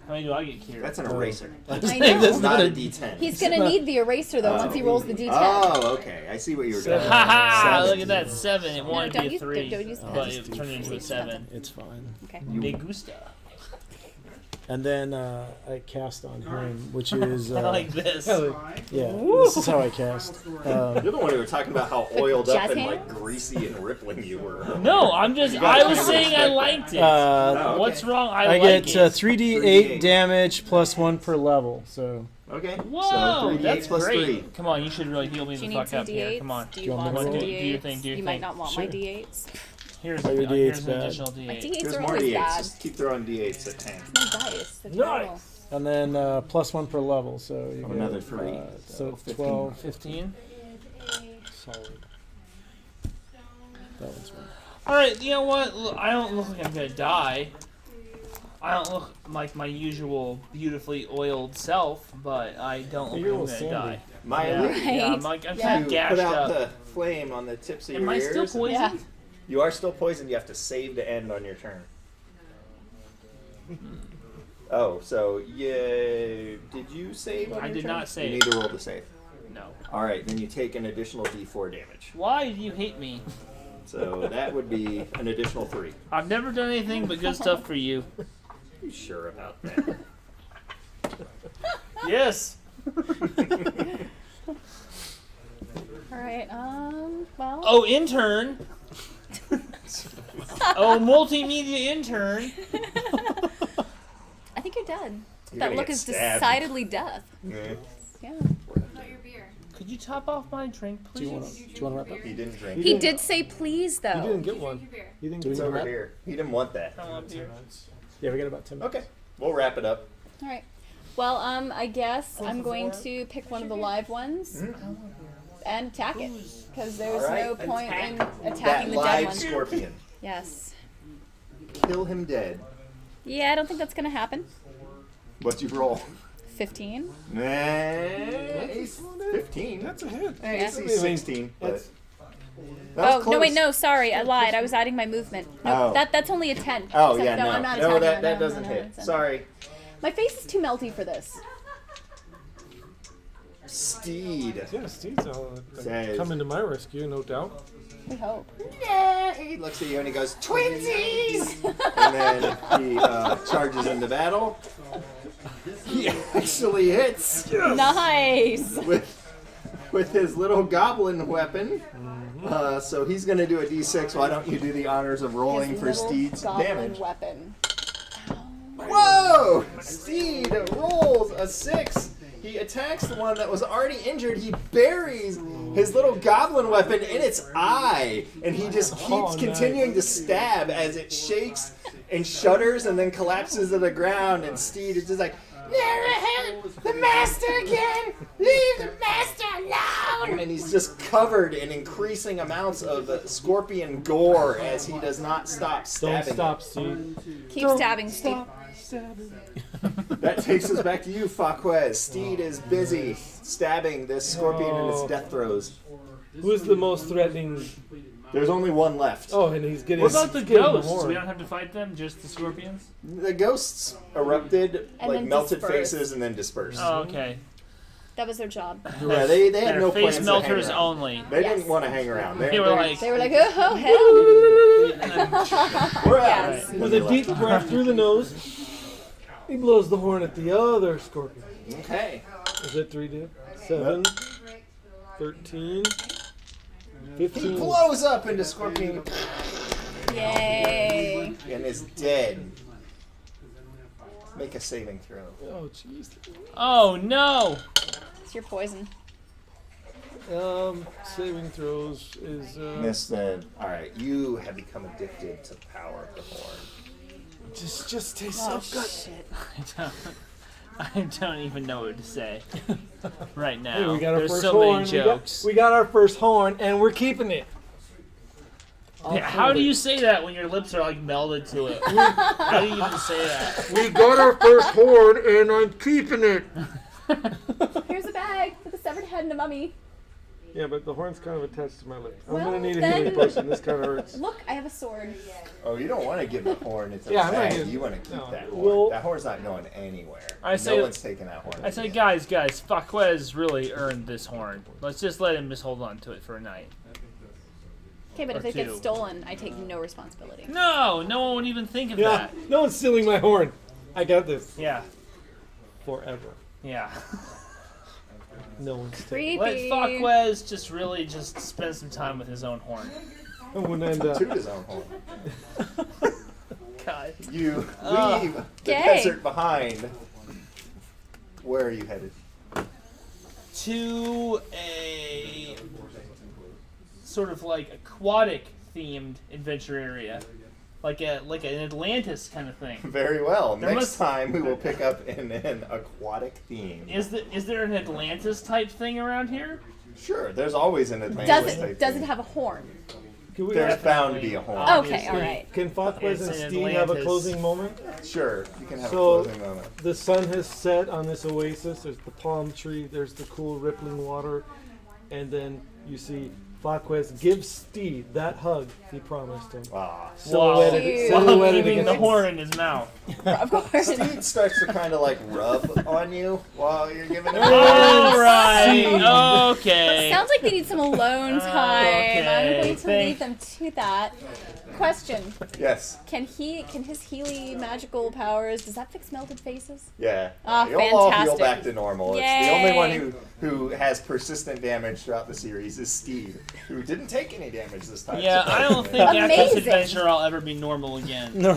How many do I get cured? That's an eraser. I That's know. Not a D10. He's gonna need the eraser though once he rolls the d10. Oh, okay. I see what you were doing. Ha ha! 7. Look at that 7. It wanted to don't be a use- 3, don't use but that. it turned into a 7. It's fine. Okay. Me gusta. And then I cast on him, which is I like this. yeah. This is how I cast. You're the one who were talking about how oiled up jazz and like hands? greasy and rippling you were. No, I'm just. I was saying I liked it. Oh, What's okay. wrong? I like get it. 3d8 damage plus 1 per level. So Okay. Whoa, so 3d8 that's plus great. 3. Come on, you should really heal me Do you the need fuck some up here. d8s? Come on. Do you want want me some to do d8s? your thing, do your you thing. might not want Sure. my d8s. Here's Oh, your here's D8's an bad. additional My D8. d8s There's are more always d8s. bad. Just keep throwing d8s at Tank. No dice. They're terrible. and then plus 1 per level. So you get Another 3. so 15. 12. 15. Solid. That one's fine. All right, you know what? Look, I don't look like I'm gonna die. I don't look like my usual beautifully oiled self, but I don't look You're like I'm a gonna little die. My Yeah, elite. yeah, I'm like I'm Yeah. kind You of gashed put out up. the flame on the tips of Am your I ears. still poisoned? Yeah. You are still poisoned. You have to save to end on your turn. Oh, so yeah. Did you save on I your did turn? not save. You need to roll to save. No. All right, then you take an additional d4 damage. Why do you hate me? So that would be an additional 3. I've never done anything but good stuff for you. You sure about that? Yes. All right. Well. Oh, intern. Oh, multimedia intern. I think you're dead. You're That gonna look get is stabbed. decidedly death. Yeah. Yeah. Could you top off my drink, Do please? you want to wrap up? He didn't drink. He did say please You though. didn't get one. You didn't Do get we It's over wrap? here. He didn't want that. Come up here. Yeah, we got about 10 minutes. Okay, we'll wrap it up. All right. Well, I guess I'm going to pick one of the live ones and attack it because there's All right, no point in That attacking the dead live one. scorpion. Yes. Kill him dead. Yeah, I don't think that's gonna happen. What'd you roll? 15. Nah, ace 15. That's a hit. Oh, yeah. AC 16, but That's- that was Oh no! Wait, close. no. Sorry, I lied. I was adding my movement. No, Oh. that's only a 10. Oh So- yeah, no, I'm not no, attacking that it. that No, doesn't no, hit. it's a- Sorry, My face is too melty for this. Steed. Yeah, Steve's Says- coming to my rescue, no doubt. We hope. Yeah, he looks at you and he goes, "Twinsies!" And then he charges into battle. He actually hits Nice. with with his little goblin weapon. So he's going to do a d6. Why don't you do the honors of rolling His for little Steed's goblin damage? weapon. Whoa! Steed rolls a 6. He attacks the one that was already injured. He buries his little goblin weapon in its eye, and he just keeps continuing to stab as it shakes and shudders and then collapses to the ground. And Steed is just like, never hurt the master again! Leave the master alone! And he's just covered in increasing amounts of scorpion gore as he does not stop Don't stabbing. stop, Steve. Keep stabbing, Steve. That takes us back to you, Faquez. Steed is busy stabbing this scorpion in its death throes. Who's the most threatening? There's only one left. Oh, and he's getting. What about the getting ghosts? horn. We don't have to fight them, just the scorpions? The ghosts erupted, And like then melted dispersed. faces, and then dispersed. Oh, okay. That was their job. Yeah, they had They're no face plans to hang melters around. only. They Yes. didn't want to hang around. They were like, They were like, oh, hell. we're out. Yes. With a deep breath through the nose, he blows the horn at the other scorpion. Okay. Is it 3D? 7, 13, He 15. blows up into Scorpion Yay. and is dead. Make a saving throw. Oh, jeez. oh no! It's your poison. Saving throws is Missed then. All right, you have become addicted to the power of the horn. just tastes Oh, so good. shit. I don't even know what to say right now. Hey, we got our There's first so horn. many jokes. We got our first horn, and we're keeping it. Yeah, how do you say that when your lips are like melded to it? How do you even say that? We got our first horn, and I'm keeping it. Here's a bag with a severed head and a mummy. Yeah, but the horn's kind of attached to my lip. I'm Well, gonna need a then- healing potion. This kind of hurts. Look, I have a sword. Oh, you don't want to give the horn. It's a Yeah, I'm not bag. gonna- You want to keep no, that horn. well- That horn's not going anywhere. I say- no one's taking that horn. I say, guys, Faquez really earned this horn. Let's just let him just hold on to it for a night. Okay, but Or if it gets two. stolen, I take no responsibility. No, no one would even think of Yeah, that. no one's stealing my horn. I got this Yeah, forever. yeah. No one's taking. Creepy. Let Faquez just really just spend some time with his own horn. I wouldn't end up. Toot his own horn. God. You leave the Gay. desert behind. Where are you headed? To a sort of like aquatic themed adventure area. Like an Atlantis kind of thing. Very well. There Next must- time we will pick up in an aquatic theme. Is there an Atlantis type thing around here? Sure, there's always an Atlantis type Does thing. it have a horn? Can we? There's bound to be a horn. Okay, all right. Can Faquez and It's an Steve have a Atlantis. closing moment? Sure, you can have So- a closing moment. The sun has set on this oasis. There's the palm tree. There's the cool rippling water, and then you see Faquez gives Steve that hug he promised him. Ah. Silhouetted, Cute. While silhouetted keeping against the horn in his mouth. Of course. Steve starts to kind of like rub on you while you're giving it. All right. Okay. Sounds like they need some alone time. okay. I'm going to leave them to that. Question: Yes. Can his Healy magical powers? Does that fix melted faces? Yeah. Ah, You'll all heal fantastic. back to normal. It's the only one who has persistent damage throughout the series is Steve, who didn't take any damage this time. Yeah, I don't think after this Amazing. adventure I'll ever be normal again. No.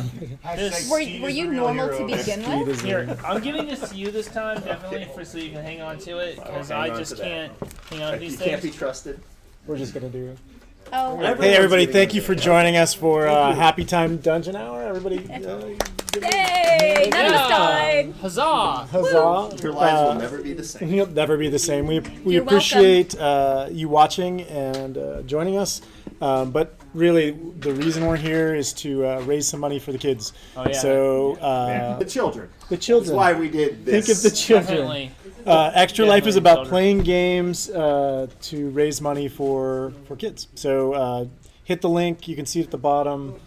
This, Were you normal to begin with? here, I'm giving this to you this time, definitely, so you can hang on to it, because Hang I on just to that. can't hang on to You these can't be things. trusted. We're just gonna do it. Oh, Hey everybody, thank you for joining us for Happy Time Dungeon Hour. Everybody, yay! None of us died. Huzzah! huzzah! Your lives will never be the same. You'll never be the same. We You're appreciate you watching and joining us. But really, the reason we're here is to raise some money for the kids. Oh, yeah. So The children. the That's children. why we did this. Think of the children. Definitely. Extra Life is Definitely about children. playing games to raise money for kids. So hit the link. You can see it at the bottom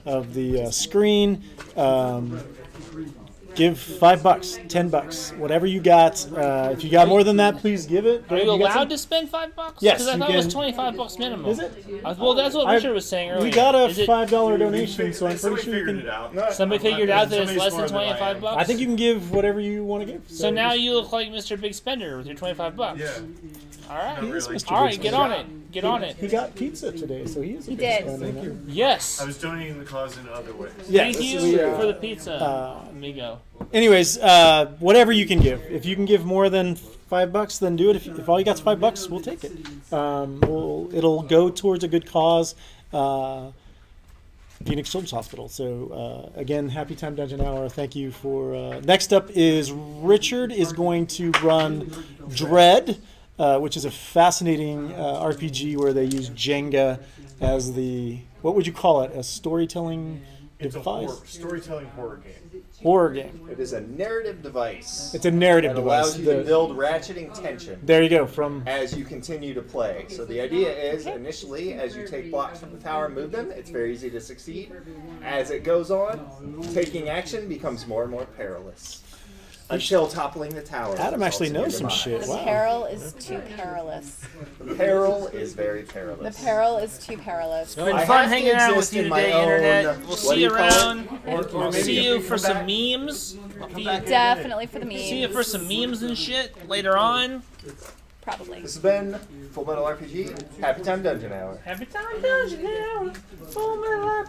of the screen. Give $5, $10, whatever you got. If you got more than that, please give it. Are you got allowed some? to spend $5? Yes, Because I you thought it was can- $25 minimum. Is it? Well, that's what Richard was saying earlier. We got a Is it- $5 donation, so I'm pretty Somebody sure you figured can. it out. Somebody figured out that it's Somebody's less than smarter than I am. $25. I think you can give whatever you want to give. So now just- you look like Mr. Big Spender with your $25. Yeah. All right. He is really. Mr. All right. Big Get Spender. on it. Get on it. He got pizza today, so he is a He big did. spender now. Yes. I was donating the cause in other ways. Yes. Thank you we, for the pizza, amigo. Anyways, whatever you can give. If you can give more than $5, then do it. If all you got's $5, we'll take it. It'll go towards a good cause. Phoenix Children's Hospital. So again, Happy Time Dungeon Hour. Thank you for. Next up is Richard is going to run Dread, which is a fascinating RPG where they use Jenga as the, what would you call it? A storytelling It's a device? storytelling horror game. Horror game. It is a narrative device It's a narrative that device. allows you to build ratcheting tension There you go. From as you continue to play. So the idea is initially, as you take blocks from the tower and move them, it's very easy to succeed. As it goes on, taking action becomes more and more perilous. Until toppling the tower. Adam actually knows some results in your shit. The Wow. peril is too perilous. demise. The peril is very The perilous. peril is too perilous. It's been I fun have to hanging out with exist you in my today, own- Internet. We'll what see do you you call around. it? We'll see you for some memes. Definitely for the memes. See you for some memes and shit later on. Probably. This has been Full Metal RPG. Happy Time Dungeon Hour. Happy time dungeon now. Full metal